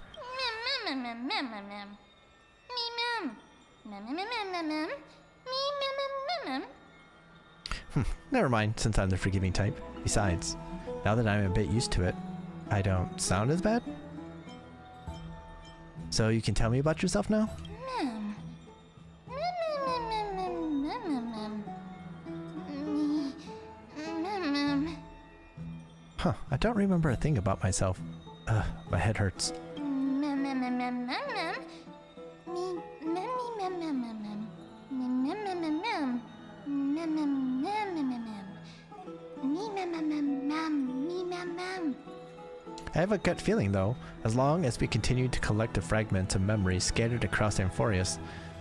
Never mind, since I'm the forgiving type. Besides, now that I'm a bit used to it, I don't sound as bad. So you can tell me about yourself now? Huh, I don't remember a thing about myself. My head hurts. I have a gut feeling though, as long as we continue to collect the fragments of memories scattered across Amphorius,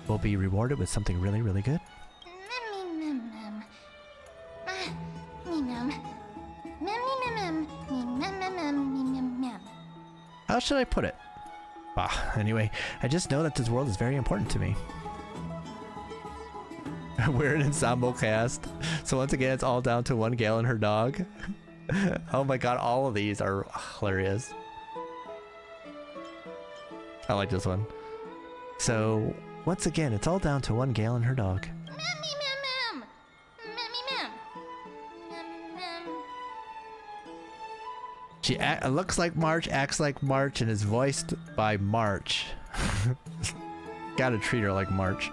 we'll be rewarded with something really, really good. How should I put it? Anyway, I just know that this world is very important to me. We're an ensemble cast, so once again it's all down to one gal and her dog. Oh my god, all of these are hilarious. I like this one. So, once again, it's all down to one gal and her dog. She looks like March, acts like March, and is voiced by March. Gotta treat her like March.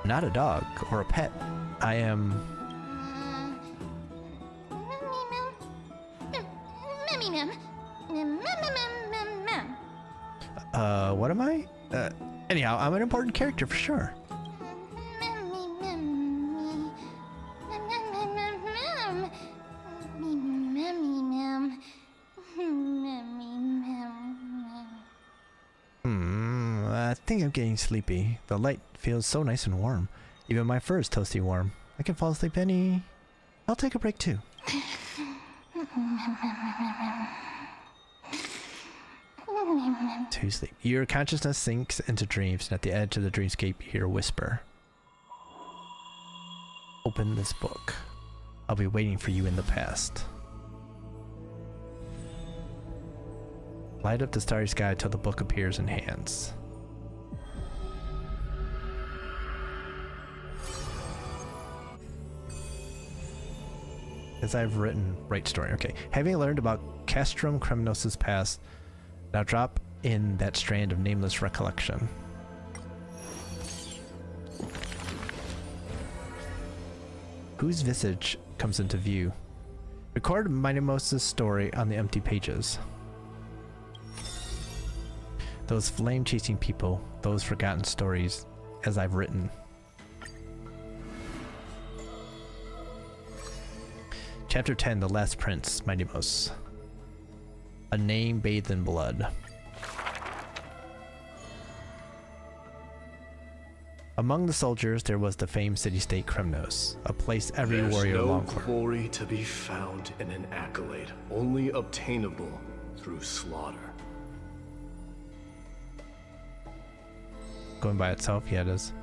Not a dog or a pet. I am... what am I? Anyhow, I'm an important character for sure. I think I'm getting sleepy. The light feels so nice and warm. Even my fur is toasty warm. I can fall asleep I'll take a break too. To sleep. Your consciousness sinks into dreams, and at the edge of the dreamscape you hear a whisper. Open this book. I'll be waiting for you in the past. Light up the starry sky till the book appears in hands. As I've written, right story. Okay. Having learned about Castrum Kremnos' past, now drop in that strand of nameless recollection. Whose visage comes into view? Record Minimos' story on the empty pages. Those flame-chasing people, those forgotten stories, as I've written. Chapter 10, The Last Prince, Minimos. A name bathed in blood. Among the soldiers, there was the famed city-state Kremnos, a place every warrior longed for. There's no glory to be found in an accolade, only obtainable through slaughter. Going by itself, yeah, it is.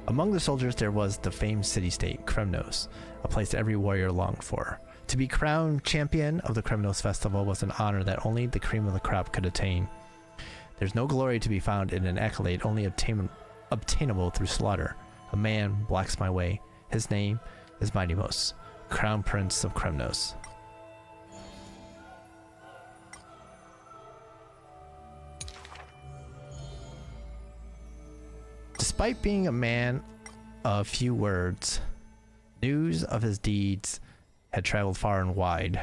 Among the soldiers, there was the famed city-state Kremnos, a place every warrior longed for. To be crowned champion of the Kremnos festival was an honor that only the cream of the crop could attain. There's no glory to be found in an accolade, only obtainable through slaughter. A man blocks my way. His name is Minimos, Crown Prince of Kremnos. Despite being a man of few words, news of his deeds had traveled far and wide.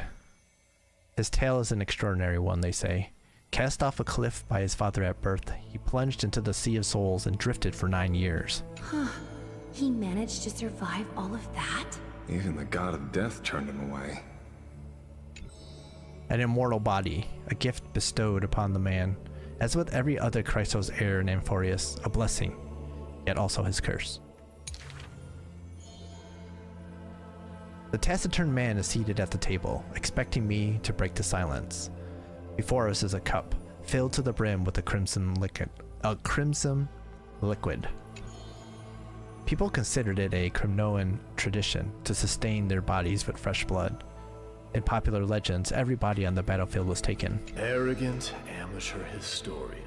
His tale is an extraordinary one, they say. Cast off a cliff by his father at birth, he plunged into the Sea of Souls and drifted for 9 years. Huh. He managed to survive all of that? Even the god of death turned him away. An immortal body, a gift bestowed upon the man. As with every other Chrysos heir in Amphorius, a blessing, yet also his curse. The taciturn man is seated at the table, expecting me to break the silence. Before us is a cup, filled to the brim with a crimson liquid. People considered it a Kremnoan tradition to sustain their bodies with fresh blood. In popular legends, every body on the battlefield was taken. Arrogant amateur historian.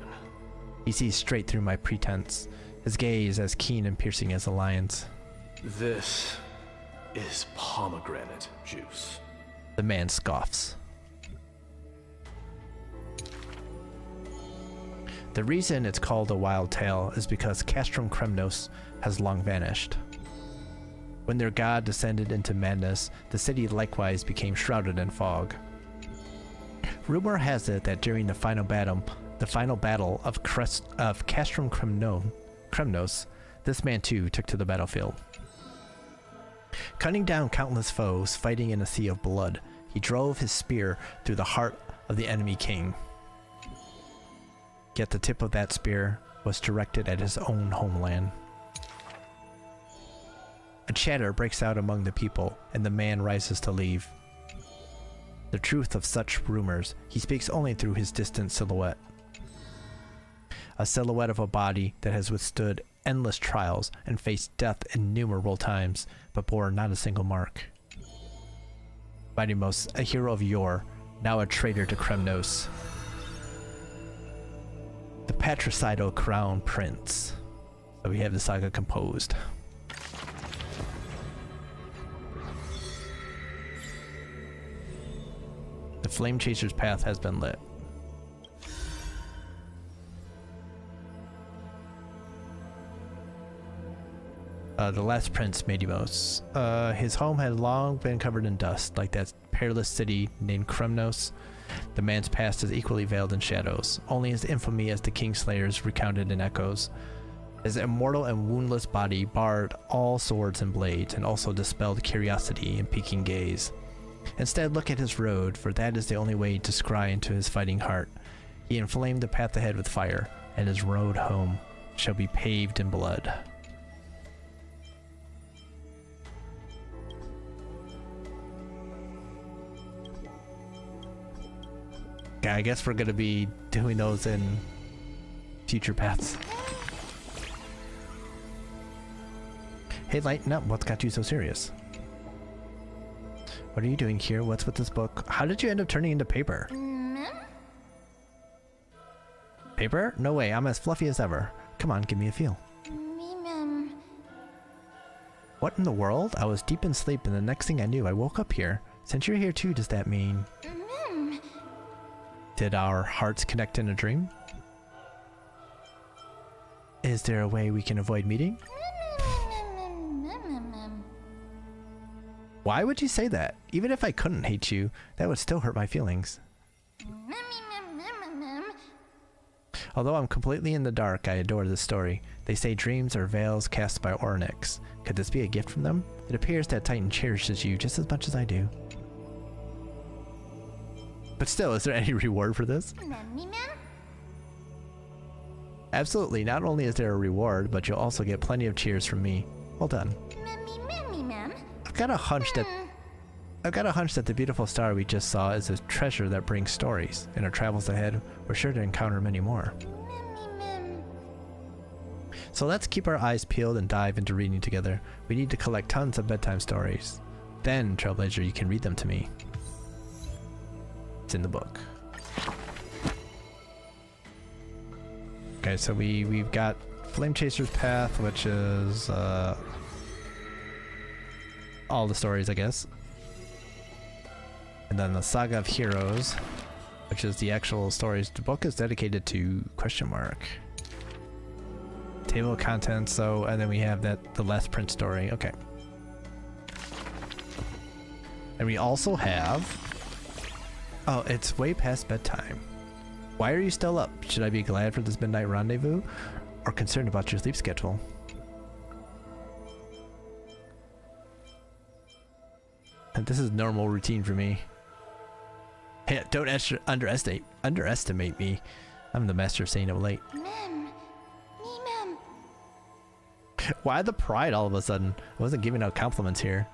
He sees straight through my pretense, his gaze as keen and piercing as a lion's. This is pomegranate juice. The man scoffs. The reason it's called a wild tale is because Castrum Kremnos has long vanished. When their god descended into madness, the city likewise became shrouded in fog. Rumor has it that during the final battle of Castrum Kremnos, this man too took to the battlefield. Cutting down countless foes, fighting in a sea of blood, he drove his spear through the heart of the enemy king. Yet the tip of that spear was directed at his own homeland. A chatter breaks out among the people, and the man rises to leave. The truth of such rumors he speaks only through his distant silhouette. A silhouette of a body that has withstood endless trials and faced death innumerable times, but bore not a single mark. Mightymost, a hero of yore, now a traitor to Kremnos. The patricidal crown prince. So we have the saga composed. The Flame Chaser's path has been lit. The last prince, Mightymost. His home had long been covered in dust, like that perilous city named Kremnos. The man's past is equally veiled in shadows, only his infamy as the Kingslayers recounted in echoes. His immortal and woundless body barred all swords and blades, and also dispelled curiosity and peeking gaze. Instead, look at his road, for that is the only way to scry into his fighting heart. He inflamed the path ahead with fire, and his road home shall be paved in blood. Okay, I guess we're gonna be doing those in future paths. Hey, lighten up. What's got you so serious? What are you doing here? What's with this book? How did you end up turning into paper? Paper? No way. I'm as fluffy as ever. Come on, give me a feel. What in the world? I was deep in sleep, and the next thing I knew, I woke up here. Since you're here too, does that mean... Did our hearts connect in a dream? Is there a way we can avoid meeting? Why would you say that? Even if I couldn't hate you, that would still hurt my feelings. Although I'm completely in the dark, I adore this story. They say dreams are veils cast by Ornyx. Could this be a gift from them? It appears that Titan cherishes you just as much as I do. But still, is there any reward for this? Absolutely, not only is there a reward, but you'll also get plenty of cheers from me. Well done. I've got a hunch that the beautiful star we just saw is a treasure that brings stories. In our travels ahead, we're sure to encounter many more. So let's keep our eyes peeled and dive into reading together. We need to collect tons of bedtime stories. Then, Trailblazer, you can read them to me. It's in the book. Okay, so we've got Flame Chaser's Path, which is all the stories, I guess. And then the Saga of Heroes, which is the actual stories. The book is dedicated to question mark. Table of contents, so, and then we have the Last Prince story. Okay. And we also have... Oh, it's way past bedtime. Why are you still up? Should I be glad for this midnight rendezvous? Or concerned about your sleep schedule? And this is normal routine for me. Hey, don't underestimate me. I'm the master of staying up late. Why the pride all of a sudden? I wasn't giving out compliments here.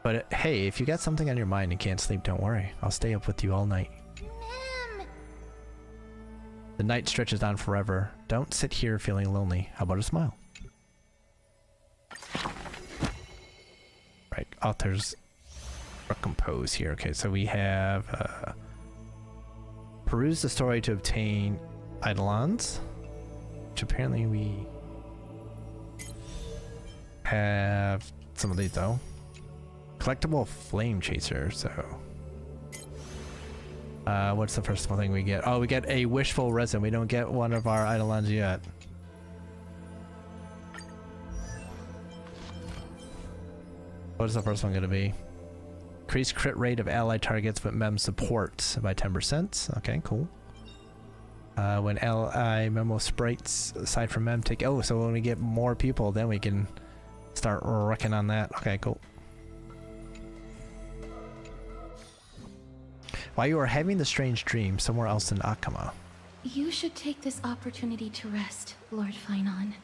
But hey, if you got something on your mind and can't sleep, don't worry. I'll stay up with you all night. The night stretches on forever. Don't sit here feeling lonely. How about a smile? Right, author's or compose here. Okay, so we have peruse the story to obtain eidolons, which apparently we have some of these though. Collectible flame chaser, so what's the first thing we get? Oh, we get a wishful resin. We don't get one of our eidolons yet. What is the first one going to be? Increase crit rate of allied targets with mem support by 10%. Okay, cool. When ally memo sprites aside from mem take... Oh, so when we get more people, then we can start wrecking on that. Okay, cool. While you are having the strange dream somewhere else in Akama. You should take this opportunity to rest, Lord Finon.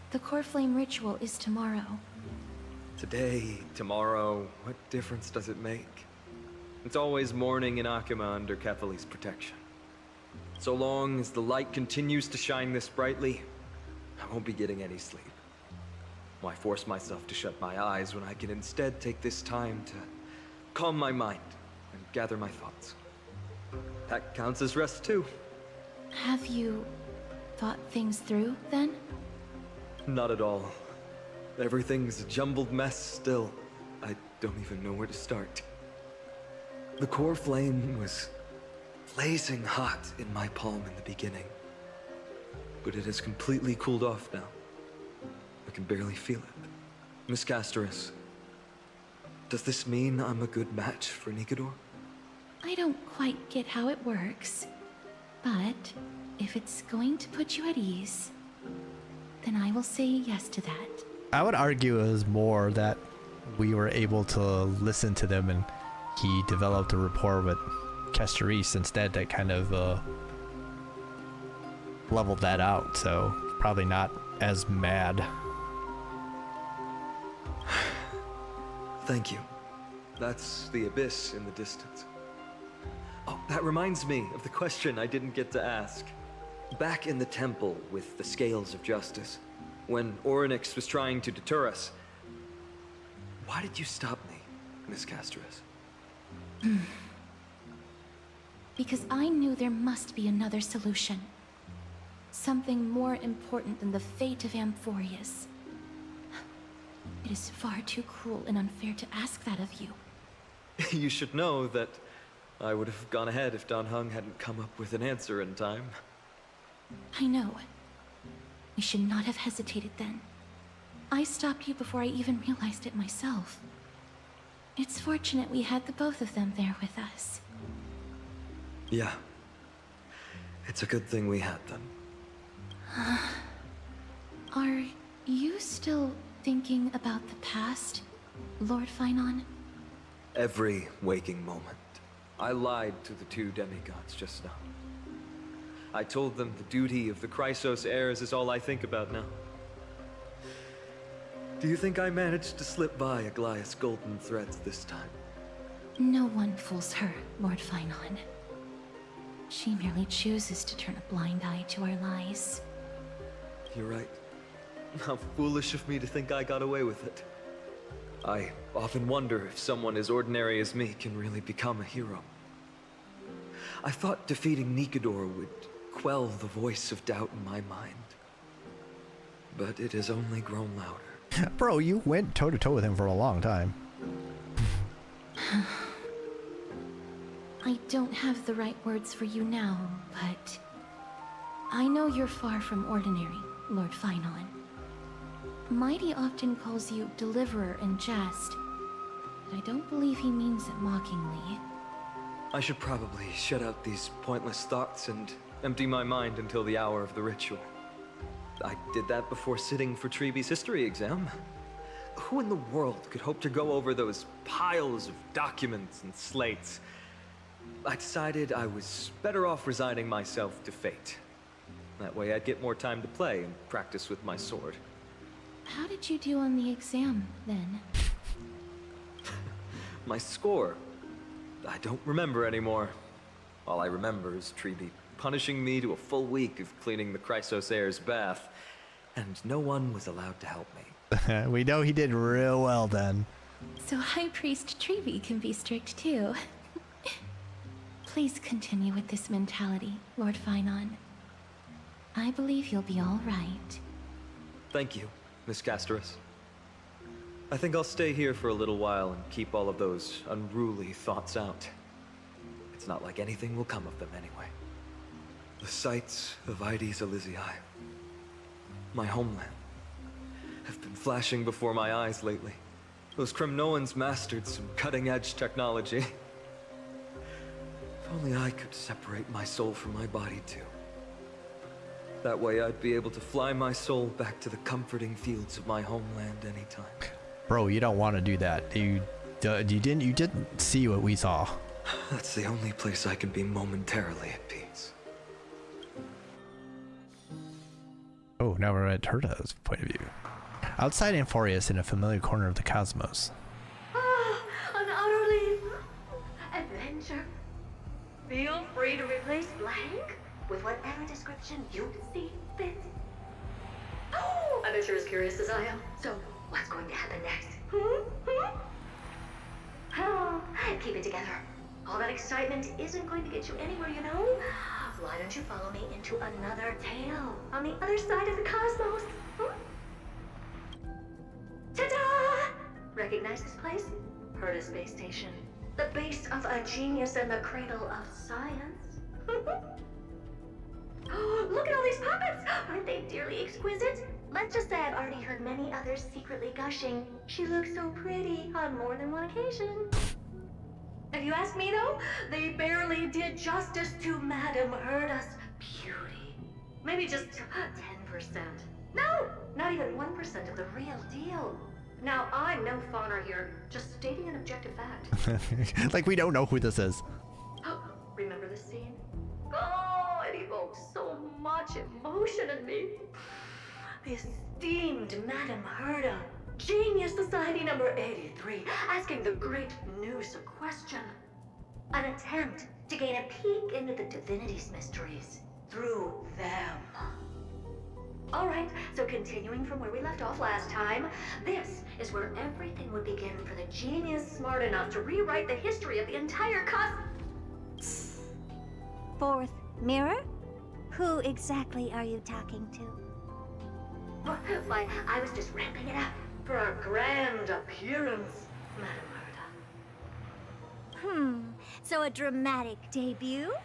The core flame ritual is tomorrow. Today, tomorrow, what difference does it make? It's always morning in Akama under Kethely's protection. So long as the light continues to shine this brightly, I won't be getting any sleep. Why force myself to shut my eyes when I can instead take this time to calm my mind and gather my thoughts? That counts as rest too. Have you thought things through, then? Not at all. Everything's a jumbled mess still. I don't even know where to start. The core flame was blazing hot in my palm in the beginning. But it has completely cooled off now. I can barely feel it. Miss Castoris, does this mean I'm a good match for Nikador? I don't quite get how it works, but if it's going to put you at ease, then I will say yes to that. I would argue it was more that we were able to listen to them and he developed a rapport with Castoris instead that kind of leveled that out, so probably not as mad. Thank you. That's the abyss in the distance. Oh, that reminds me of the question I didn't get to ask. Back in the temple with the scales of justice, when Orynyx was trying to deter us, why did you stop me, Miss Castoris? Because I knew there must be another solution. Something more important than the fate of Amphorius. It is far too cruel and unfair to ask that of you. You should know that I would have gone ahead if Dan Heng hadn't come up with an answer in time. I know. We should not have hesitated then. I stopped you before I even realized it myself. It's fortunate we had the both of them there with us. Yeah. It's a good thing we had them. Are you still thinking about the past, Lord Finon? Every waking moment. I lied to the two demigods just now. I told them the duty of the Chrysos heirs is all I think about now. Do you think I managed to slip by Aglaïa's golden threads this time? No one fools her, Lord Finon. She merely chooses to turn a blind eye to our lies. You're right. How foolish of me to think I got away with it. I often wonder if someone as ordinary as me can really become a hero. I thought defeating Nikador would quell the voice of doubt in my mind. But it has only grown louder. Bro, you went toe-to-toe with him for a long time. I don't have the right words for you now, but I know you're far from ordinary, Lord Finon. Mighty often calls you Deliverer in jest, but I don't believe he means it mockingly. I should probably shut out these pointless thoughts and empty my mind until the hour of the ritual. I did that before sitting for Treeby's history exam. Who in the world could hope to go over those piles of documents and slates? I decided I was better off resigning myself to fate. That way I'd get more time to play and practice with my sword. How did you do on the exam, then? My score? I don't remember anymore. All I remember is Treeby punishing me to a full week of cleaning the Chrysos heir's bath, and no one was allowed to help me. We know he did real well then. So High Priest Trevi can be strict too. Please continue with this mentality, Lord Finon. I believe you'll be all right. Thank you, Miss Casterus. I think I'll stay here for a little while and keep all of those unruly thoughts out. It's not like anything will come of them anyway. The sights of Ides Elysiae, my homeland, have been flashing before my eyes lately. Those Kremnoans mastered some cutting-edge technology. If only I could separate my soul from my body too. That way I'd be able to fly my soul back to the comforting fields of my homeland anytime. Bro, you don't want to do that. You didn't see what we saw. That's the only place I can be momentarily at peace. Oh, now we're at Herta's point of view. Outside Amphorius, in a familiar corner of the cosmos. Ah, an utterly adventure. Feel free to replace blank with whatever description you see fit. Oh, I bet you're as curious as I am. So, what's going to happen next? Oh, keep it together. All that excitement isn't going to get you anywhere, you know? Why don't you follow me into another tale on the other side of the cosmos? Ta-da! Recognize this place? Herta Space Station. The base of a genius and the cradle of science. Look at all these puppets! Aren't they dearly exquisite? Let's just say I've already heard many others secretly gushing. She looks so pretty on more than one occasion. If you ask me though, they barely did justice to Madame Herta's beauty. Maybe just 10%. No, not even 1% of the real deal. Now, I'm no fawner here, just stating an objective fact. Like we don't know who this is. Remember this scene? Oh, it evokes so much emotion in me. The esteemed Madame Herta, Genius Society number 83, asking the great Noose a question. An attempt to gain a peek into the divinity's mysteries through them. Alright, so continuing from where we left off last time, this is where everything would begin for the genius smart enough to rewrite the history of the entire Fourth mirror? Who exactly are you talking to? Why, I was just ramping it up for our grand appearance, Madame Herta. So a dramatic debut?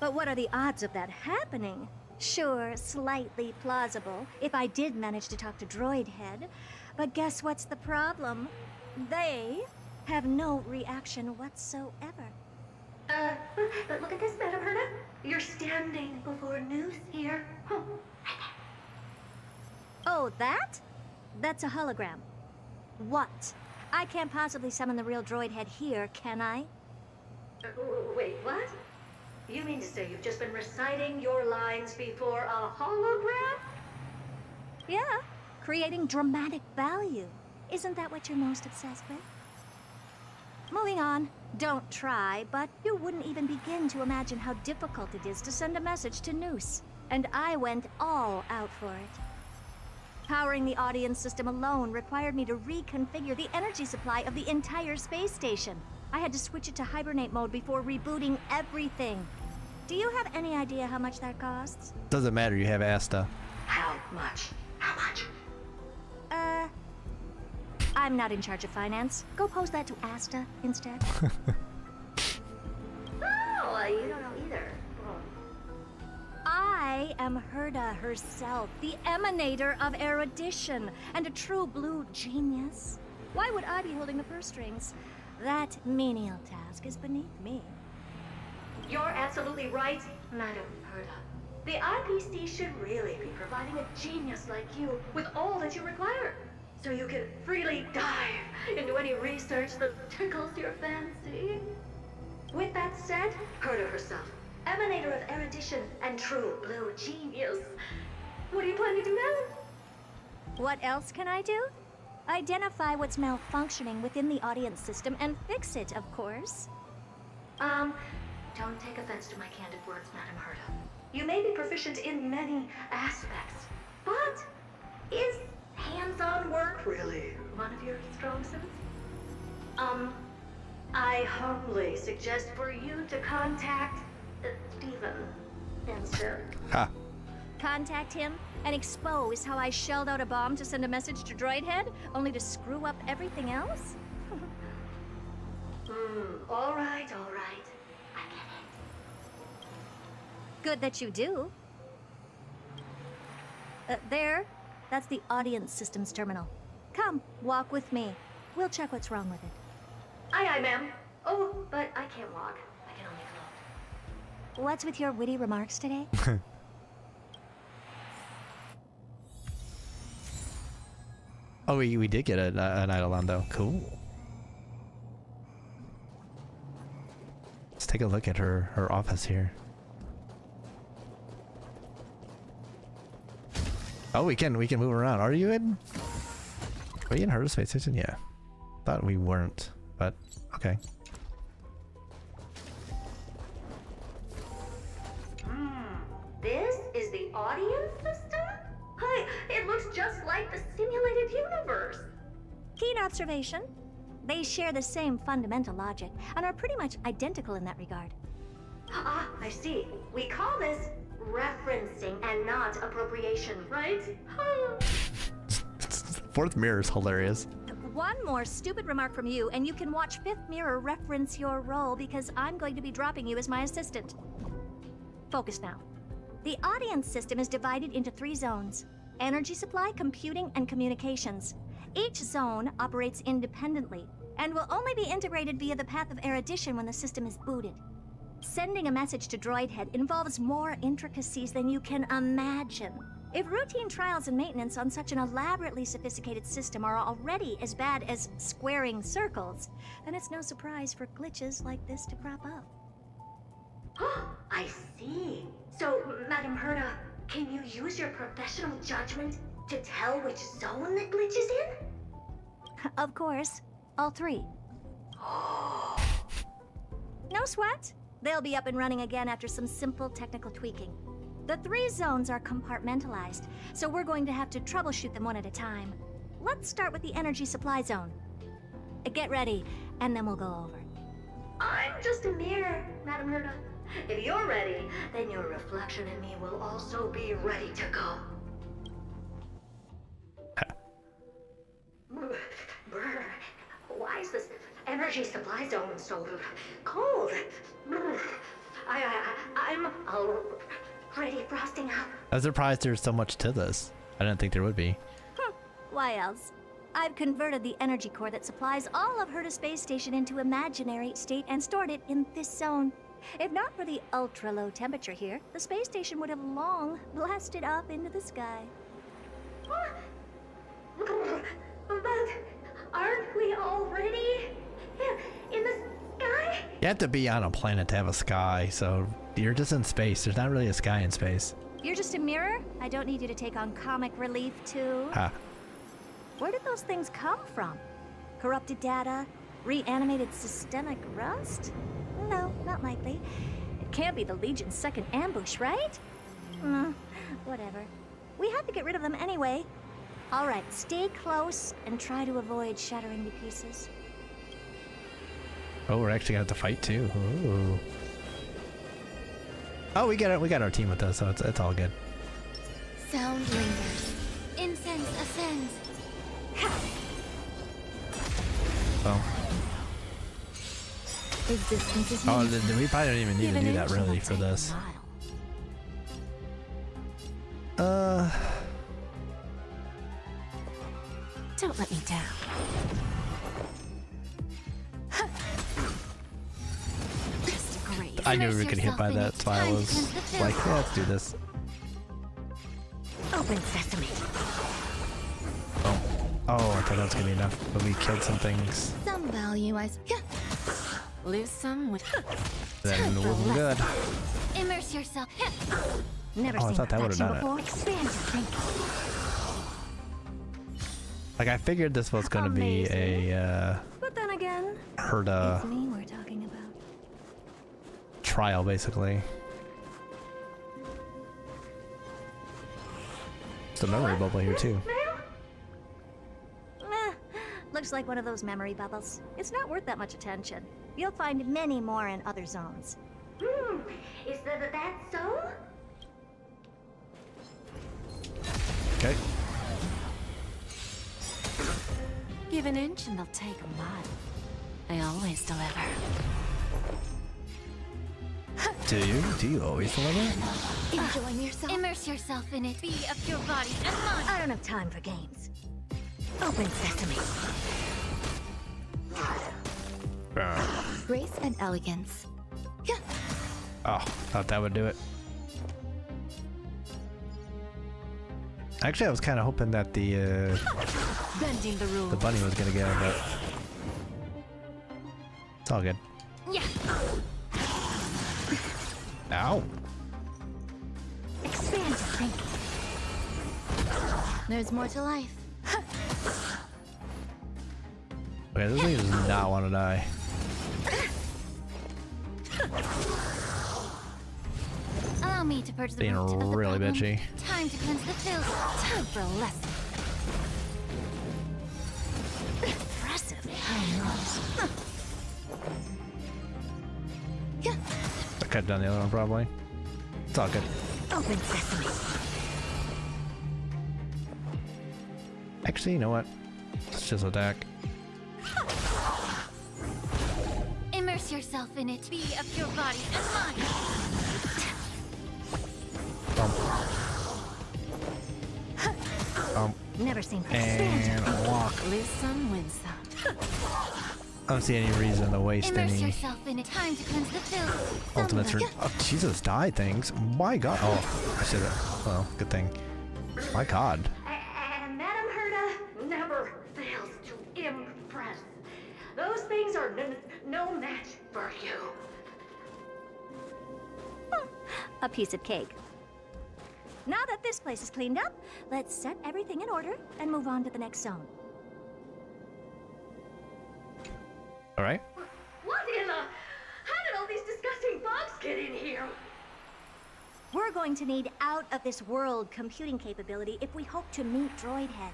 But what are the odds of that happening? Sure, slightly plausible, if I did manage to talk to Droidhead. But guess what's the problem? They have no reaction whatsoever. But look at this, Madame Herta. You're standing before Noose here. Oh, that? That's a hologram. What? I can't possibly summon the real Droidhead here, can I? Wait, what? You mean to say you've just been reciting your lines before a hologram? Yeah, creating dramatic value. Isn't that what you're most obsessed with? Moving on. Don't try, but you wouldn't even begin to imagine how difficult it is to send a message to Noose. And I went all out for it. Powering the audience system alone required me to reconfigure the energy supply of the entire space station. I had to switch it to hibernate mode before rebooting everything. Do you have any idea how much that costs? Doesn't matter, you have Asta. How much? How much? I'm not in charge of finance. Go pose that to Asta instead. Oh, you don't know either. I am Herta herself, the emanator of erudition, and a true blue genius. Why would I be holding the purse strings? That menial task is beneath me. You're absolutely right, Madame Herta. The IPC should really be providing a genius like you with all that you require, so you can freely dive into any research that tickles your fancy. With that said, Herta herself, emanator of erudition and true blue genius. What do you plan to do now? What else can I do? Identify what's malfunctioning within the audience system and fix it, of course. Don't take offense to my candid words, Madame Herta. You may be proficient in many aspects, but is hands-on work really one of your strong suits? I humbly suggest for you to contact Steven instead. Ha. Contact him and expose how I shelled out a bomb to send a message to Droidhead, only to screw up everything else? All right. I get it. Good that you do. There. That's the audience systems terminal. Come, walk with me. We'll check what's wrong with it. Aye, ma'am. Oh, but I can't walk. I can only float. What's with your witty remarks today? Oh, we did get an Eidolon though. Cool. Let's take a look at her office here. Oh, we can move around. Are you in? Are you in her space station? Yeah. Thought we weren't, but okay. This is the audience system? Hi, it looks just like the simulated universe. Keen observation. They share the same fundamental logic and are pretty much identical in that regard. Ah, I see. We call this referencing and not appropriation, right? Fourth mirror is hilarious. One more stupid remark from you, and you can watch Fifth Mirror reference your role because I'm going to be dropping you as my assistant. Focus now. The audience system is divided into 3 zones: energy supply, computing, and communications. Each zone operates independently and will only be integrated via the path of erudition when the system is booted. Sending a message to Droidhead involves more intricacies than you can imagine. If routine trials and maintenance on such an elaborately sophisticated system are already as bad as squaring circles, then it's no surprise for glitches like this to crop up. I see. So, Madam Herda, can you use your professional judgment to tell which zone the glitch is in? Of course. All 3. No sweat. They'll be up and running again after some simple technical tweaking. The 3 zones are compartmentalized, so we're going to have to troubleshoot them one at a time. Let's start with the energy supply zone. Get ready, and then we'll go over. I'm just a mirror, Madam Herda. If you're ready, then your reflection in me will also be ready to go. Brr, why is this energy supply zone so cold? I'm already frosting up. I was surprised there's so much to this. I didn't think there would be. Why else? I've converted the energy core that supplies all of Herda Space Station into imaginary state and stored it in this zone. If not for the ultra-low temperature here, the space station would have long blasted up into the sky. But aren't we already in the sky? You have to be on a planet to have a sky, so you're just in space. There's not really a sky in space. You're just a mirror? I don't need you to take on comic relief, too. Ha. Where did those things come from? Corrupted data? Reanimated systemic rust? No, not likely. It can't be the Legion's second ambush, right? Whatever. We have to get rid of them anyway. All right, stay close and try to avoid shattering to pieces. Oh, we're actually gonna have to fight too. Ooh. Oh, we got our team with us, so it's all good. Sound lingers. Incense ascends. Oh. Existence is Oh, we probably don't even need to do that really for this. Don't let me down. I knew we were gonna get by that, so I was like, yeah, let's do this. Open sesame. Oh, I thought that was gonna be enough, but we killed some things. Some value I lose some with. Then we'll be good. Immerse yourself. Never Oh, I seen thought that would've perfection done it. before. Expand your thinking. Like I figured this was gonna be a But then again, Herda it's me we're talking about. trial, basically. It's a memory bubble here too. looks like one of those memory bubbles. It's not worth that much attention. You'll find many more in other zones. Is that so? Okay. Give an inch and they'll take a mile. I always deliver. Do you? Do you always deliver? Enjoying yourself? Immerse yourself in it. Be of your body and mind. I don't have time for games. Open sesame. Grace and elegance. Oh, thought that would do it. Actually, I was kind of hoping that the Bending the rules. bunny was gonna get it, but it's all good. Yeah. Ow. Expand your thinking. There's more to life. Okay, this thing does not want to die. Allow me to purge the Being root of the really problem. bitchy. Time to cleanse the filth. Time for a lesson. Impressive. I cut down the other one probably. It's all good. Open sesame. Actually, you know what? Let's just attack. Immerse yourself in it. Be of your body and mind. Never seen And walk. Lose some, win some. I don't see any reason to waste Immerse any yourself in it. Time to cleanse the filth. ultimates. Oh, Jesus, die things. My God. Oh, I should have. Well, good thing. My God. And Madame Herda never fails to impress. Those things are no match for you. A piece of cake. Now that this place is cleaned up, let's set everything in order and move on to the next zone. All right. What in the... How did all these disgusting bugs get in here? We're going to need out-of-this-world computing capability if we hope to meet Droidhead.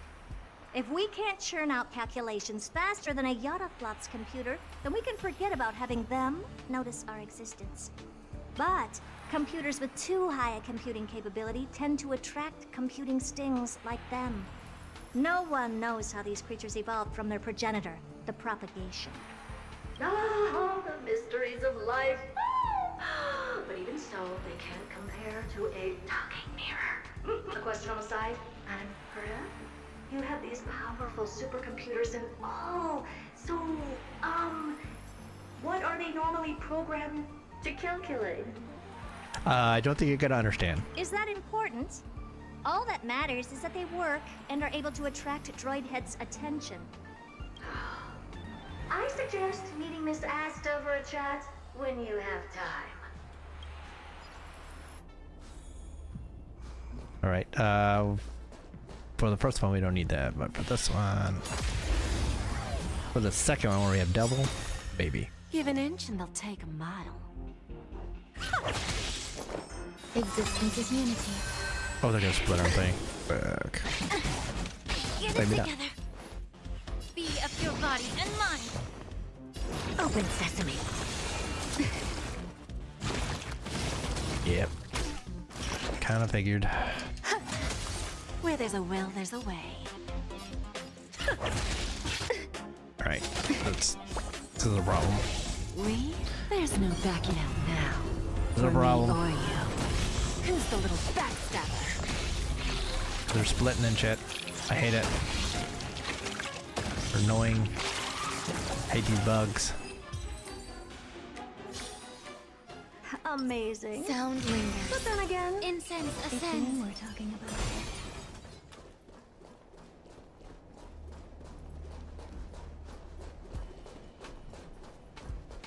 If we can't churn out calculations faster than a Yottaflop's computer, then we can forget about having them notice our existence. But computers with too high a computing capability tend to attract computing stings like them. No one knows how these creatures evolved from their progenitor, the propagation. Ah, the mysteries of life. But even so, they can't compare to a talking mirror. A question on the side, Madame Herda? You have these powerful supercomputers and all. So, what are they normally programmed to calculate? I don't think you're gonna understand. Is that important? All that matters is that they work and are able to attract Droidhead's attention. I suggest meeting Miss Asta for a chat when you have time. All right. For the first one, we don't need that, but for this one, for the second one, where we have double, baby. Give an inch and they'll take a mile. Existence is unity. Oh, they're gonna split our thing. Fuck. Get it Maybe not. together. Be of your body and mind. Open sesame. Yep. Kind of figured. Where there's a will, there's a way. All right. This is a problem. There's no backing out now. This is a For me problem. or you. Who's the little backstabber? They're splitting and shit. I hate it. They're annoying. Hate these bugs. Amazing. Sound lingers. But then again, Incense it's me ascends. we're talking about.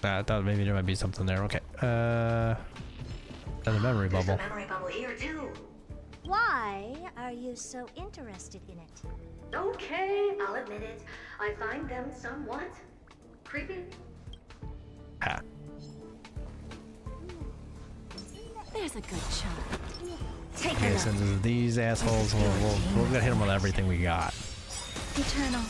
I thought maybe there might be something there. Okay. Another memory There's a bubble. memory bubble here too. Why are you so interested in it? Okay, I'll admit it. I find them somewhat creepy. Ha. There's a good chunk. Take Okay, it since it's these assholes, we're gonna hit them with everything we got. Eternal.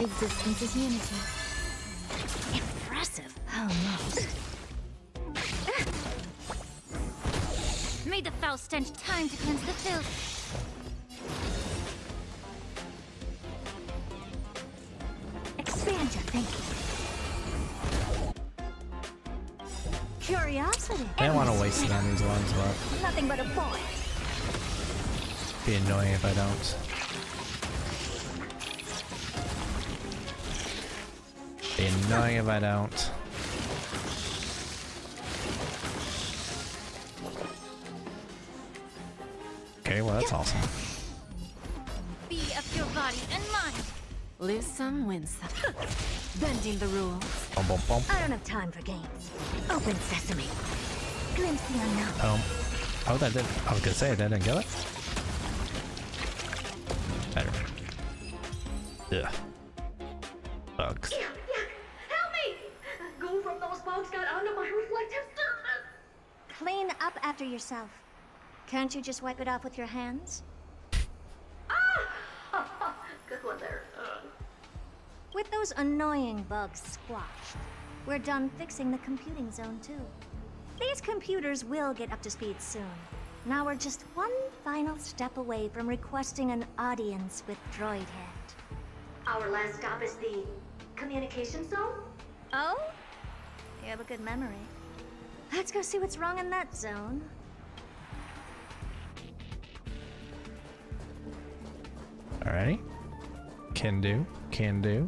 Existence is unity. Impressive, almost. Made the foul stench time to cleanse the filth. Expand your thinking. Curiosity. I don't want to waste it on these ones, but Nothing but a point. be annoying if I don't. Be annoying if I don't. Okay, well that's awesome. Be of your body and mind. Lose some, win some. Bending the rules. Bum, bum, bum. I don't have time for games. Open sesame. Glimpse the unknown. Oh, that did. I was gonna say that didn't kill it. Better. Ugh. Bugs. Yuck, yuck. Help me! Goo from those bugs got onto my reflective surface. Clean up after yourself. Can't you just wipe it off with your hands? Ah! Good one there. With those annoying bugs squashed, we're done fixing the computing zone too. These computers will get up to speed soon. Now we're just one final step away from requesting an audience with Droidhead. Our last stop is the communication zone? Oh? You have a good memory. Let's go see what's wrong in that zone. Alrighty. Can do. Can do.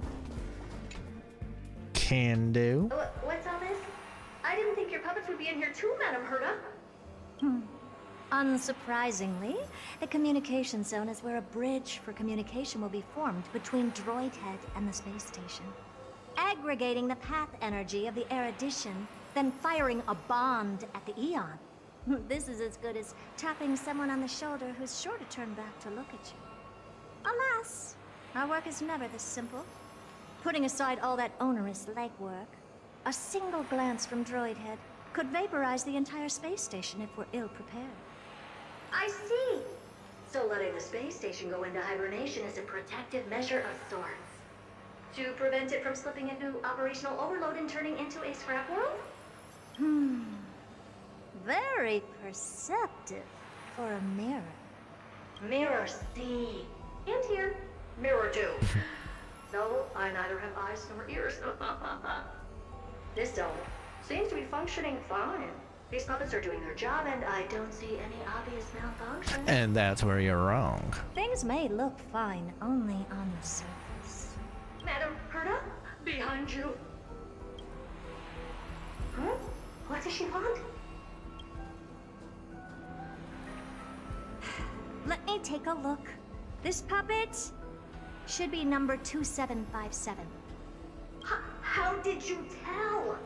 Can do. What's all this? I didn't think your puppets would be in here too, Madam Herta. Unsurprisingly, the communication zone is where a bridge for communication will be formed between Droidhead and the space station. Aggregating the path energy of the erudition, then firing a bond at the Eon. This is as good as tapping someone on the shoulder who's sure to turn back to look at you. Alas, our work is never this simple. Putting aside all that onerous legwork, a single glance from Droidhead could vaporize the entire space station if we're ill-prepared. I see. So letting the space station go into hibernation is a protective measure of sorts. To prevent it from slipping into operational overload and turning into a scrap world? Very perceptive for a mirror. Mirror see. And here. Mirror do. No, I neither have eyes nor ears. This zone seems to be functioning fine. These puppets are doing their job, and I don't see any obvious malfunction. And that's where you're wrong. Things may look fine only on the surface. Madam Herta, behind you. Huh? What does she want? Let me take a look. This puppet should be number 2757. How did you tell?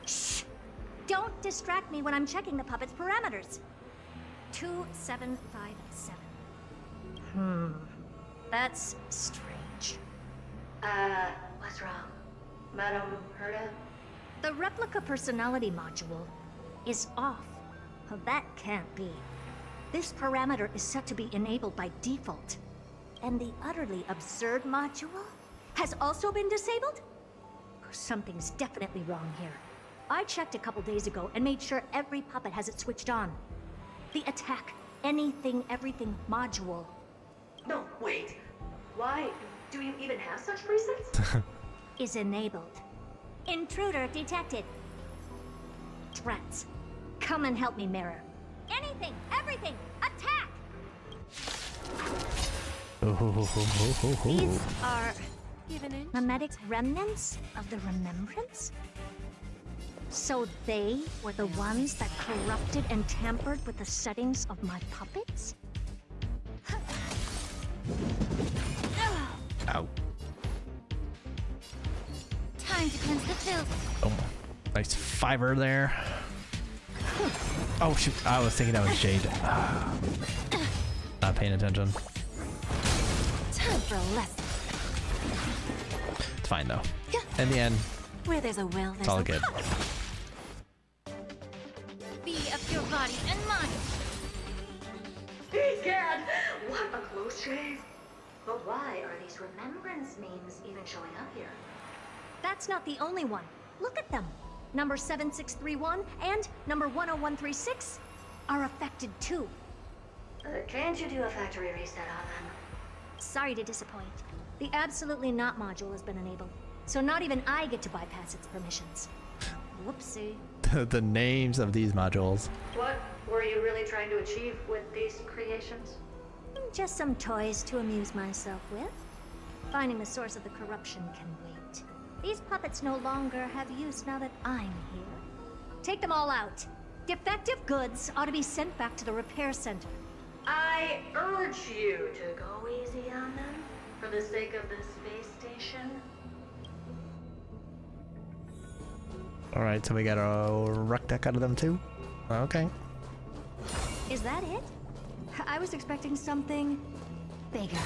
Shh! Don't distract me when I'm checking the puppet's parameters. 2757. That's strange. What's wrong? Madam Herta? The replica personality module is off. That can't be. This parameter is set to be enabled by default. And the utterly absurd module has also been disabled? Something's definitely wrong here. I checked a couple days ago and made sure every puppet has it switched on. The attack, anything, everything module. No, wait. Why do you even have such presets? Is enabled. Intruder detected. Threats. Come and help me, Mirror. Anything, everything, attack! These are mimetic remnants of the Remembrance? So they were the ones that corrupted and tampered with the settings of my puppets? Ow. Time to cleanse the filth. Oh, nice fiber there. Oh shoot, I was thinking that was Jade. Not paying attention. Time for a lesson. It's fine though. In the end, Where there's a well, it's there's all a good. Be of your body and mind. Egad! What a close shave. But why are these remembrance memes even showing up here? That's not the only one. Look at them. Number 7631 and number 10136 are affected too. Can't you do a factory reset on them? Sorry to disappoint. The Absolutely Not module has been enabled, so not even I get to bypass its permissions. Whoopsie. The names of these modules. What were you really trying to achieve with these creations? Just some toys to amuse myself with. Finding the source of the corruption can wait. These puppets no longer have use now that I'm here. Take them all out. Defective goods ought to be sent back to the repair center. I urge you to go easy on them for the sake of the space station. Alright, so we got a wreck deck out of them too? Okay. Is that it? I was expecting something bigger.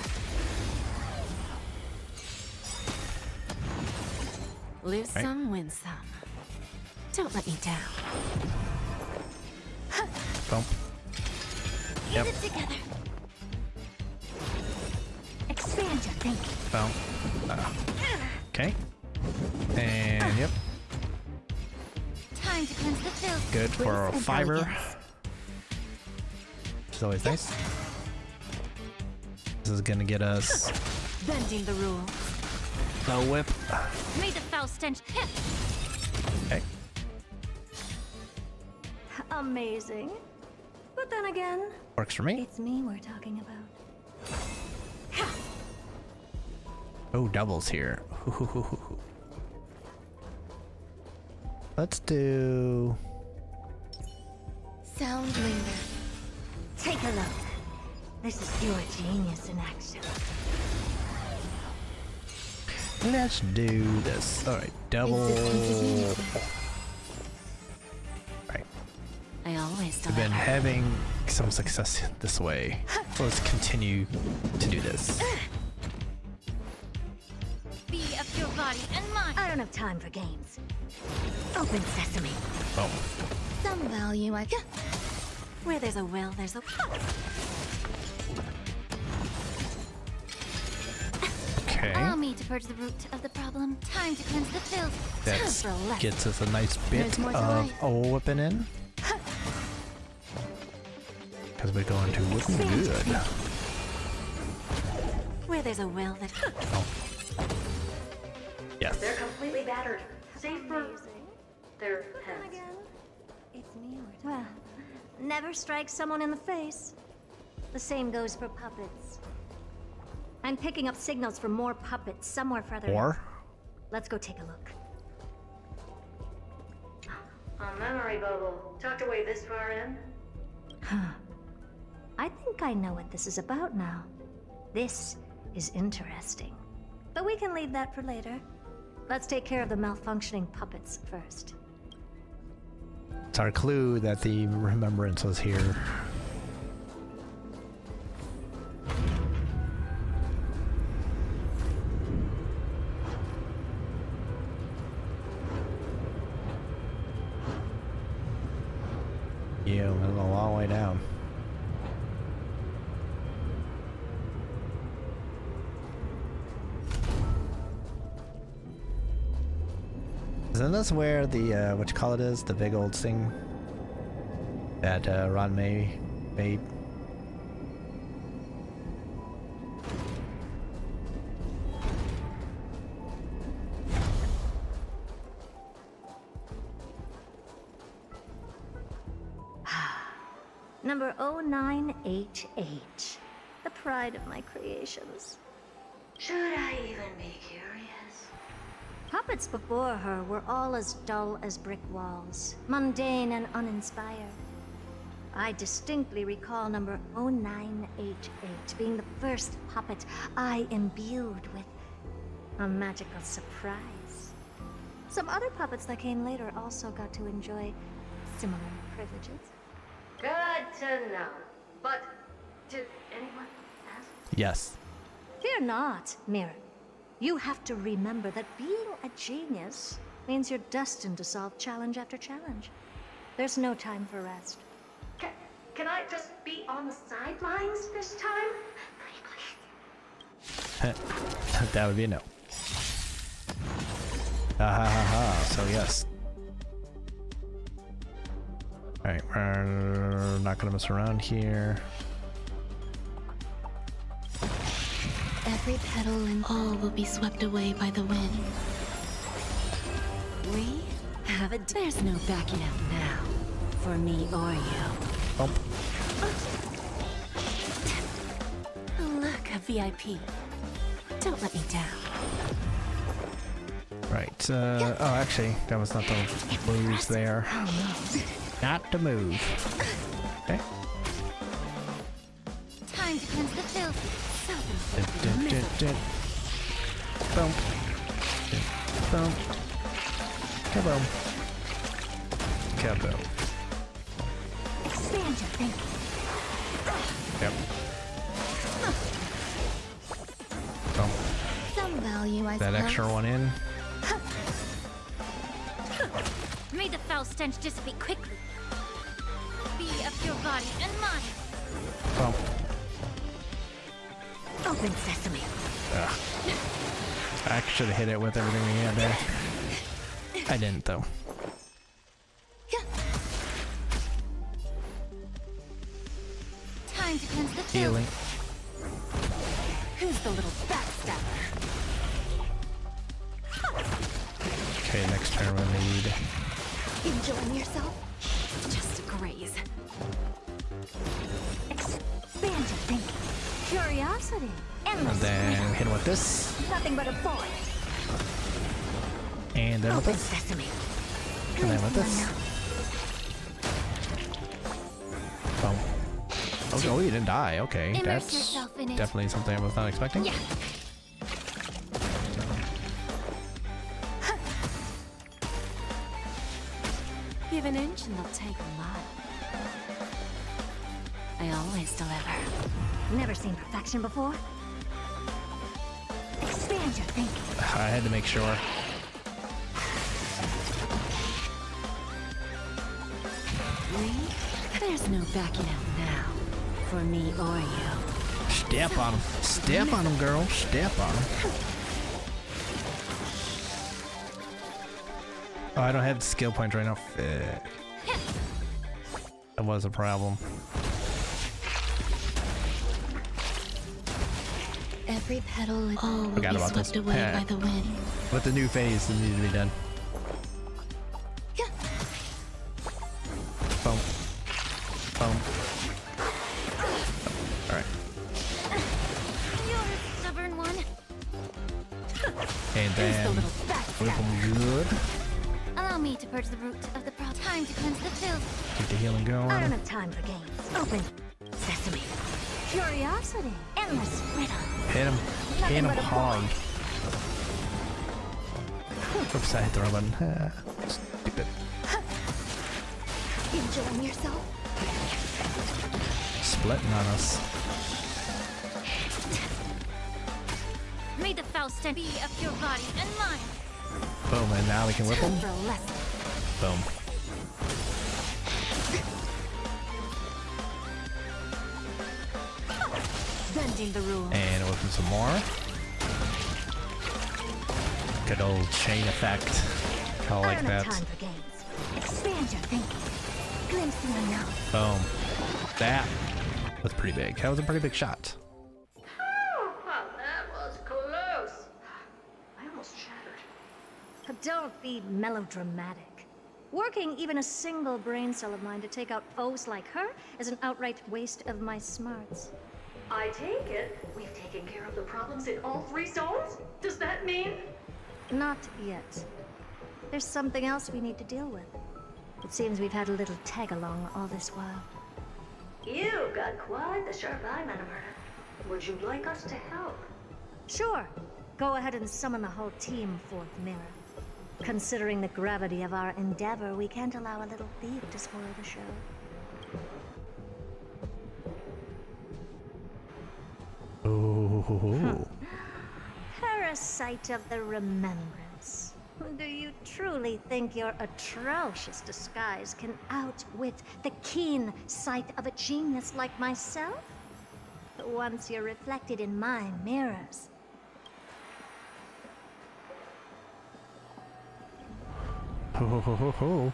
Lose some, win some. Don't let me down. Bump. Get it together. Expand your thinking. Bump. Okay. And yep. Time to cleanse the filth. Good for Grace and fiber. elegance. Which is always nice. This is gonna get us Bending the rules. the whip. May the foul stench hit. Okay. Amazing. But then again, Works for me. it's me we're talking about. Oh, doubles here. Let's do... Sound linger. Take a look. This is your genius in action. Let's do this. Alright, double... Right. I always We've been having some success this way. So let's continue to do this. Be of your body and mind. I don't have time for games. Open sesame. Oh. Some value I can. Where there's a will, there's a Okay. Allow me to purge the root of the problem. Time to cleanse the filth. That gets us a nice bit of whipping in. Because we're going to whipping good. Where there's a will, there's Yes. They're completely battered. Save for their heads. It's me we're talking. Well, never strike someone in the face. The same goes for puppets. I'm picking up signals from more puppets somewhere further. Or? Let's go take a look. A memory bubble. Tucked away this far in? Huh. I think I know what this is about now. This is interesting. But we can leave that for later. Let's take care of the malfunctioning puppets first. It's our clue that the remembrance was here. Yeah, we're a long way down. Isn't this where the, what you call it is? The big old thing that Ron May made? Number 0988. The pride of my creations. Should I even be curious? Puppets before her were all as dull as brick walls, mundane and uninspired. I distinctly recall number 0988 being the first puppet I imbued with a magical surprise. Some other puppets that came later also got to enjoy similar privileges. Good to know. But did anyone ask? Yes. Fear not, Mirror. You have to remember that being a genius means you're destined to solve challenge after challenge. There's no time for rest. Can I just be on the sidelines this time? That would be a no. Ha ha ha ha. So yes. Alright, we're not gonna mess around here. Every petal and all will be swept away by the wind. We have a... There's no backing out now. For me or you. Oh. Look, a VIP. Don't let me down. Right, oh actually, that was not the moves there. Not to move. Okay. Time to cleanse the filth. Boom. Boom. Kaboom. Kaboom. Expand your thinking. Yep. Boom. Some value, I That suppose. extra one in. May the foul stench dissipate quickly. Be of your body and mind. Boom. Open sesame. Ugh. I should have hit it with everything we had there. I didn't though. Time to cleanse the filth. Healing. Who's the little backstabber? Okay, next turn we need. Enjoying yourself? Just a graze. Expand your thinking. Curiosity. And Endless. then hit him with this. Nothing but a void. And then with Open this. sesame. And then with this. Boom. Okay, oh, you didn't die. Okay, Immerse that's yourself in it. definitely something I was not expecting. Yeah. Give an inch and they'll take a mile. I always deliver. Never seen perfection before. Expand your thinking. I had to make sure. Me? There's no backing out now. For me or you. Step on him. Step on him, girl. Step on him. Oh, I don't have the skill points right now. That was a problem. Every petal and all will Forgot be about swept this. away by the wind. With the new phase that needed to be done. Boom. Boom. Alright. You're a stubborn one. And then whip him good. Allow me to purge the root of the problem. Time to cleanse the filth. Keep the healing going. I don't have time for games. Open sesame. Curiosity. Endless riddle. Hit him. Hit him but a hard. Oops, I hit the wrong button. Stupid. Enjoying yourself? Splitting on us. May the foul stench be of your body and mind. Boom, and now we can whip him. For a lesson. Boom. Bending the rules. And whip him some more. Good old chain effect. I like don't have that. time for games. Expand your thinking. Glimpse the unknown. Boom. That was pretty big. That was a pretty big shot. Oh, well, that was close. I almost shattered. Don't be melodramatic. Working even a single brain cell of mine to take out foes like her is an outright waste of my smarts. I take it we've taken care of the problems in all 3 zones? Does that mean? Not yet. There's something else we need to deal with. It seems we've had a little tag-along all this while. You've got quite the sharp eye, Madam Herta. Would you like us to help? Sure. Go ahead and summon the whole team, Fourth Mirror. Considering the gravity of our endeavor, we can't allow a little thief to spoil the show. Ooh. Parasite of the remembrance. Do you truly think your atrocious disguise can outwit the keen sight of a genius like myself? Once you're reflected in my mirrors, Ho ho ho ho ho.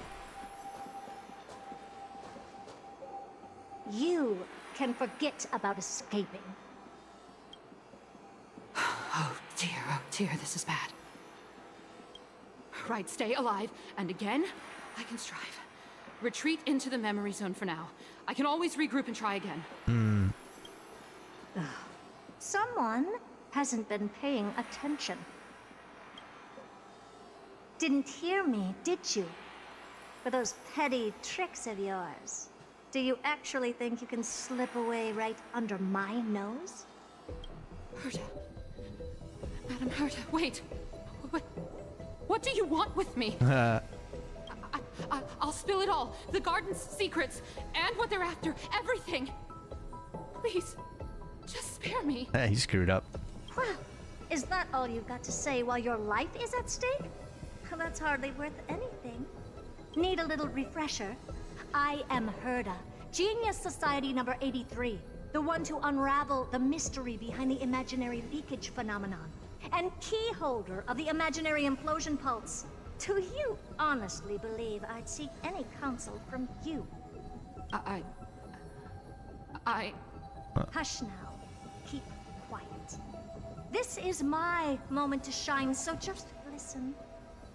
You can forget about escaping. Oh dear, this is bad. Right, stay alive, and again, I can strive. Retreat into the memory zone for now. I can always regroup and try again. Someone hasn't been paying attention. Didn't hear me, did you? For those petty tricks of yours. Do you actually think you can slip away right under my nose? Herta. Madam Herta, wait. What do you want with me? I'll spill it all. The garden's secrets, and what they're after. Everything. Please, just spare me. He screwed up. Well, is that all you've got to say while your life is at stake? Well, that's hardly worth anything. Need a little refresher? I am Herta, Genius Society number 83, the one to unravel the mystery behind the imaginary leakage phenomenon, and key holder of the imaginary implosion pulse. Do you honestly believe I'd seek any counsel from you? Hush now. Keep quiet. This is my moment to shine, so just listen.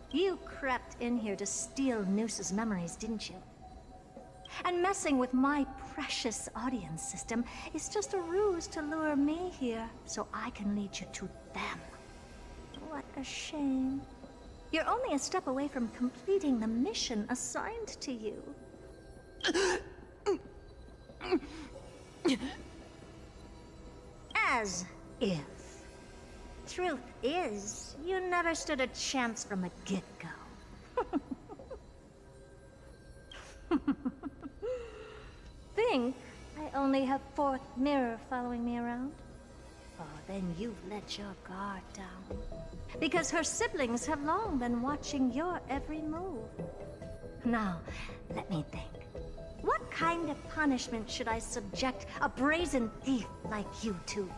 You crept in here to steal Noose's memories, didn't you? And messing with my precious audience system is just a ruse to lure me here so I can lead you to them. What a shame. You're only a step away from completing the mission assigned to you. As if. Truth is, you never stood a chance from the get-go. Think I only have fourth mirror following me around? Oh, then you've let your guard down. Because her siblings have long been watching your every move. Now, let me think. What kind of punishment should I subject a brazen thief like you to?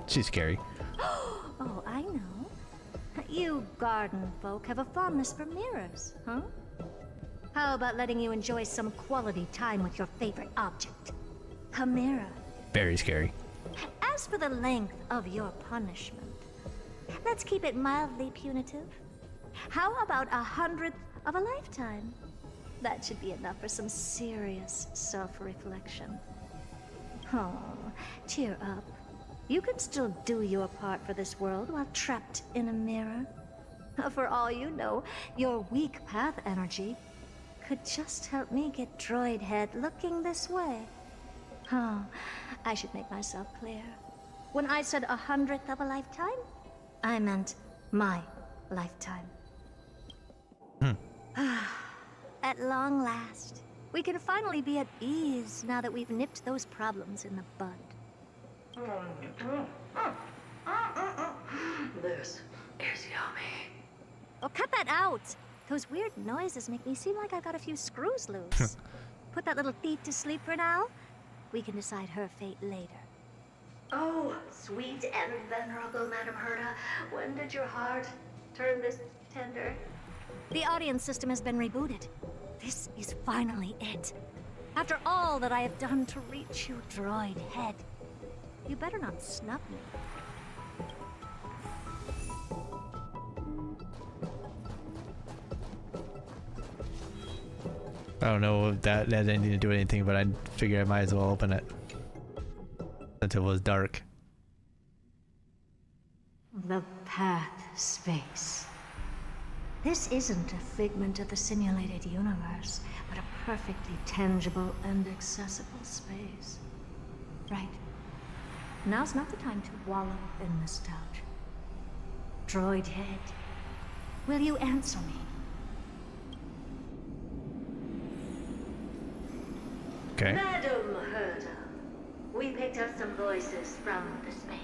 She's scary. Oh, I know. You garden folk have a fondness for mirrors, huh? How about letting you enjoy some quality time with your favorite object? A mirror. Very scary. As for the length of your punishment, let's keep it mildly punitive. How about 100th of a lifetime? That should be enough for some serious self-reflection. Oh, cheer up. You can still do your part for this world while trapped in a mirror. For all you know, your weak path energy could just help me get Droid Head looking this way. Oh, I should make myself clear. When I said 100th of a lifetime, I meant my lifetime. At long last, we can finally be at ease now that we've nipped those problems in the bud. This is yummy. Oh, cut that out! Those weird noises make me seem like I got a few screws loose. Put that little thief to sleep for now. We can decide her fate later. Oh, sweet and venerable Madam Herta, when did your heart turn this tender? The audience system has been rebooted. This is finally it. After all that I have done to reach you, Droid Head, you better not snub me. I don't know if that had anything to do with anything, but I figured I might as well open it. Since it was dark. The path space. This isn't a figment of the simulated universe, but a perfectly tangible and accessible space. Right. Now's not the time to wallow in nostalgia. Droid Head, will you answer me? Okay. Madam Herta, we picked up some voices from the space.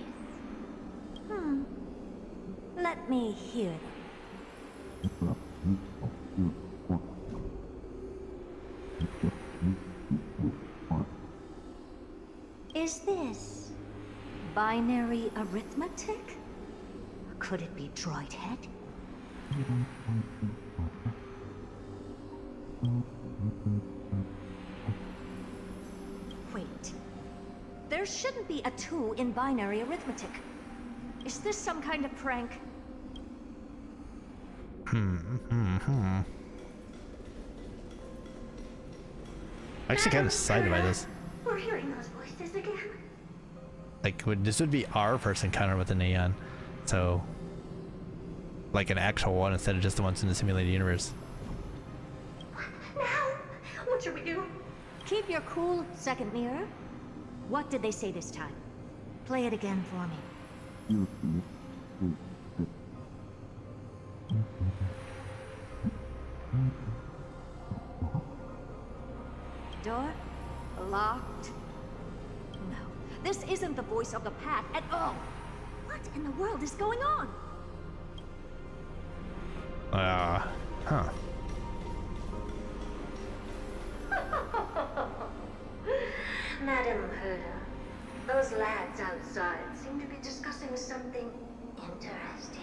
Let me hear them. Is this binary arithmetic? Could it be Droid Head? Wait. There shouldn't be a 2 in binary arithmetic. Is this some kind of prank? I'm actually kind of excited by this. We're hearing those voices again. Like, this would be our first encounter with the Neon, so like an actual one instead of just the ones in the simulated universe. Now, what should we do? Keep your cool, second mirror. What did they say this time? Play it again for me. Door locked. No, this isn't the voice of the path at all. What in the world is going on? Huh. Madam Herda, those lads outside seem to be discussing something interesting.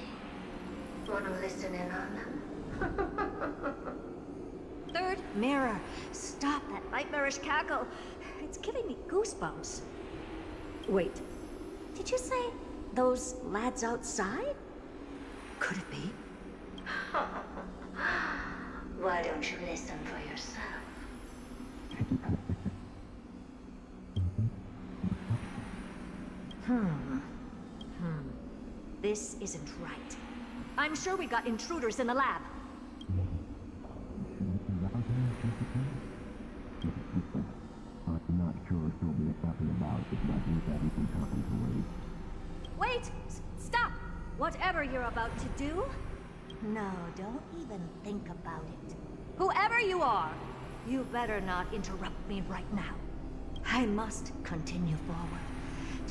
Want to listen in on them? Third mirror, stop that nightmarish cackle. It's giving me goosebumps. Wait, did you say those lads outside? Could it be? Why don't you listen for yourself? This isn't right. I'm sure we got intruders in the lab. I'm not sure if he'll be happy about it, but I think that he can talk to Wait! Stop! Whatever you're about to do, no, don't even think about it. Whoever you are, you better not interrupt me right now. I must continue forward.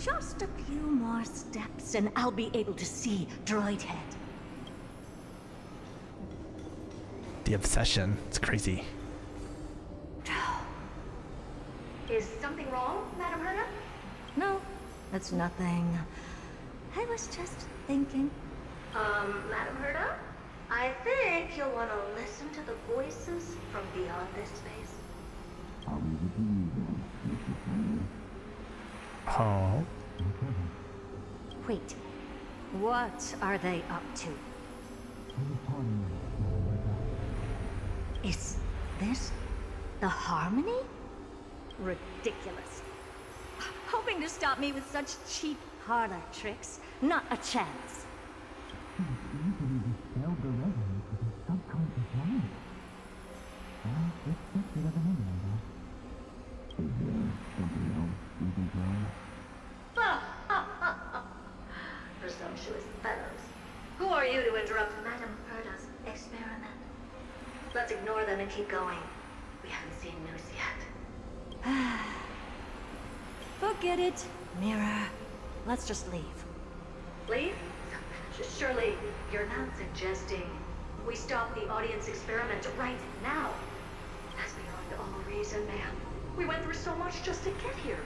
Just a few more steps and I'll be able to see Droid Head. The obsession, it's crazy. Is something wrong, Madam Herda? No, that's nothing. I was just thinking. Madam Herda? I think you'll want to listen to the voices from beyond this space. Oh. Wait, what are they up to? Is this the Harmony? Ridiculous. Hoping to stop me with such cheap parlor tricks. Not a chance. Presumptuous fellows. Who are you to interrupt Madam Herda's experiment? Let's ignore them and keep going. We haven't seen news yet. Forget it, Mirror. Let's just leave. Leave? Surely you're not suggesting we stop the audience experiment right now. That's beyond all reason, ma'am. We went through so much just to get here.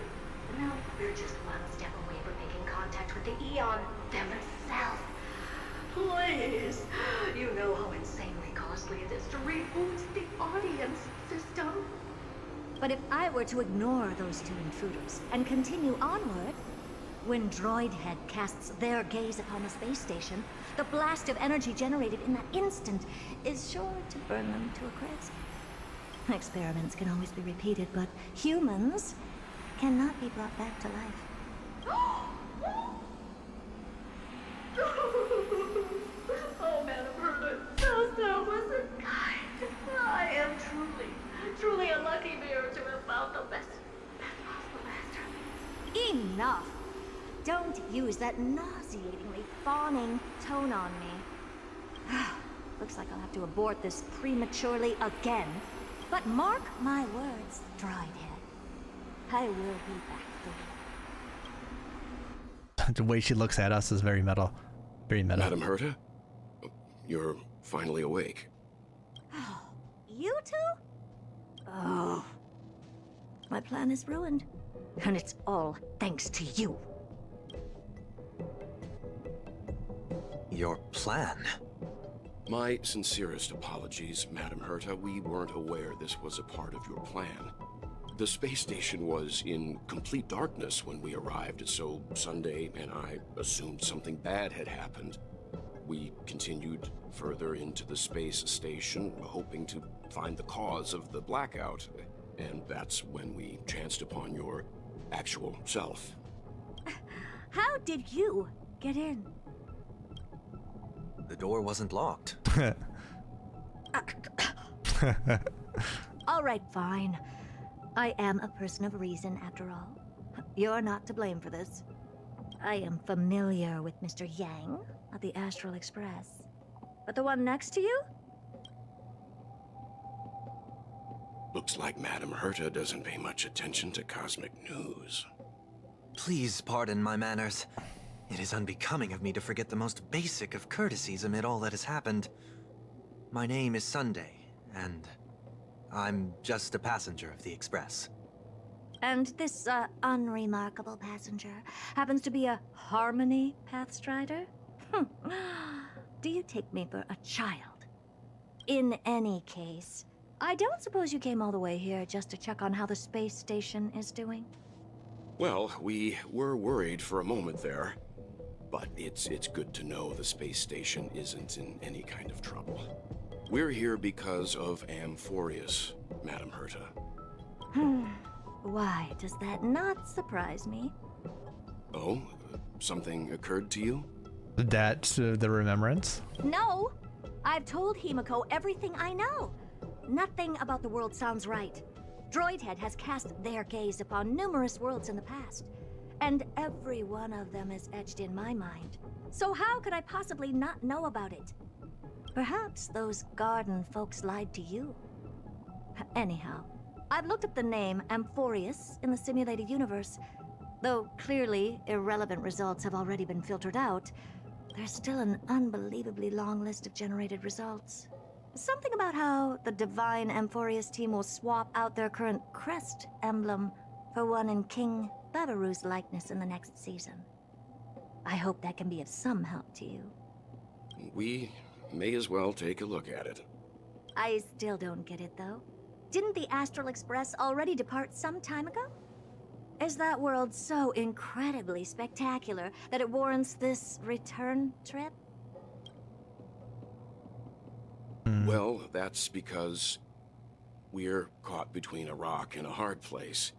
And now we're just one step away from making contact with the Eon themselves. Please. You know how insanely costly it is to reboot the audience system. But if I were to ignore those two intruders and continue onward, when Droid Head casts their gaze upon the space station, the blast of energy generated in that instant is sure to burn them to a crisp. Experiments can always be repeated, but humans cannot be brought back to life. Oh, Madam Herda, so was kind. I am truly a lucky bear to have found the best possible master. Enough! Don't use that nauseatingly fawning tone on me. Looks like I'll have to abort this prematurely again. But mark my words, Droid Head. I will be back for you. The way she looks at us is very metal. Very meta. Madam Herta? You're finally awake. You two? Oh. My plan is ruined. And it's all thanks to you. Your plan? My sincerest apologies, Madam Herta. We weren't aware this was a part of your plan. The space station was in complete darkness when we arrived, so Sunday and I assumed something bad had happened. We continued further into the space station, hoping to find the cause of the blackout, and that's when we chanced upon your actual self. How did you get in? The door wasn't locked. All right, fine. I am a person of reason, after all. You're not to blame for this. I am familiar with Mr. Yang of the Astral Express. But the one next to you? Looks like Madam Herta doesn't pay much attention to cosmic news. Please pardon my manners. It is unbecoming of me to forget the most basic of courtesies amid all that has happened. My name is Sunday, and I'm just a passenger of the Express. And this, unremarkable passenger happens to be a Harmony Pathstrider? Do you take me for a child? In any case, I don't suppose you came all the way here just to check on how the space station is doing? Well, we were worried for a moment there, but it's good to know the space station isn't in any kind of trouble. We're here because of Amphorius, Madam Herta. Why does that not surprise me? Oh, something occurred to you? That's the remembrance? No! I've told Himiko everything I know. Nothing about the world sounds right. Droidhead has cast their gaze upon numerous worlds in the past, and every one of them is etched in my mind. So how could I possibly not know about it? Perhaps those garden folks lied to you. Anyhow, I've looked up the name Amphorius in the simulated universe. Though clearly irrelevant results have already been filtered out, there's still an unbelievably long list of generated results. Something about how the Divine Amphorius team will swap out their current crest emblem for one in King Babaru's likeness in the next season. I hope that can be of some help to you. We may as well take a look at it. I still don't get it, though. Didn't the Astral Express already depart some time ago? Is that world so incredibly spectacular that it warrants this return trip? Well, that's because we're caught between a rock and a hard place.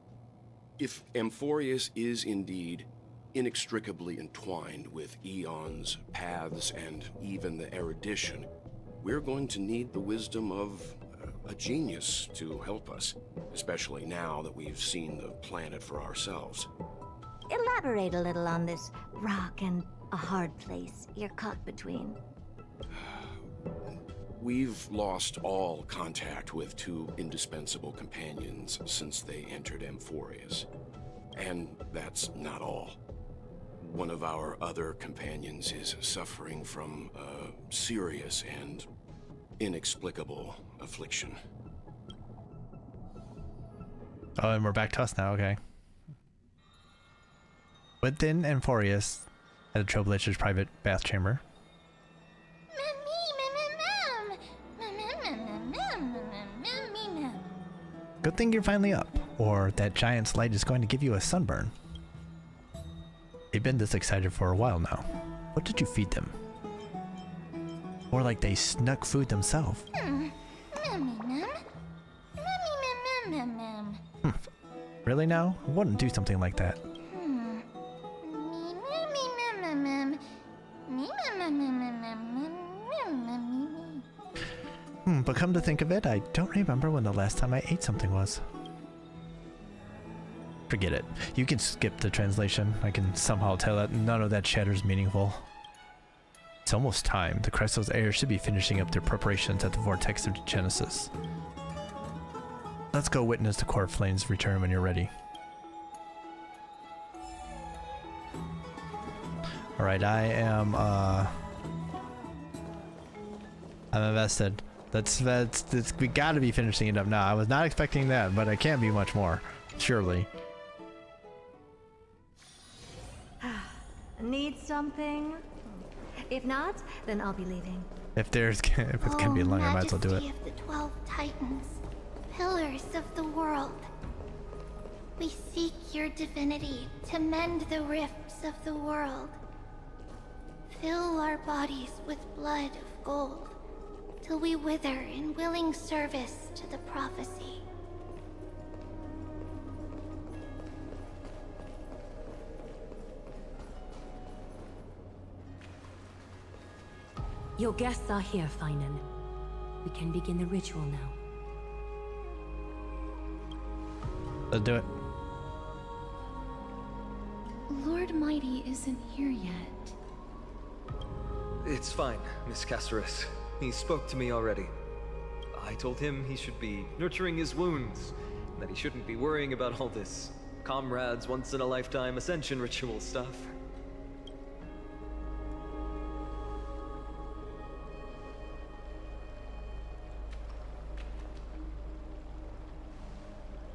If Amphorius is indeed inextricably entwined with eons, paths, and even the erudition, we're going to need the wisdom of a genius to help us, especially now that we've seen the planet for ourselves. Elaborate a little on this rock and a hard place you're caught between. We've lost all contact with two indispensable companions since they entered Amphorius. And that's not all. One of our other companions is suffering from a serious and inexplicable affliction. Oh, and we're back to us now, okay. Within Amphorius, at the Trailblaze's private bath chamber. Good thing you're finally up, or that giant's light is going to give you a sunburn. They've been this excited for a while now. What did you feed them? More like they snuck food themselves. Really now? I wouldn't do something like that. But come to think of it, I don't remember when the last time I ate something was. Forget it. You can skip the translation. I can somehow tell that none of that chatter is meaningful. It's almost time. The Crystal's heirs should be finishing up their preparations at the Vortex of Genesis. Let's go witness the core flames return when you're ready. Alright, I'm invested. We gotta be finishing it up now. I was not expecting that, but it can't be much more. Surely. Need something? If not, then I'll be leaving. If it's gonna be long, I might as well do it. Majesty of the 12 Titans, pillars of the world, we seek your divinity to mend the rifts of the world. Fill our bodies with blood of gold, till we wither in willing service to the prophecy. Your guests are here, Finan. We can begin the ritual now. Let's do it. Lord Mighty isn't here yet. It's fine, Miss Caceres. He spoke to me already. I told him he should be nurturing his wounds, and that he shouldn't be worrying about all this comrades once-in-a-lifetime ascension ritual stuff.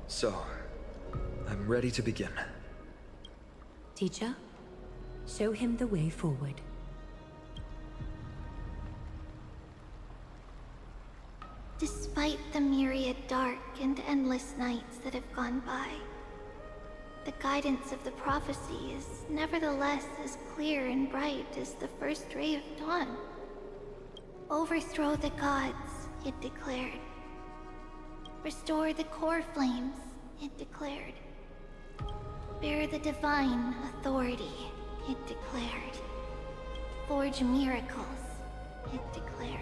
So, I'm ready to begin. Teacher, show him the way forward. Despite the myriad dark and endless nights that have gone by, the guidance of the prophecy is nevertheless as clear and bright as the first ray of dawn. Overthrow the gods, it declared. Restore the core flames, it declared. Bear the divine authority, it declared. Forge miracles, it declared.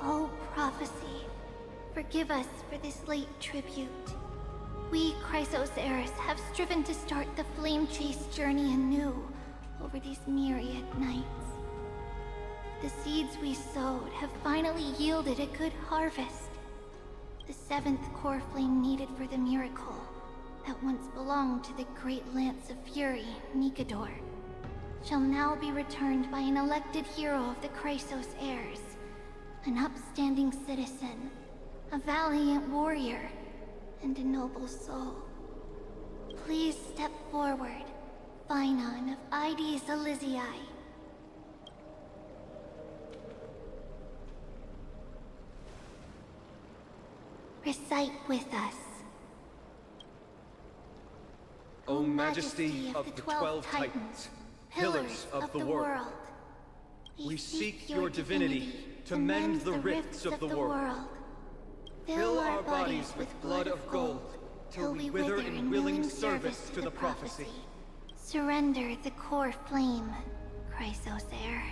Oh, prophecy, forgive us for this late tribute. We, Chrysos heirs, have striven to start the flame chase journey anew over these myriad nights. The seeds we sowed have finally yielded a good harvest. The seventh core flame needed for the miracle that once belonged to the great Lance of Fury, Nikador, shall now be returned by an elected hero of the Chrysos heirs, an upstanding citizen, a valiant warrior, and a noble soul. Please step forward, Finan of Ides Elysiae. Recite with us. O Majesty of the 12 Titans, pillars of the world, we seek your divinity to mend the rifts of the world. Fill our bodies with blood of gold, till we wither in willing service to the prophecy. Surrender the core flame, Chrysos heir.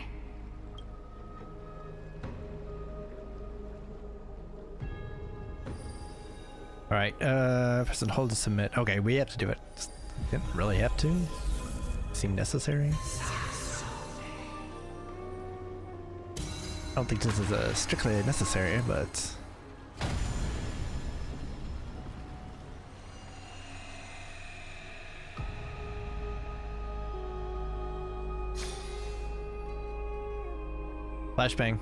Alright, press and hold to submit. Okay, we have to do it. Didn't really have to. Seemed necessary. I don't think this is strictly necessary, but... Flashbang.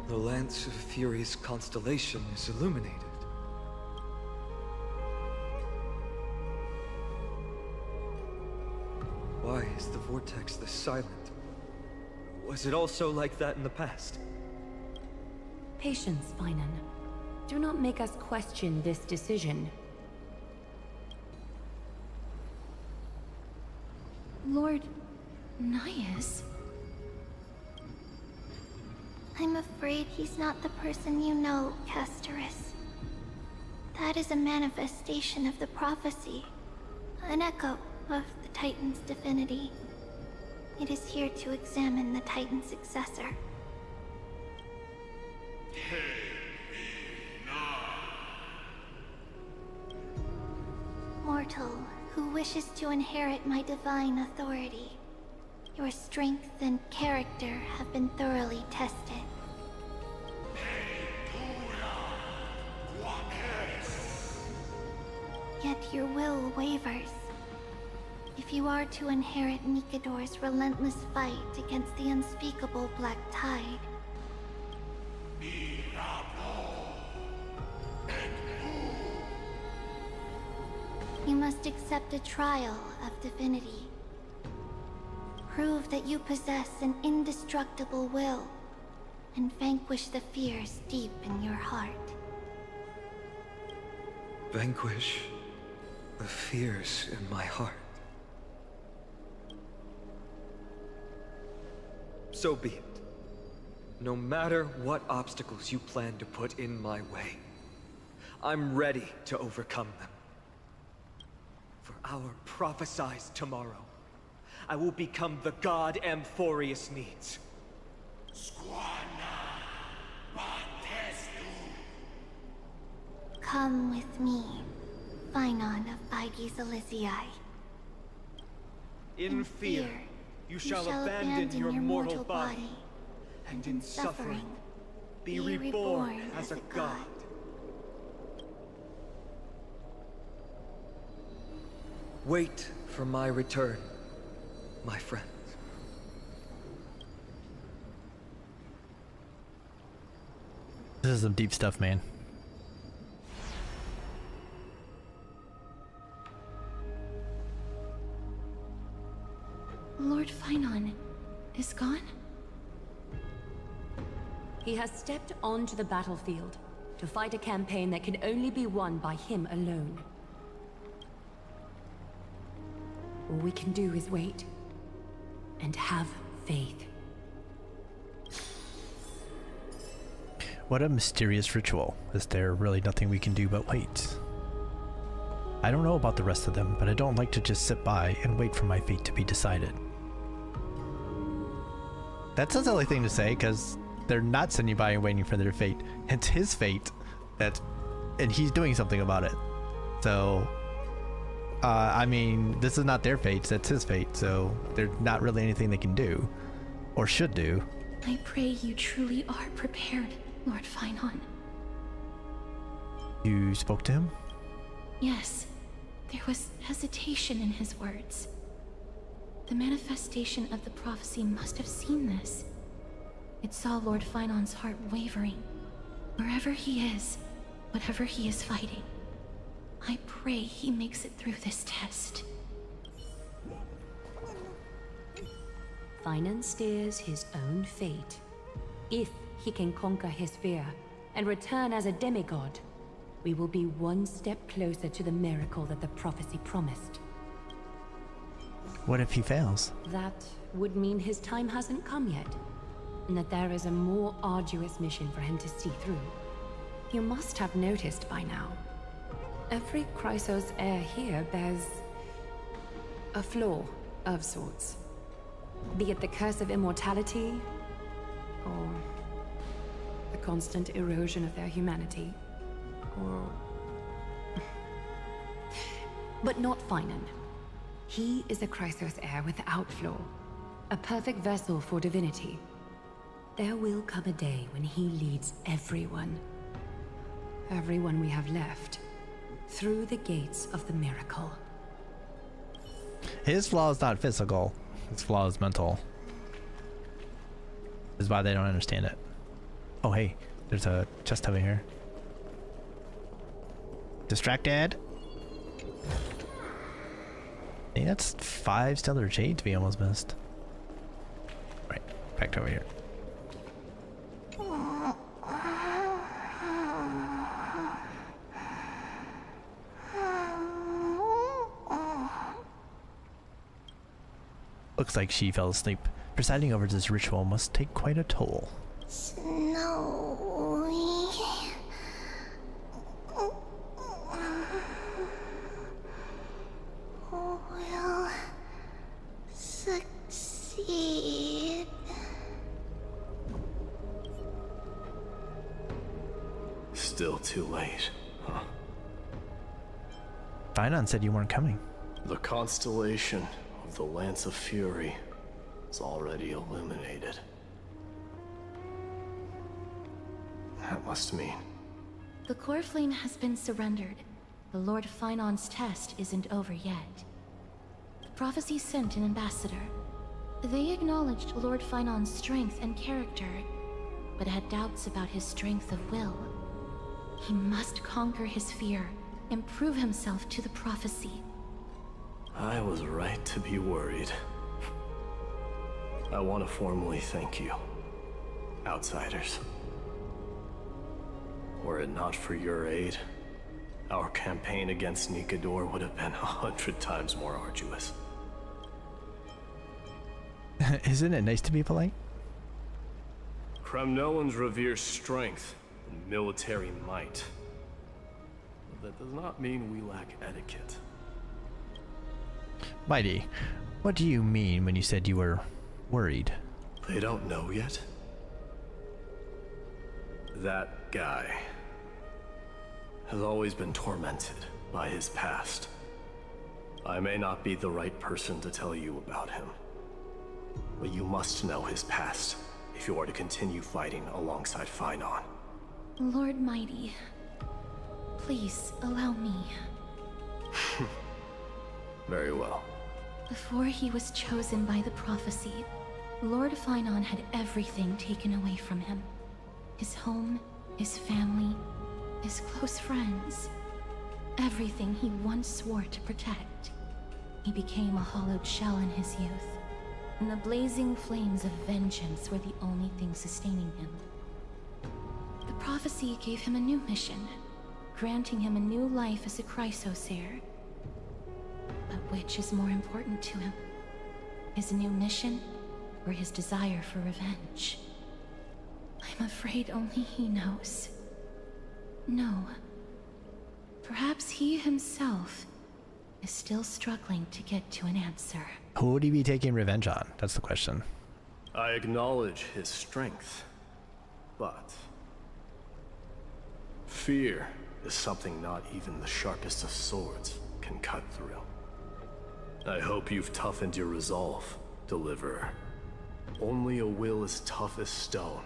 The Lance of Fury's constellation is illuminated. Why is the vortex this silent? Was it also like that in the past? Patience, Finan. Do not make us question this decision. Lord Naius? I'm afraid he's not the person you know, Castoris. That is a manifestation of the prophecy, an echo of the Titan's divinity. It is here to examine the Titan's successor. Mortal, who wishes to inherit my divine authority. Your strength and character have been thoroughly tested. Yet your will wavers. If you are to inherit Nikador's relentless fight against the unspeakable Black Tide, you must accept a trial of divinity. prove that you possess an indestructible will and vanquish the fears deep in your heart. Vanquish the fears in my heart. So be it. No matter what obstacles you plan to put in my way, I'm ready to overcome them. For our prophesied tomorrow, I will become the god Amphorius needs. Come with me, Phynon of Aegis Elysiae. In fear, you shall abandon your mortal body, and in suffering, be reborn as a god. Wait for my return, my friends. This is some deep stuff, man. Lord Phynon is gone? He has stepped onto the battlefield to fight a campaign that can only be won by him alone. All we can do is wait and have faith. What a mysterious ritual. Is there really nothing we can do but wait? I don't know about the rest of them, but I don't like to just sit by and wait for my fate to be decided. That's a silly thing to say, because they're not sitting by and waiting for their fate. It's his fate, and he's doing something about it. So, I mean, this is not their fate, that's his fate, so there's not really anything they can do, or should do. I pray you truly are prepared, Lord Phynon. You spoke to him? Yes, there was hesitation in his words. The manifestation of the prophecy must have seen this. It saw Lord Phynon's heart wavering. Wherever he is, whatever he is fighting, I pray he makes it through this test. Phynon steers his own fate. If he can conquer his fear and return as a demigod, we will be one step closer to the miracle that the prophecy promised. What if he fails? That would mean his time hasn't come yet, and that there is a more arduous mission for him to see through. You must have noticed by now. Every Chrysos heir here bears a flaw of sorts. Be it the curse of immortality, or the constant erosion of their humanity, or... But not Phynon. He is a Chrysos heir without flaw, a perfect vessel for divinity. There will come a day when he leads everyone we have left, through the gates of the miracle. His flaw is not physical, his flaw is mental. This is why they don't understand it. Oh hey, there's a chest over here. Distracted? Hey, that's 5 stellar jades we almost missed. Right, back to over here. Looks like she fell asleep. Presiding over this ritual must take quite a toll. Snowy. Will succeed. Still too late, huh? Phynon said you weren't coming. The constellation of the Lance of Fury is already illuminated. That must mean... The core flame has been surrendered. The Lord Phynon's test isn't over yet. The prophecy sent an ambassador. They acknowledged Lord Phynon's strength and character, but had doubts about his strength of will. He must conquer his fear and prove himself to the prophecy. I was right to be worried. I want to formally thank you, outsiders. Were it not for your aid, our campaign against Nikador would have been 100 times more arduous. Isn't it nice to be polite? Kremnoans revere strength and military might. But that does not mean we lack etiquette. Mighty, what do you mean when you said you were worried? They don't know yet? That guy has always been tormented by his past. I may not be the right person to tell you about him, but you must know his past if you are to continue fighting alongside Finon. Lord Mighty, please allow me. Very well. Before he was chosen by the prophecy, Lord Finon had everything taken away from him. His home, his family, his close friends. Everything he once swore to protect. He became a hollowed shell in his youth, and the blazing flames of vengeance were the only thing sustaining him. The prophecy gave him a new mission, granting him a new life as a Chrysos heir. But which is more important to him? His new mission, or his desire for revenge? I'm afraid only he knows. No. Perhaps he himself is still struggling to get to an answer. Who would he be taking revenge on? That's the question. I acknowledge his strength, but fear is something not even the sharpest of swords can cut through. I hope you've toughened your resolve, Deliverer. Only a will as tough as stone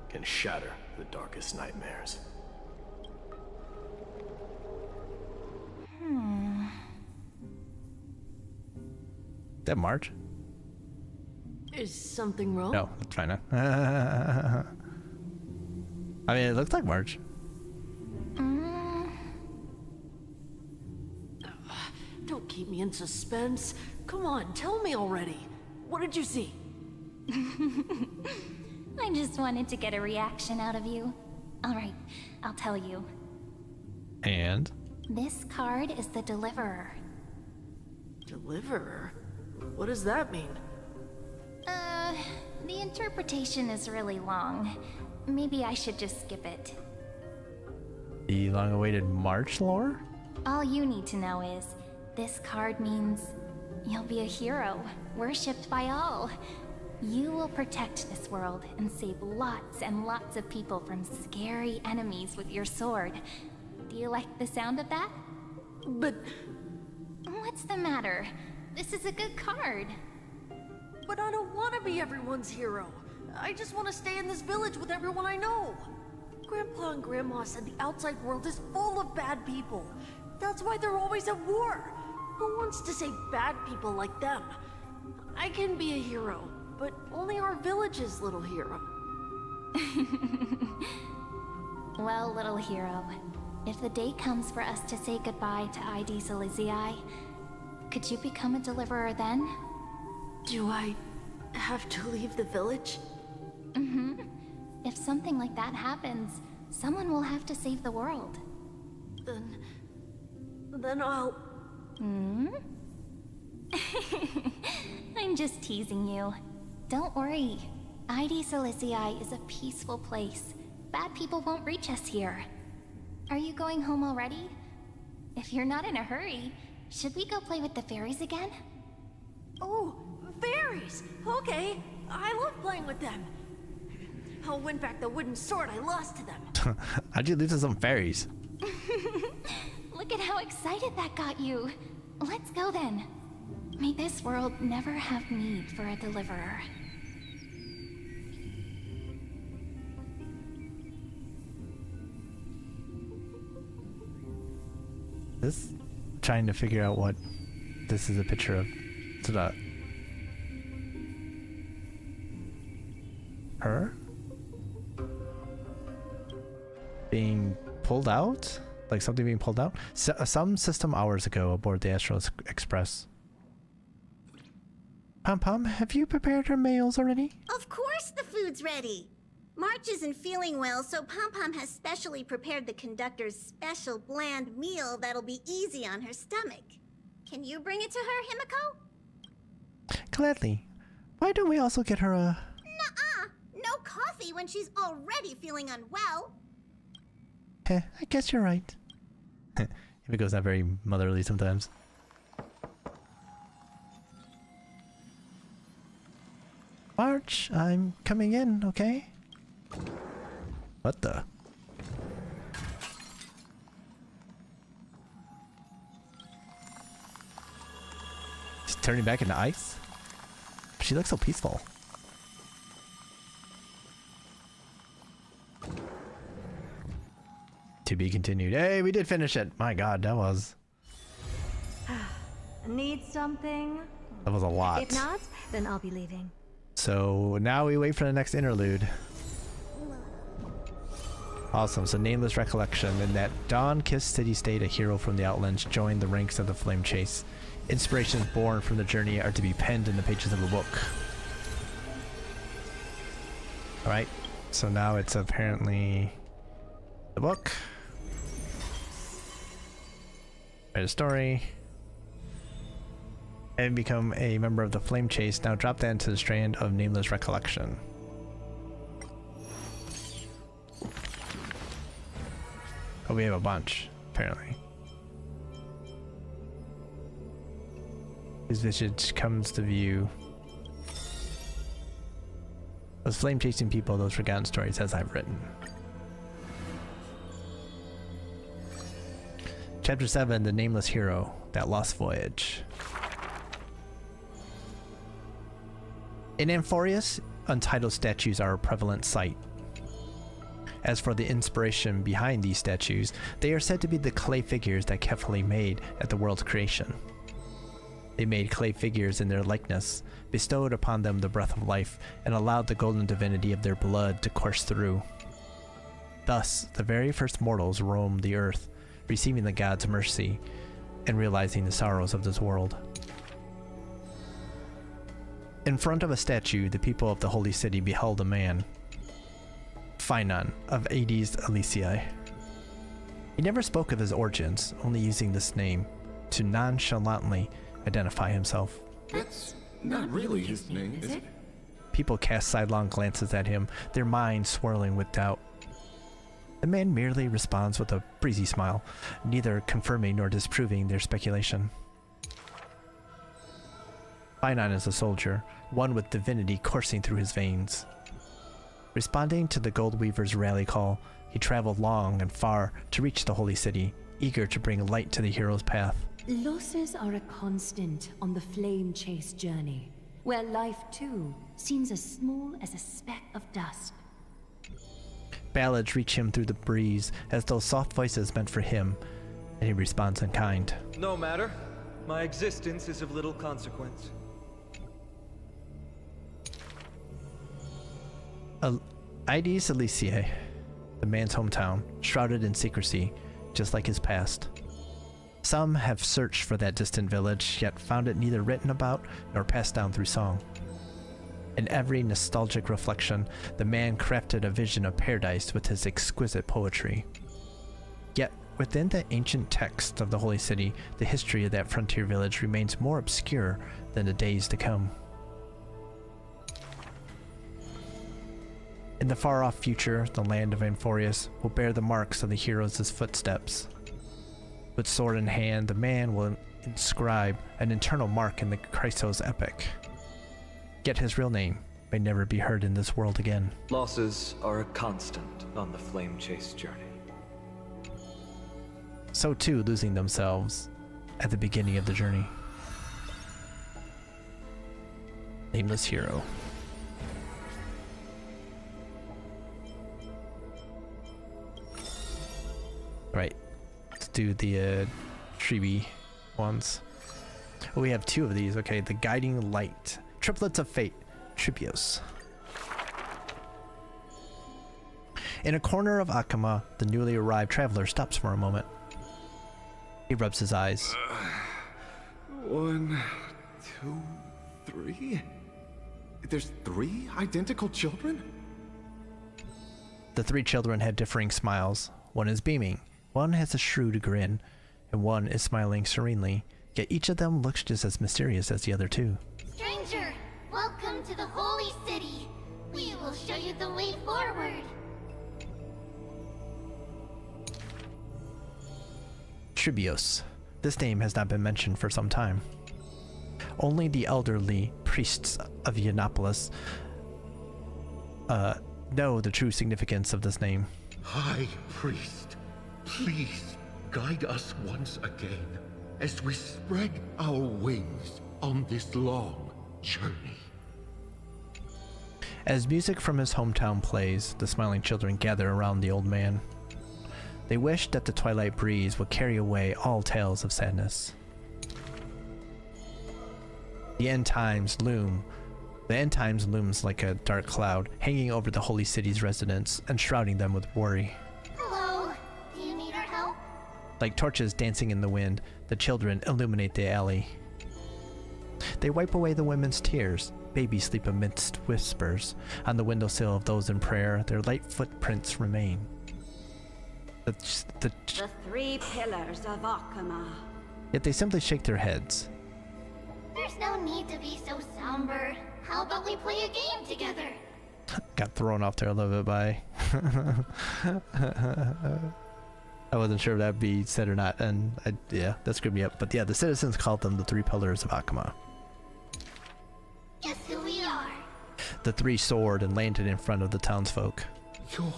can shatter the darkest nightmares. Is that March? Is something wrong? No, it's fine now. I mean, it looks like March. Don't keep me in suspense. Come on, tell me already. What did you see? I just wanted to get a reaction out of you. Alright, I'll tell you. And? This card is the Deliverer. Deliverer? What does that mean? The interpretation is really long. Maybe I should just skip it. The long-awaited March lore? All you need to know is, this card means you'll be a hero, worshipped by all. You will protect this world and save lots and lots of people from scary enemies with your sword. Do you like the sound of that? But... What's the matter? This is a good card. But I don't want to be everyone's hero. I just want to stay in this village with everyone I know. Grandpa and Grandma said the outside world is full of bad people. That's why they're always at war. Who wants to save bad people like them? I can be a hero, but only our village's little hero. Well, little hero, if the day comes for us to say goodbye to ID Silizii, could you become a deliverer then? Do I have to leave the village? Mm-hmm. If something like that happens, someone will have to save the world. Then I'll... Hmm? I'm just teasing you. Don't worry. ID Silizii is a peaceful place. Bad people won't reach us here. Are you going home already? If you're not in a hurry, should we go play with the fairies again? Oh, fairies! Okay, I love playing with them. I'll win back the wooden sword I lost to them. How'd you lose to some fairies? Look at how excited that got you. Let's go then. May this world never have need for a deliverer. This trying to figure out what this is a picture of. Is it her being pulled out? Like something being pulled out? Some system hours ago aboard the Astral Express. Pom-Pom, have you prepared her meals already? Of course the food's ready. March isn't feeling well, so Pom-Pom has specially prepared the conductor's special bland meal that'll be easy on her stomach. Can you bring it to her, Himiko? Gladly. Why don't we also get her a... Nuh-uh. No coffee when she's already feeling unwell. Heh, I guess you're right. Himiko's not very motherly sometimes. March, I'm coming in, okay? What the? She's turning back into ice? She looks so peaceful. To be continued. Hey, we did finish it. My god, that was... Need something? That was a lot. If not, then I'll be leaving. So now we wait for the next interlude. Awesome, so Nameless Recollection. In that dawn-kissed city-state, a hero from the Outlands joined the ranks of the Flame Chase. Inspirations born from the journey are to be penned in the pages of a book. Alright, so now it's apparently the book. Write a story. And become a member of the Flame Chase. Now drop that into the strand of Nameless Recollection. Oh, we have a bunch, apparently. His visage comes to view. Those flame chasing people, those forgotten stories as I've written. Chapter 7, The Nameless Hero, That Lost Voyage. In Amphorius, untitled statues are a prevalent sight. As for the inspiration behind these statues, they are said to be the clay figures that Kefali made at the world's creation. They made clay figures in their likeness, bestowed upon them the breath of life, and allowed the golden divinity of their blood to course through. Thus, the very first mortals roamed the earth, receiving the god's mercy and realizing the sorrows of this world. In front of a statue, the people of the holy city beheld a man, Phainon of Aedes Elysiae. He never spoke of his origins, only using this name to nonchalantly identify himself. That's not really his name, is it? People cast sidelong glances at him, their minds swirling with doubt. The man merely responds with a breezy smile, neither confirming nor disproving their speculation. Phainon is a soldier, one with divinity coursing through his veins. Responding to the Gold Weaver's rally call, he traveled long and far to reach the holy city, eager to bring light to the hero's path. Losses are a constant on the Flame Chase journey, where life too seems as small as a speck of dust. Ballads reach him through the breeze as though soft voices meant for him, and he responds in kind. No matter. My existence is of little consequence. Aedes Elysiae, the man's hometown, shrouded in secrecy, just like his past. Some have searched for that distant village, yet found it neither written about nor passed down through song. In every nostalgic reflection, the man crafted a vision of paradise with his exquisite poetry. Yet, within the ancient text of the Holy City, the history of that frontier village remains more obscure than the days to come. In the far-off future, the land of Amphorius will bear the marks of the heroes' footsteps. With sword in hand, the man will inscribe an eternal mark in the Chrysos epic. Yet his real name may never be heard in this world again. Losses are a constant on the Flame Chase journey. So too losing themselves at the beginning of the journey. Nameless Hero. Right, let's do the Tribi ones. Oh, we have two of these. Okay, the Guiding Light. Triplets of Fate. Tribios. In a corner of Akama, the newly arrived traveler stops for a moment. He rubs his eyes. 1, 2, 3? There's 3 identical children? The 3 children had differing smiles. One is beaming, one has a shrewd grin, and one is smiling serenely, yet each of them looks just as mysterious as the other 2. Stranger, welcome to the Holy City. We will show you the way forward. Tribios. This name has not been mentioned for some time. Only the elderly priests of Yianopolis know the true significance of this name. High Priest, please guide us once again as we spread our wings on this long journey. As music from his hometown plays, the smiling children gather around the old man. They wish that the twilight breeze would carry away all tales of sadness. The end times looms like a dark cloud, hanging over the holy city's residents and shrouding them with worry. Hello, do you need our help? Like torches dancing in the wind, the children illuminate the alley. They wipe away the women's tears. Babies sleep amidst whispers. On the windowsill of those in prayer, their light footprints remain. The 3 pillars of Akama. Yet they simply shake their heads. There's no need to be so somber. How about we play a game together? Got thrown off there a little bit by... I wasn't sure if that'd be said or not, and yeah, that screwed me up. But yeah, the citizens called them the 3 pillars of Akama. Guess who we are? The 3 soared and landed in front of the townsfolk. You're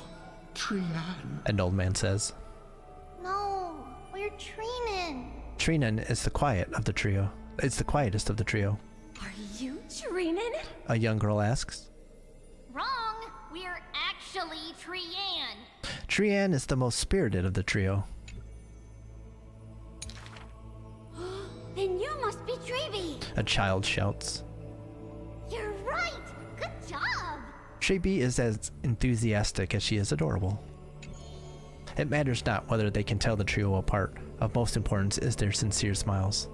Trian. An old man says. No, we're Treenan. Treenan is the quiet of the trio. It's the quietest of the trio. Are you Treenan? A young girl asks. Wrong. We're actually Trian. Trian is the most spirited of the trio. Then you must be Treeby. A child shouts. You're right. Good job. Treeby is as enthusiastic as she is adorable. It matters not whether they can tell the trio apart. Of most importance is their sincere smiles.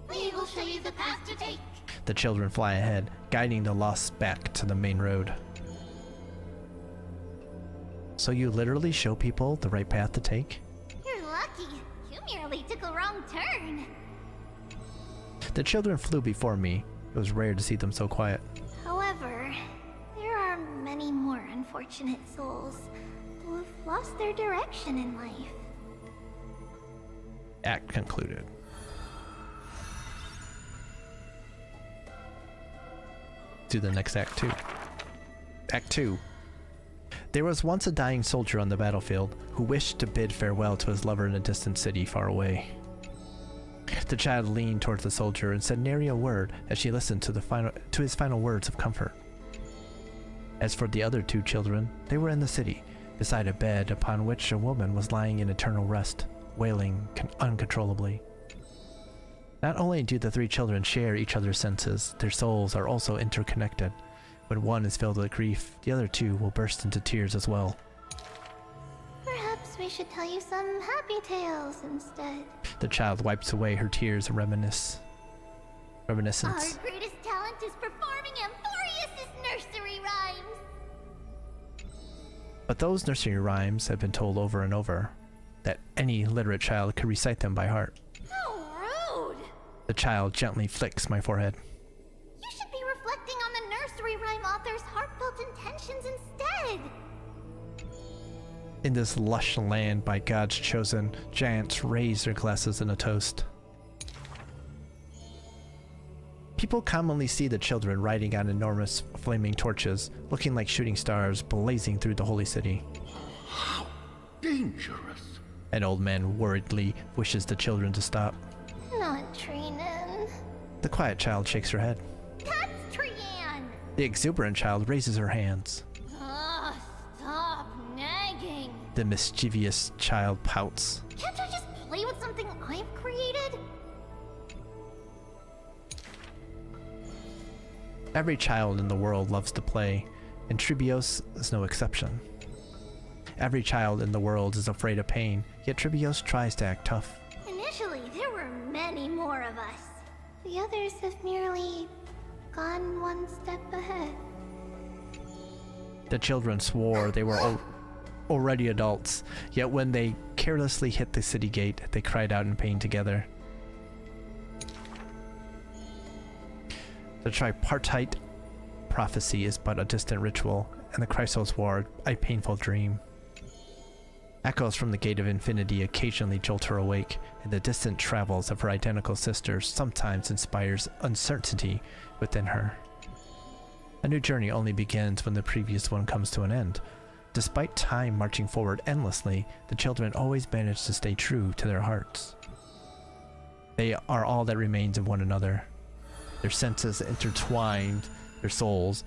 We will show you the path to take. The children fly ahead, guiding the lost back to the main road. So you literally show people the right path to take? You're lucky. You merely took a wrong turn. The children flew before me. It was rare to see them so quiet. However, there are many more unfortunate souls who have lost their direction in life. Act concluded. Do the next act 2. Act 2. There was once a dying soldier on the battlefield who wished to bid farewell to his lover in a distant city far away. The child leaned towards the soldier and said nary a word as she listened to his final words of comfort. As for the other 2 children, they were in the city, beside a bed upon which a woman was lying in eternal rest, wailing uncontrollably. Not only do the 3 children share each other's senses, their souls are also interconnected. When one is filled with grief, the other 2 will burst into tears as well. Perhaps we should tell you some happy tales instead. The child wipes away her tears and reminiscence. Our greatest talent is performing Amphorius' nursery rhymes. But those nursery rhymes have been told over and over, that any literate child could recite them by heart. How rude! The child gently flicks my forehead. You should be reflecting on the nursery rhyme author's heartfelt intentions instead. In this lush land by God's chosen, giants raise their glasses in a toast. People commonly see the children riding on enormous flaming torches, looking like shooting stars blazing through the holy city. How dangerous! An old man worriedly wishes the children to stop. Not Treenan. The quiet child shakes her head. That's Trian! The exuberant child raises her hands. Ugh, stop nagging. The mischievous child pouts. Can't I just play with something I've created? Every child in the world loves to play, and Tribios is no exception. Every child in the world is afraid of pain, yet Tribios tries to act tough. Initially, there were many more of us. The others have merely gone one step ahead. The children swore they were already adults, yet when they carelessly hit the city gate, they cried out in pain together. The tripartite prophecy is but a distant ritual, and the Chrysos War a painful dream. Echoes from the Gate of Infinity occasionally jolt her awake, and the distant travels of her identical sisters sometimes inspires uncertainty within her. A new journey only begins when the previous one comes to an end. Despite time marching forward endlessly, the children always manage to stay true to their hearts. They are all that remains of one another. Their senses intertwined, their souls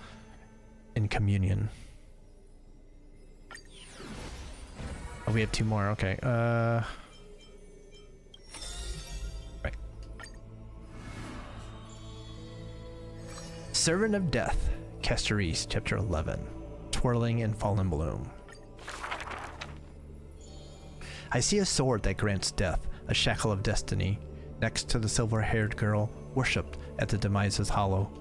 in communion. Oh, we have 2 more. Okay. Right. Servant of Death, Castoris, Chapter 11. Twirling in Fallen Bloom. I see a sword that grants death, a shackle of destiny, next to the silver-haired girl worshipped at the Demise's hollow.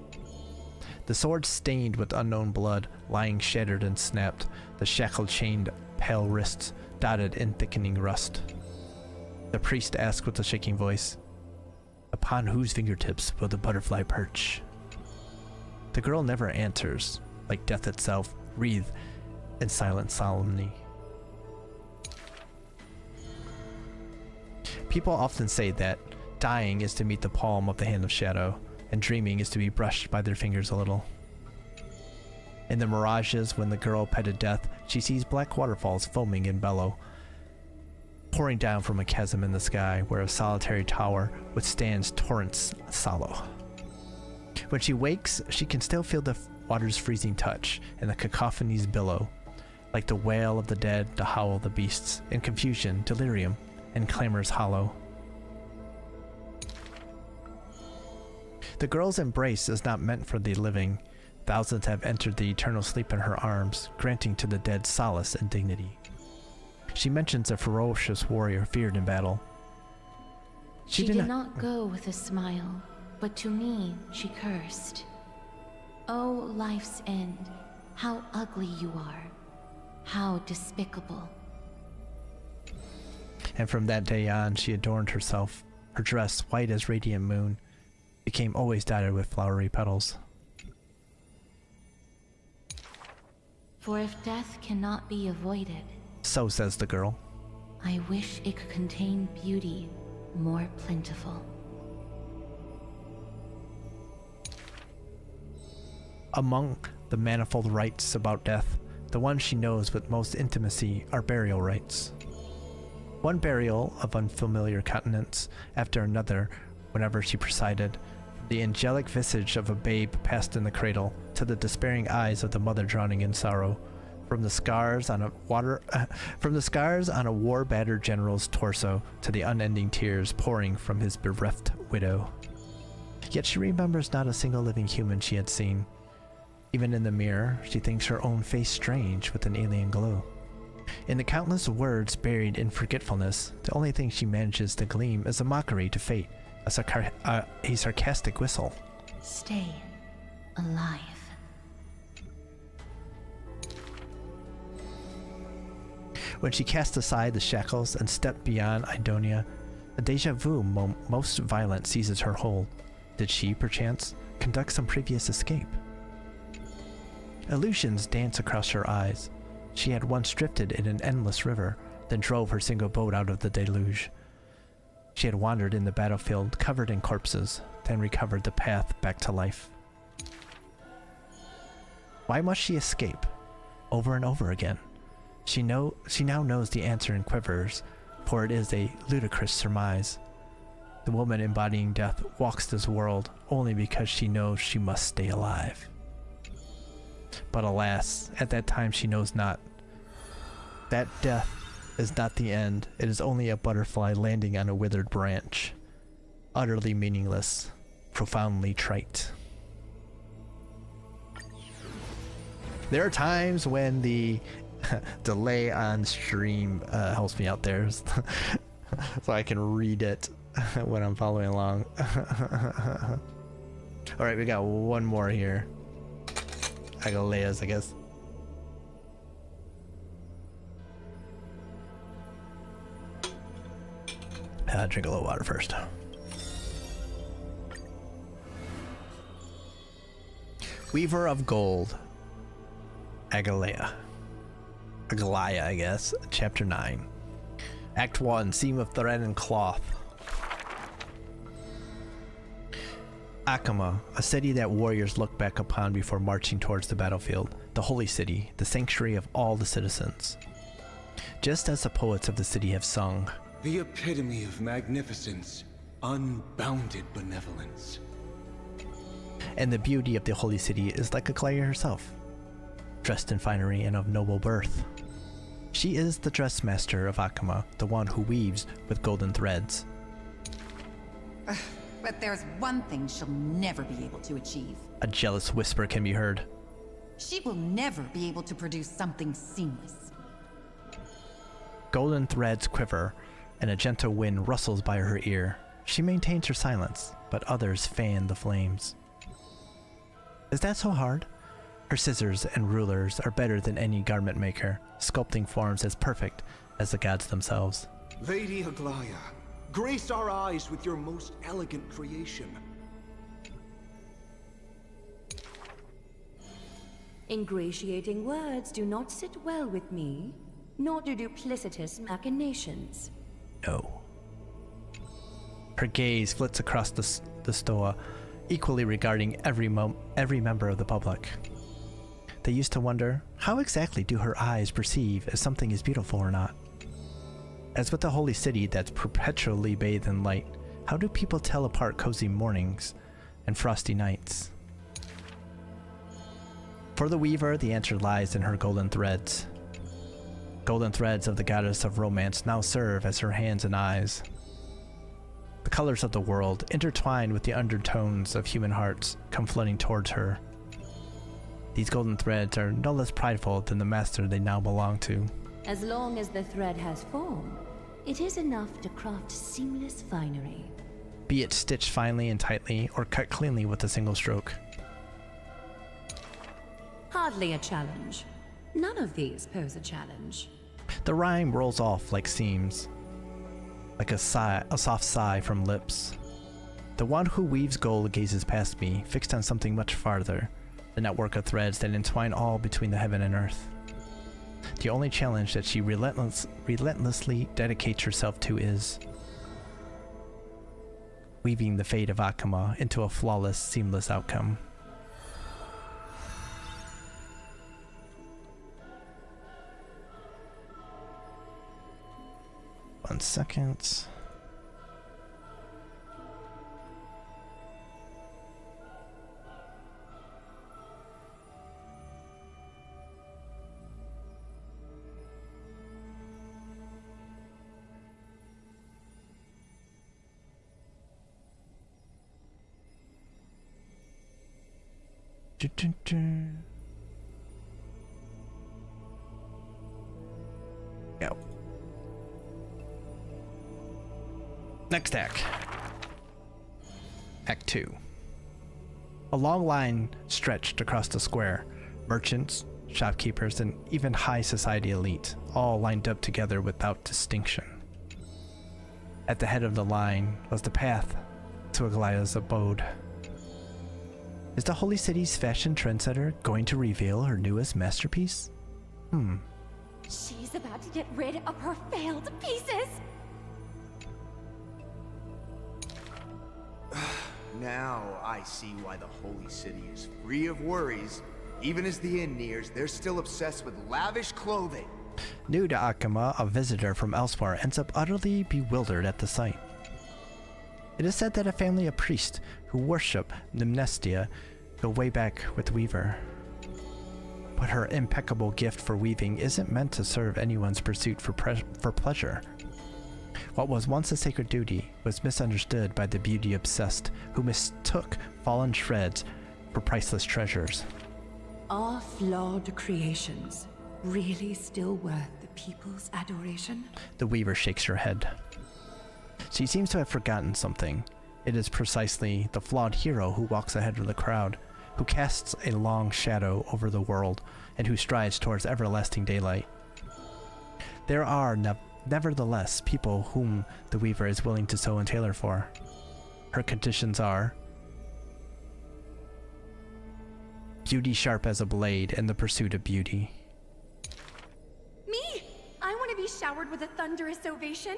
The sword stained with unknown blood, lying shattered and snapped, the shackle-chained pale wrists dotted in thickening rust. The priest asked with a shaking voice, "Upon whose fingertips will the butterfly perch?" The girl never answers, like death itself, wreathed in silent solemnity. People often say that dying is to meet the palm of the hand of shadow, and dreaming is to be brushed by their fingers a little. In the mirages, when the girl petted death, she sees black waterfalls foaming in bellow, pouring down from a chasm in the sky where a solitary tower withstands torrents sallow. When she wakes, she can still feel the water's freezing touch and the cacophonies billow, like the wail of the dead, the howl of the beasts, in confusion, delirium, and clamors hollow. The girl's embrace is not meant for the living. Thousands have entered the eternal sleep in her arms, granting to the dead solace and dignity. She mentions a ferocious warrior feared in battle. She did not go with a smile, but to me she cursed. Oh, life's end, how ugly you are, how despicable. And from that day on, she adorned herself. Her dress, white as radiant moon, became always dotted with flowery petals. For if death cannot be avoided, so says the girl, I wish it could contain beauty more plentiful. Among the manifold rites about death, the one she knows with most intimacy are burial rites. One burial of unfamiliar countenance after another whenever she presided, from the angelic visage of a babe passed in the cradle to the despairing eyes of the mother drowning in sorrow, from the scars on a war-battered general's torso to the unending tears pouring from his bereft widow. Yet she remembers not a single living human she had seen. Even in the mirror, she thinks her own face strange with an alien glow. In the countless words buried in forgetfulness, the only thing she manages to gleam is a mockery to fate, a sarcastic whistle. Stay alive. When she cast aside the shackles and stepped beyond Idonia, a deja vu most violent seizes her hold. Did she, perchance, conduct some previous escape? Illusions dance across her eyes. She had once drifted in an endless river, then drove her single boat out of the deluge. She had wandered in the battlefield covered in corpses, then recovered the path back to life. Why must she escape? Over and over again. She now knows the answer and quivers, for it is a ludicrous surmise. The woman embodying death walks this world only because she knows she must stay alive. But alas, at that time she knows not. That death is not the end, it is only a butterfly landing on a withered branch. Utterly meaningless, profoundly trite. There are times when the delay on stream helps me out there so I can read it when I'm following along. Alright, we got one more here. Agalea's, I guess. Drink a little water first. Weaver of Gold. Agalea, I guess. Chapter 9. Act 1. Seam of Thread and Cloth. Akama, a city that warriors look back upon before marching towards the battlefield. The holy city, the sanctuary of all the citizens. Just as the poets of the city have sung. The epitome of magnificence, unbounded benevolence. And the beauty of the holy city is like Aglaia herself, dressed in finery and of noble birth. She is the dressmaster of Akama, the one who weaves with golden threads. But there's one thing she'll never be able to achieve. A jealous whisper can be heard. She will never be able to produce something seamless. Golden threads quiver, and a gentle wind rustles by her ear. She maintains her silence, but others fan the flames. Is that so hard? Her scissors and rulers are better than any garment maker, sculpting forms as perfect as the gods themselves. Lady Aglaia, grace our eyes with your most elegant creation. Ingratiating words do not sit well with me, nor do duplicitous machinations. No. Her gaze flits across the stoa, equally regarding every member of the public. They used to wonder, how exactly do her eyes perceive if something is beautiful or not? As with the holy city that's perpetually bathed in light, how do people tell apart cozy mornings and frosty nights? For the weaver, the answer lies in her golden threads. Golden threads of the goddess of romance now serve as her hands and eyes. The colors of the world, intertwined with the undertones of human hearts, come flooding towards her. These golden threads are no less prideful than the master they now belong to. As long as the thread has form, it is enough to craft seamless finery. Be it stitched finely and tightly, or cut cleanly with a single stroke. Hardly a challenge. None of these pose a challenge. The rhyme rolls off like seams, like a soft sigh from lips. The one who weaves gold gazes past me, fixed on something much farther, the network of threads that entwine all between the heaven and earth. The only challenge that she relentlessly dedicates herself to is weaving the fate of Akama into a flawless, seamless outcome. One second. Go. Next act. Act 2. A long line stretched across the square. Merchants, shopkeepers, and even high society elite, all lined up together without distinction. At the head of the line was the path to Aglaia's abode. Is the Holy City's fashion trendsetter going to reveal her newest masterpiece? She's about to get rid of her failed pieces! Now I see why the Holy City is free of worries. Even as the inn nears, they're still obsessed with lavish clothing. New to Akama, a visitor from elsewhere ends up utterly bewildered at the sight. It is said that a family of priests who worship Mnestia go way back with Weaver. But her impeccable gift for weaving isn't meant to serve anyone's pursuit for pleasure. What was once a sacred duty was misunderstood by the beauty-obsessed who mistook fallen shreds for priceless treasures. Are flawed creations really still worth the people's adoration? The weaver shakes her head. She seems to have forgotten something. It is precisely the flawed hero who walks ahead of the crowd, who casts a long shadow over the world, and who strides towards everlasting daylight. There are nevertheless people whom the Weaver is willing to sew and tailor for. Her conditions are beauty sharp as a blade and the pursuit of beauty. Me! I want to be showered with a thunderous ovation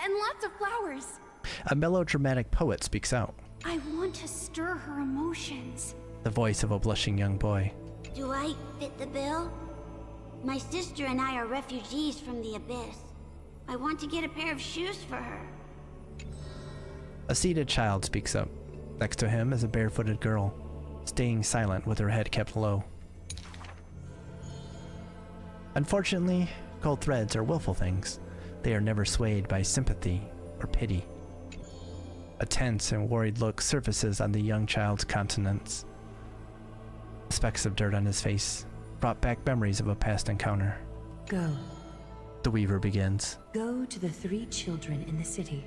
and lots of flowers. A melodramatic poet speaks out. I want to stir her emotions. The voice of a blushing young boy. Do I fit the bill? My sister and I are refugees from the Abyss. I want to get a pair of shoes for her. A seated child speaks up. Next to him is a barefooted girl, staying silent with her head kept low. Unfortunately, cold threads are willful things. They are never swayed by sympathy or pity. A tense and worried look surfaces on the young child's countenance. Specks of dirt on his face brought back memories of a past encounter. Go. The Weaver begins. Go to the 3 children in the city.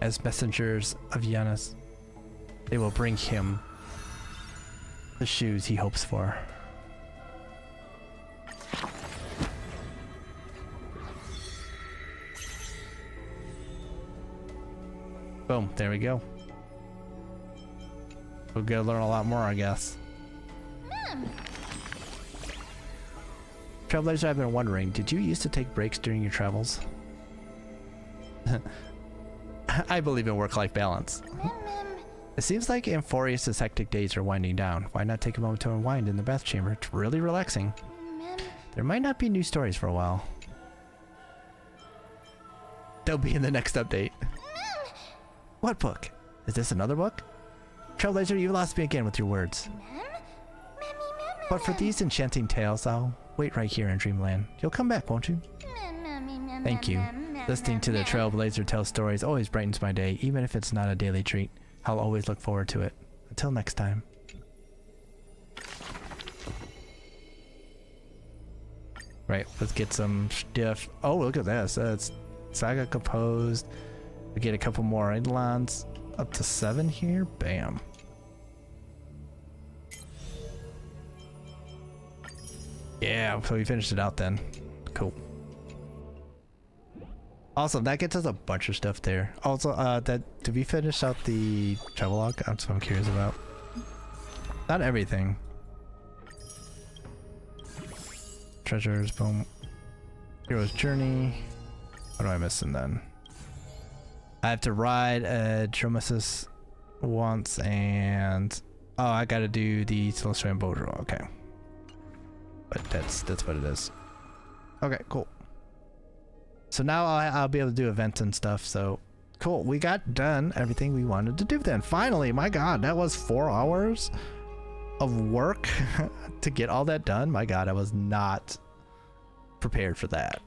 As messengers of Janus, they will bring him the shoes he hopes for. Boom, there we go. We're gonna learn a lot more, I guess. Trailblazer, I've been wondering, did you used to take breaks during your travels? I believe in work-life balance. It seems like Amphorius' hectic days are winding down. Why not take a moment to unwind in the bath chamber? It's really relaxing. There might not be new stories for a while. They'll be in the next update. What book? Is this another book? Trailblazer, you lost me again with your words. But for these enchanting tales, I'll wait right here in Dreamland. You'll come back, won't you? Thank you. Listening to the Trailblazer tell stories always brightens my day, even if it's not a daily treat. I'll always look forward to it. Until next time. Right, let's get some stuff. Oh, look at this. It's Saga composed. We get a couple more Eidolons. Up to 7 here. Bam. Yeah, so we finished it out then. Cool. Awesome, that gets us a bunch of stuff there. Also, did we finish out the travelogue? That's what I'm curious about. Not everything. Treasures, boom. Hero's Journey. What am I missing then? I have to ride a Dromesis once, and oh, I gotta do the Celestial Bojo. Okay, but that's what it is. Okay, cool. So now I'll be able to do events and stuff. So cool. We got done everything we wanted to do then. Finally, my God, that was 4 hours of work to get all that done. My God, I was not prepared for that,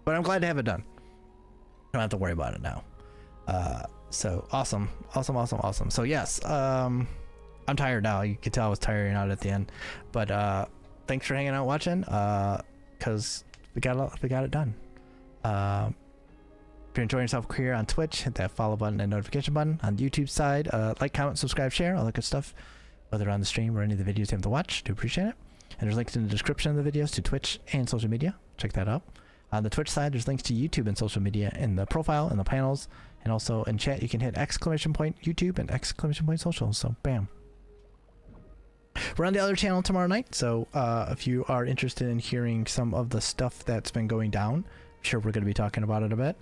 but I'm glad to have it done. I don't have to worry about it now. So awesome. So yes, I'm tired now. You can tell I was tiring out at the end, but thanks for hanging out watching, cause we got it done. If you're enjoying yourself here on Twitch, hit that follow button and notification button. On the YouTube side, like, comment, subscribe, share, all that good stuff, whether on the stream or any of the videos you have to watch. Do appreciate it. And there's links in the description of the videos to Twitch and social media. Check that out. On the Twitch side, there's links to YouTube and social media in the profile and the panels, and also in chat you can hit ! YouTube and ! Social. So bam. We're on the other channel tomorrow night, so if you are interested in hearing some of the stuff that's been going down, I'm sure we're going to be talking about it a bit.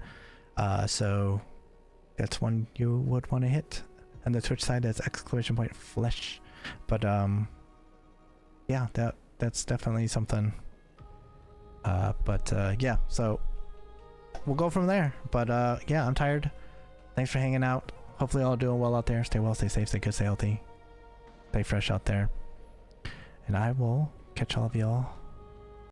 So that's one you would want to hit. On the Twitch side, that's ! Flesh. But yeah, that's definitely something. Yeah, so we'll go from there. But yeah, I'm tired. Thanks for hanging out. Hopefully all doing well out there. Stay well, stay safe, stay good, stay healthy, stay fresh out there. And I will catch all of y'all